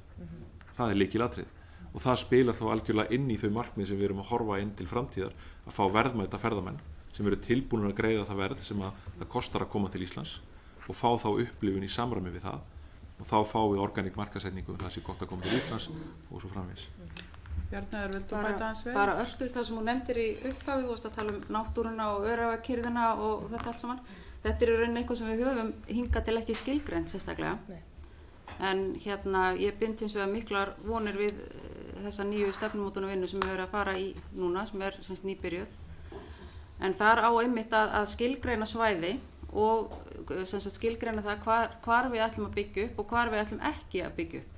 Það er lykilatriði og það spilar þá algjörlega inn í þau markmið sem við erum að horfa inn til framtíðar að fá verðmæta ferðamenn sem eru tilbúinir að greiða það verð sem að það kostar að koma til Íslands og fá þá upplifun í samræmi við það og þá fá við organík markaðssetningu það sé gott að koma til Íslands og svo framvegis. Bjarnar, viltu bæta aðeins við? Bara örstutt það sem hún nefndir í upphafið, þú veist að tala náttúruna og öræfakyrrðina og þetta allt saman. Þetta er í rauninni eitthvað sem við höfum hingað til ekki skilgreint sérstaklega. Nei. En hérna ég bind hins vegar miklar vonir við þessa nýju stefnumótunarvinnu sem við höfum að fara í núna, sem er semst nýbyrjuð. En þar á einmitt að skilgreina svæði og semst skilgreina það hvar við ætlum að byggja upp og hvar við ætlum ekki að byggja upp.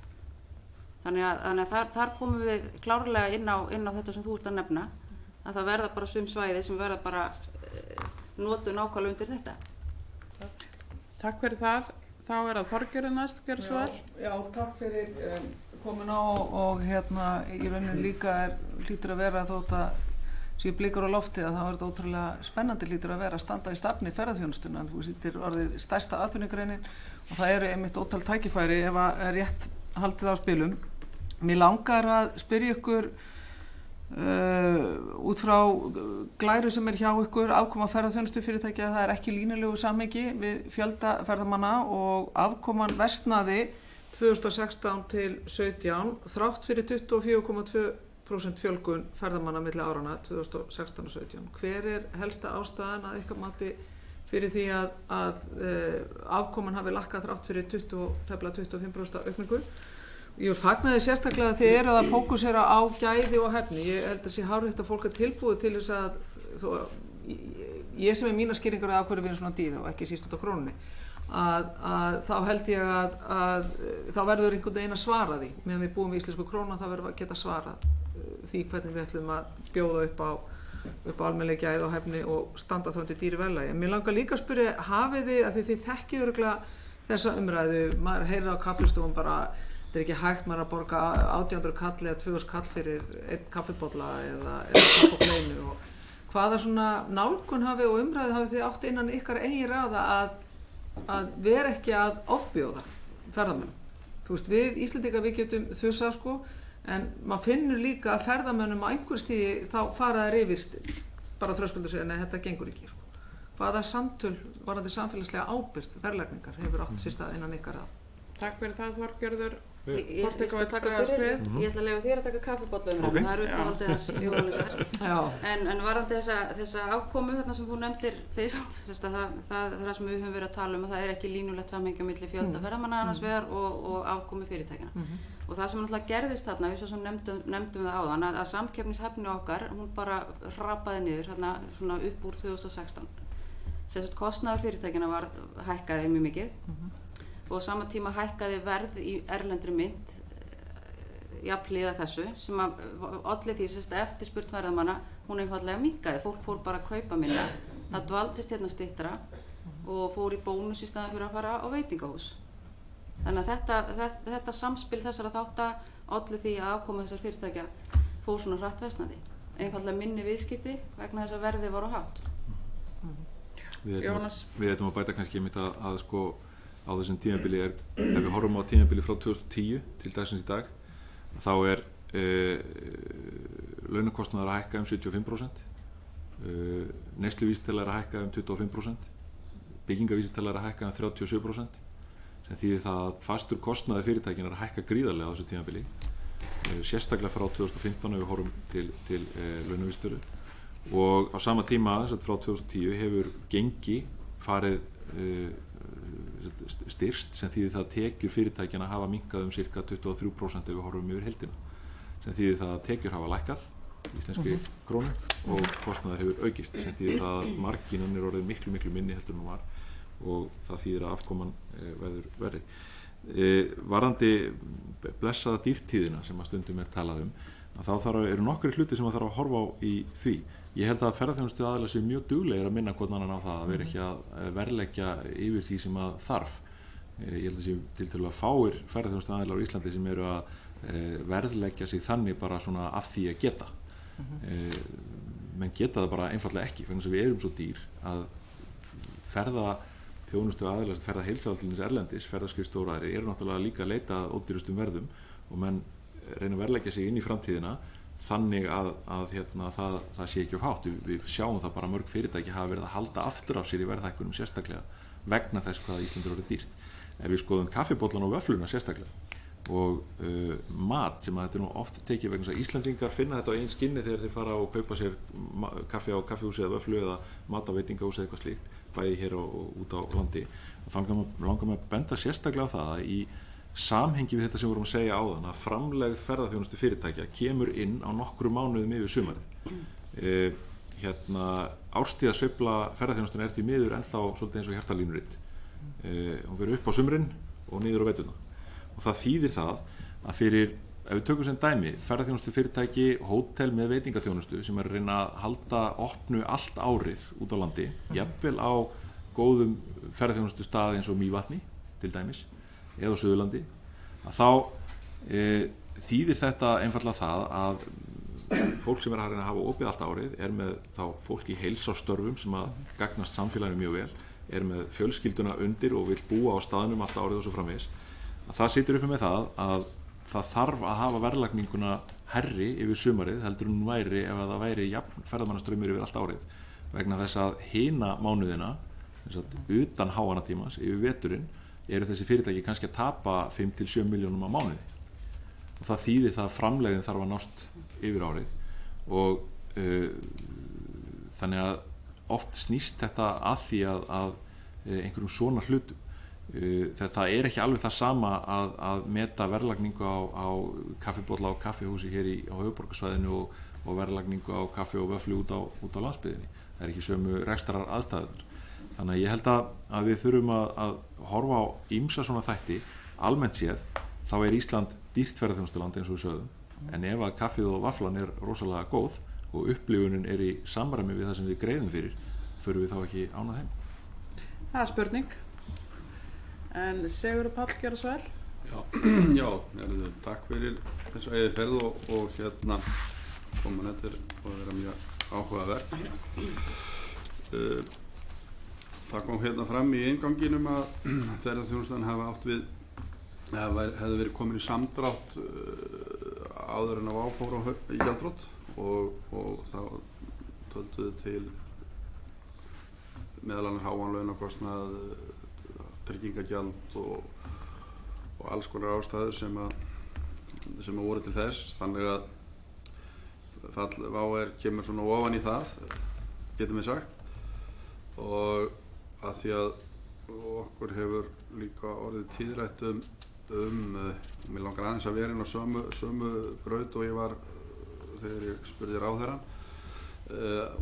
Þannig að þar komum við klárlega inn á þetta sem þú ert að nefna, að það verða bara sum svæði sem verða bara notu nákvæmlega undir þetta. Takk fyrir það. Þá það Þorgerður næst, gerð svar. Já, takk fyrir komuna og í rauninu líka hlýtur að vera þótt að séu blikur á lofti að það var þetta ótrúlega spennandi hlýtur að vera að standa í stafni ferðaþjónustuna. Þú veist, þetta orðið stærsta atvinnugreinin og það eru einmitt ótal tækifæri ef að rétt haldið á spilum. Mér langar að spyrja ykkur út frá glæru sem hjá ykkur afkoma ferðaþjónustu fyrirtækja, það ekki línulegu samhengi við fjölda ferðamanna og afkoman versnaði 2016 til 17 þrátt fyrir 24,2% fjölgun ferðamanna milli árana 2016 og 17. Hver helsta ástæðan að ykkar mati fyrir því að afkoman hafi lakkað þrátt fyrir 25% aukningu? Ég fagnaði sérstaklega að þið eruð að fókusera á gæði og hæfni. Ég held að sé hárrétt að fólk tilbúið til þess að ég sem mína skýringar af hverju við erum svona dýr og ekki síst út á krónunni, að þá held ég að þá verður einhvern veginn að svara því. Meðan við búum í íslensku krónu þá verður að geta svarað því hvernig við ætlum að bjóða upp á almennileg gæði og hæfni og standa þá undir dýru verðlagi. Mér langar líka að spyrja, hafið þið, að þið þekkið örugglega þessa umræðu, maður heyrir á kaffistofum bara þetta ekki hægt, maður að borga 1800 kall eða 2000 kall fyrir einn kaffibolla eða kaffi og kleinu og hvaða svona nálgun hafið og umræðu hafið þið átt innan ykkar eigin ráða að vera ekki að ofbjóða ferðamönnum. Þú veist, við Íslendingar við getum þusa sko, en maður finnur líka að ferðamönnum á einhver stíði þá fara þær yfir bara þröskuldur segja, nei þetta gengur ekki sko. Hvaða samtöl varðandi samfélagslega ábyrgð verðlagningar hefur átt sér stað innan ykkar ráða? Takk fyrir það Þorgerður. Ég skal taka fyrir, ég ætla að leyfa þér að taka kaffibolla það er uppáhaldið þess Jóhannesar. En varðandi þessa afkomu þarna sem þú nefndir fyrst, það sem við höfum verið að tala um, að það ekki línulegt samhengi á milli fjölda ferðamanna annars vegar og afkomu fyrirtækjanna. Og það sem náttúrulega gerðist þarna, við svo nefndum það áðan, að samkeppnishæfni okkar, hún bara hrapaði niður þarna svona upp úr 2016. Sérst kostnaður fyrirtækjanna hækkaði mjög mikið. Og á sama tíma hækkaði verð í erlendri mynt jafnhliða þessu sem að olli því sérst eftirspurn ferðamanna hún einfaldlega minnkaði, fólk fór bara að kaupa minna, það dvaldist hérna styttra og fór í bónus í staðan fyrir að fara á veitingahús. Þannig að þetta samspil þessara þátta olli því að afkoma þessar fyrirtækja fór svona hratt versnandi, einfaldlega minni viðskipti vegna þess að verðið var á hátt. Við ætlum að bæta kannski einmitt að sko á þessum tímabili ef við horfum á tímabili frá 2010 til dagsins í dag þá launakostnaður að hækka 75%, neysluvísitala að hækka 25%, byggingavísitala að hækka 37%, sem þýðir það að fastur kostnaði fyrirtækina að hækka gríðarlega á þessu tímabili, sérstaklega frá 2015 ef við horfum til launavísitölu og á sama tíma frá 2010 hefur gengi farið styrst sem þýðir það að tekjur fyrirtækjana hafa minnkað cirka 23% ef við horfum yfir heildina, sem þýðir það að tekjur hafa lækkað í íslenskri krónu og kostnaður hefur aukist, sem þýðir það að margínan orðið miklu minni heldur en hún var og það þýðir að afkoman verður verri. Varðandi blessaða dýrtíðina sem að stundum talað að þá eru nokkrir hluti sem að þarf að horfa á í því. Ég held að ferðaþjónustu aðilar séu mjög duglegir að minna hvort annan á það að vera ekki að verðleggja yfir því sem að þarf. Ég held að séu tiltölulega fáir ferðaþjónustu aðilar á Íslandi sem eru að verðleggja sig þannig bara svona af því að geta. Menn geta það bara einfallega ekki, vegna þess að við erum svo dýr að ferðaþjónustu aðilar, ferðaheilsáhaldunir erlendis, ferðaskrifstofur aðrir eru náttúrulega líka að leita að ódýrustum verðum og menn reyna að verðleggja sig inn í framtíðina þannig að það sé ekki of hátt. Við sjáum það bara mörg fyrirtæki hafa verið að halda aftur af sér í verðhækkunum sérstaklega vegna þess hvað Ísland er orðið dýrt. Ef við skoðum kaffibollan og vöffluna sérstaklega og mat sem að þetta er nú oft tekið vegna þess að Íslandingar finna þetta á einn skinni þegar þeir fara og kaupa sér kaffi á kaffihúsi eða vöfflu eða mat á veitingahúsi eða eitthvað slíkt, bæði hér og út á landi. Þannig langar maður að benda sérstaklega á það að í samhengi við þetta sem við vorum að segja áðan að framlegð ferðaþjónustu fyrirtækja kemur inn á nokkru mánuðum yfir sumarið. Árstíðasveifla ferðaþjónustuna því miður ennþá svolítið eins og hjartalínuritt. Hún verður upp á sumrin og niður á veturna og það þýðir það að fyrir ef við tökum sem dæmi ferðarþjónustu fyrirtæki, hótel með veitingaþjónustu sem að reyna að halda opnu allt árið út á landi, jafnvel á góðum ferðarþjónustu staði eins og Mývatni til dæmis eða á Suðurlandi, að þá þýðir þetta einfallega það að fólk sem að reyna að hafa opið allt árið með þá fólk í heilsástörfum sem að gagnast samfélaginu mjög vel, með fjölskylduna undir og vil búa á staðnum allt árið og svo framvegis, að það situr uppi með það að það þarf að hafa verðlagninguna herri yfir sumarið heldur hún væri ef það væri jafn ferðamannastraumur yfir allt árið, vegna þess að hina mánuðina, þess að utan háanatímans yfir veturinn eru þessi fyrirtæki kannski að tapa 5-7 milljónum á mánuði, og það þýðir það að framlegðin þarf að nást yfir árið og þannig að oft snýst þetta að því að einhverjum svona hlutum. Þetta er ekki alveg það sama að meta verðlagningu á kaffibolla og kaffihúsi hér á höfuðborgarsvæðinu og verðlagningu á kaffi og vöfflu út á landsbyggðinni. Það er ekki sömu rekstrar aðstæður. Þannig að ég held að við þurfum að horfa á ýmsa svona þætti. Almennt séð þá er Ísland dýrt ferðaþjónustuland eins og við sögðum, en ef að kaffið og vaflan er rosalega góð og upplifunin er í samræmi við það sem við greiðum fyrir, förum við þá ekki ánað heim? Það er spurning. En Sigurður Páll, gjörðu svo vel. Já, takk fyrir þessu æðiferð og koma nettir og vera mjög áhugavert. Það kom fram í innganginum að ferðaþjónustan hefði verið komin í samdrátt áður en að áfóra í gjaldþrot og þá tölduðu til meðal annars háan launakostnað, tryggingagjald og alls konar ástæður sem að voru til þess, þannig að fall WOW kemur svona ofan í það, getum við sagt, og að því að okkur hefur líka orðið tíðrætt mér langar aðeins að vera inn á sömu braut og ég var þegar ég spurði ráðherrann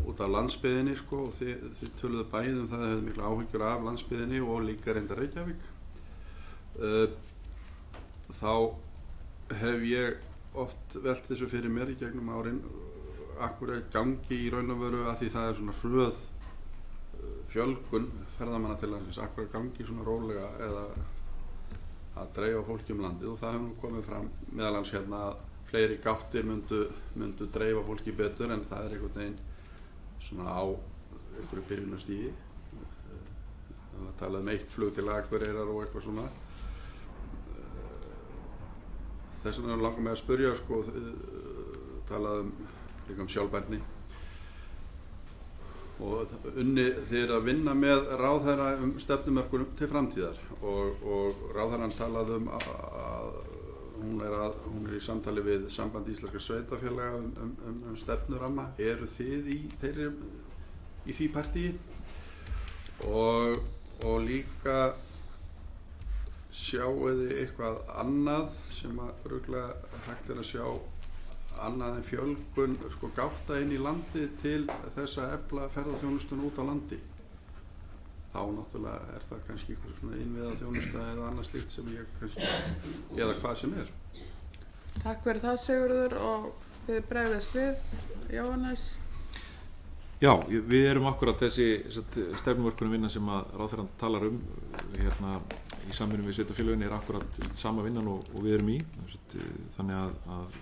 út af landsbyggðinni og þið töluðu bæði það að þið hefðu mikla áhyggjur af landsbyggðinni og líka reyndar Reykjavík. Þá hef ég oft velt þessu fyrir mér í gegnum árin akkur gangi í raun og veru að því það er svona hröð fjölgun ferðamanna til landsins, akkur gangi svona rólega eða að dreifa fólki landið, og það hefur nú komið fram meðal annars að fleiri gáttir myndu dreifa fólki betur, en það er einhvern veginn svona á einhverju byrjunarstigi. Það talað eitt flug til Akureyrar og eitthvað svona. Þess vegna langar mig að spyrja, talað líka sjálfbærni og þið eru að vinna með ráðherra stefnumörkun til framtíðar og ráðherrann talaði að hún er í samtali við Samband íslenskra sveitarfélaga stefnuramma. Eru þið í því partíi og líka sjáu þið eitthvað annað sem að örugglega hægt er að sjá annað en fjölgun gátta inn í landi til þess að efla ferðaþjónustuna út á landi? Þá náttúrulega er það kannski eitthvað svona innviðaþjónusta eða annað slíkt sem ég kannski, eða hvað sem er. Takk fyrir það, Sigurður, og þið bregðist við, Jóhannes. Já, við erum akkurat þessi stefnumörkunum vinna sem að ráðherrann talar í samvinnu við sveitarfélögin er akkurat sama vinnan og við erum í, þannig að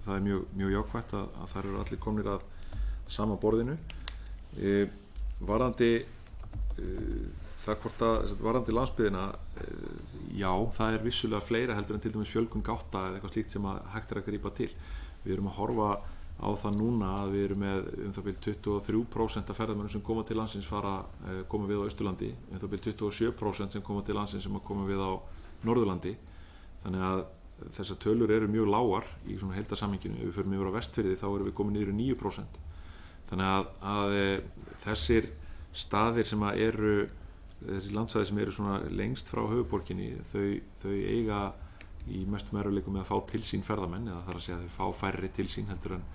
það er mjög jákvætt að þær eru allir komnir að sama borðinu. Varðandi varðandi landsbyggðina, já, það er vissulega fleira heldur en til dæmis fjölgun gátta eða eitthvað slíkt sem að hægt er að grípa til. Við erum að horfa á það núna að við erum með það bil 23% af ferðamönnum sem koma til landsins koma við á Austurlandi, það bil 27% sem koma til landsins sem að koma við á Norðurlandi, þannig að þessar tölur eru mjög lágar í svona heildarsamhenginu. Ef við förum yfir á Vestfirði þá erum við komin niður í 9%. Þannig að þessir staðir sem eru, þessi landsvæði sem eru svona lengst frá höfuðborginni, þau eiga í mestum erfiðleikum með að fá til sín ferðamenn, eða þar að segja að þau fá færri til sín heldur en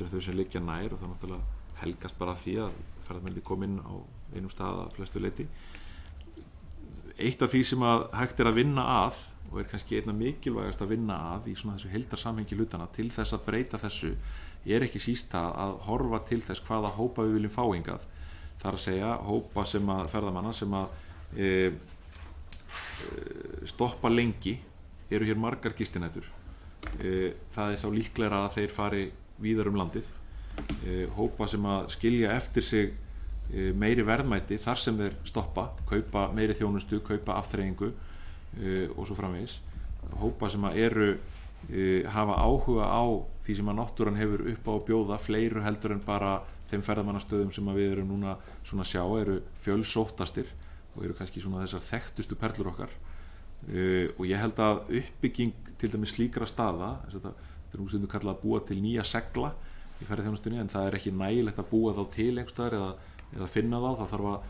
þau sem liggja nær, og það náttúrulega helgast bara því að ferðamenn koma inn á einum stað að flestu leyti. Eitt af því sem að hægt er að vinna að og kannski einna mikilvægast að vinna að í svona þessu heildarsamhengi hlutana til þess að breyta þessu ekki síst að horfa til þess hvaða hópa við viljum fá hingað. Það að segja hópa sem að ferðamanna sem að stoppa lengi, eru hér margar gistinætur. Það þá líklegra að þeir fari víðar landið. Hópa sem að skilja eftir sig meiri verðmæti þar sem þeir stoppa, kaupa meiri þjónustu, kaupa afþreyingu og svo framvegis. Hópa sem að hafa áhuga á því sem að náttúran hefur upp á að bjóða, fleiru heldur en bara þeim ferðamannastöðum sem að við erum núna svona að sjá, eru fjölsóttastir og eru kannski svona þessar þekktustu perlur okkar. Og ég held að uppbygging til dæmis slíkra staða, þetta er stundum kallað að búa til nýja segla í ferðaþjónustunni, en það ekki nægilegt að búa þá til einhvers staðar eða finna þá. Það þarf að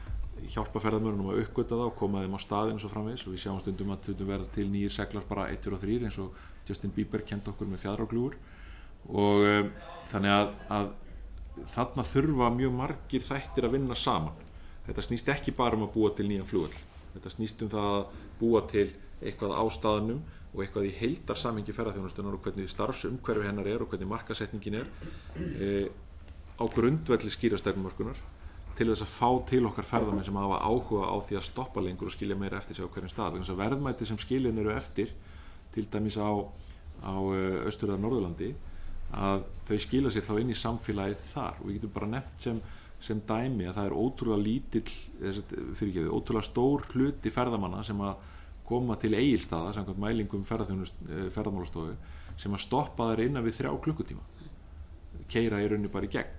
hjálpa ferðamönnum að uppgöta það og koma þeim á staðinn og svo framvegis, og við sjáum stundum að verða til nýjir seglar bara 1, 2 og 3 eins og Justin Bieber kenndi okkur með fjaðrárgljúfur. Og þannig að þarna þurfa mjög margir þættir að vinna saman. Þetta snýst ekki bara að búa til nýjan flugvöll, þetta snýst það að búa til eitthvað á staðnum og eitthvað í heildarsamhengi ferðaþjónustunnar og hvernig starfsumhverfi hennar og hvernig markaðssetningin á grundvelli skýrastefnumörkunar til þess að fá til okkar ferðamenn sem hafa áhuga á því að stoppa lengur og skilja meira eftir sig á hverjum stað. Þannig að verðmæti sem skilin eru eftir, til dæmis á Austur- eða Norðurlandi, að þau skila sér þá inn í samfélagið þar. Og við getum bara nefnt sem dæmi að það ótrúlega ótrúlega stór hluti ferðamanna sem að koma til Egilsstaða samkvæmt mælingum ferðamálastofu sem að stoppa þær innan við 3 klukkutíma, keyra í rauninni bara í gegn.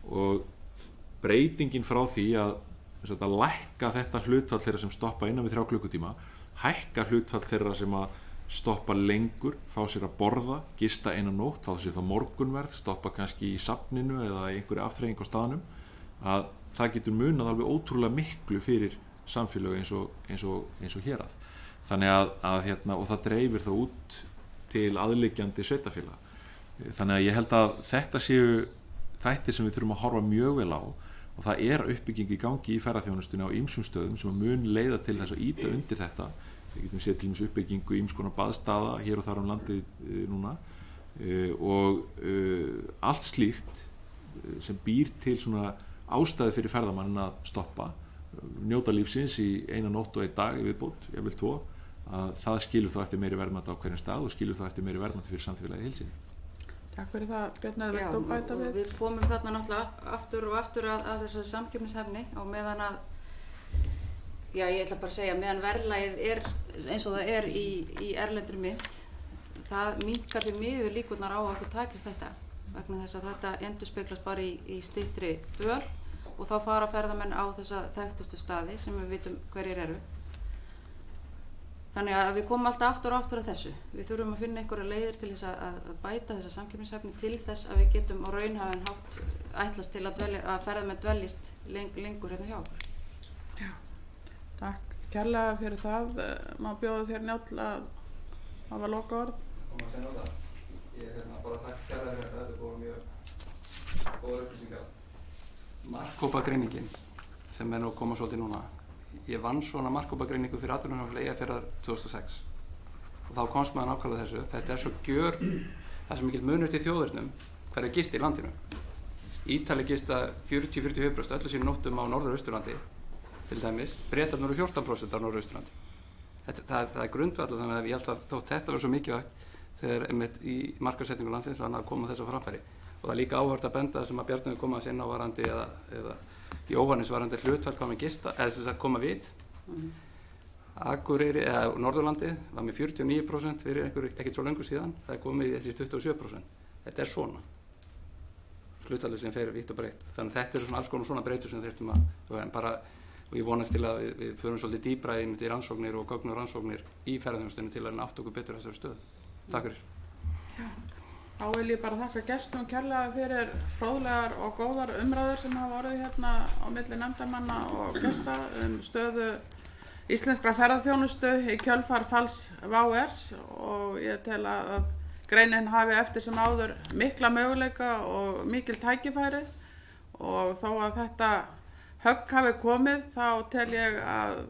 Og breytingin frá því að lækka þetta hlutfall þeirra sem stoppa innan við 3 klukkutíma, hækka hlutfall þeirra sem að stoppa lengur, fá sér að borða, gista eina nótt, fá sér þá morgunverð, stoppa kannski í safninu eða í einhverju afþreying á staðnum, að það getur munað alveg ótrúlega miklu fyrir samfélög eins og hérað. Þannig að og það dreifir þá út til aðliggjandi sveitarfélaga. Þannig að ég held að þetta séu þættir sem við þurfum að horfa mjög vel á, og það uppbygging í gangi í ferðaþjónustunni á ýmsum stöðum sem mun leiða til þess að ýta undir þetta. Við getum séð til dæmis uppbyggingu ýms konar baðstaða hér og þar landið núna, og allt slíkt sem býr til svona ástæði fyrir ferðamannin að stoppa, njóta lífsins í 1 nótt og 1 dag í viðbót, jafnvel 2, að það skilur þá eftir meiri verðmæti á hverjum stað og skilur þá eftir meiri verðmæti fyrir samfélagið í heild sinni. Takk fyrir það, Bjarni, vilt þú bæta við? Við komum þarna náttúrulega aftur og aftur að þessu samkeppnishæfni, og meðan að, ég ætla bara að segja, meðan verðlagið eins og það í erlendri mynt, það minnkar því miður líkurnar á að okkur takist þetta, vegna þess að þetta endurspeglast bara í styttri dvöl, og þá fara ferðamenn á þessa þekktustu staði sem við vitum hverjir eru. Þannig að við komum alltaf aftur og aftur að þessu. Við þurfum að finna einhverja leiðir til þess að bæta þessa samkeppnishæfni til þess að við getum á raunhæfan hátt ætlast til að ferðamenn dveljist lengur hérna hjá okkur. Já, takk kærlega fyrir það. Má bjóða þér, Njáll, að hafa lokaorð? Koma að segja það. Ég bara takk kærlega fyrir þetta búið mjög góðar upplýsingar. Markhópagreiningin sem nú koma svolítið núna. Ég vann svona markhópagreiningu fyrir atvinnumálafélag Eyjafjarðar 2006 og þá komst maður nákvæmlega þessu. Þetta svo gjör, það er svo mikill munur til þjóðurnum hverja gist í landinu. Ítali gista 40-45% öllu sínum nóttum á Norður-Austurlandi til dæmis, Bretarnir eru 14% á Norður-Austurlandi. Það grundvallur, þannig að ég held að þótt þetta var svo mikilvægt þegar einmitt í markaðssetningu landsins var að koma þessu framfæri. Og það er líka áhört að benda sem að Bjarni koma að sinna á varandi eða Jóhannes varandi hlutfall hvað með gista, eða þess að koma við. Akureyri eða Norðurlandi var með 49% fyrir ekkert svo lengur síðan, það komið í þessi 27%. Þetta svona. Hlutfallið sem fer vítt og breytt. Þannig að þetta svona alls konar svona breytur sem þurftum og ég vonast til að við förum svolítið dýpra í rannsóknir og gögn og rannsóknir í ferðaþjónustunni til að átta okkur betur þessari stöðu. Takk fyrir. Þá vil ég bara þakka gestum kærlega fyrir fróðlegar og góðar umræður sem hafa orðið hérna á milli nefndarmanna og gesta stöðu íslenskra ferðaþjónustu í kjölfar falls WOW-ers, og ég tel að greinin hafi eftir sem áður mikla möguleika og mikil tækifæri, og þó að þetta högg hafi komið þá tel ég að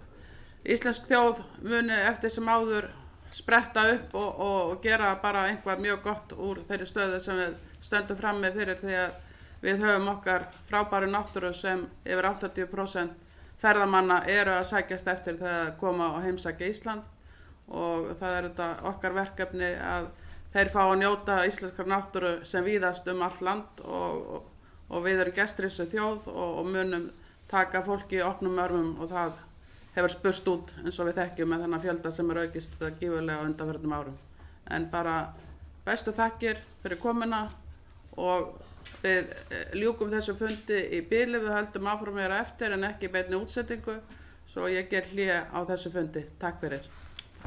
íslensk þjóð muni eftir sem áður spretta upp og gera bara einhvað mjög gott úr þeirri stöðu sem við stöndum frammi fyrir, því að við höfum okkar frábæru náttúru sem yfir 80% ferðamanna eru að sækjast eftir þegar koma og heimsækja Ísland, og það er þetta okkar verkefni að þeir fá að njóta íslenskar náttúru sem víðast allt land, og við erum gestrissu þjóð og munum taka fólki í opnum örmum, og það hefur spurst út eins og við þekkjum með þennan fjölda sem aukist gífurlega á undanförnum árum. En bara bestu þakkir fyrir komuna, og við ljúkum þessu fundi í bili. Við höldum áfram meira eftir en ekki í beinni útsetningu, svo ég ger hlé á þessu fundi. Takk fyrir.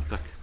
Takk.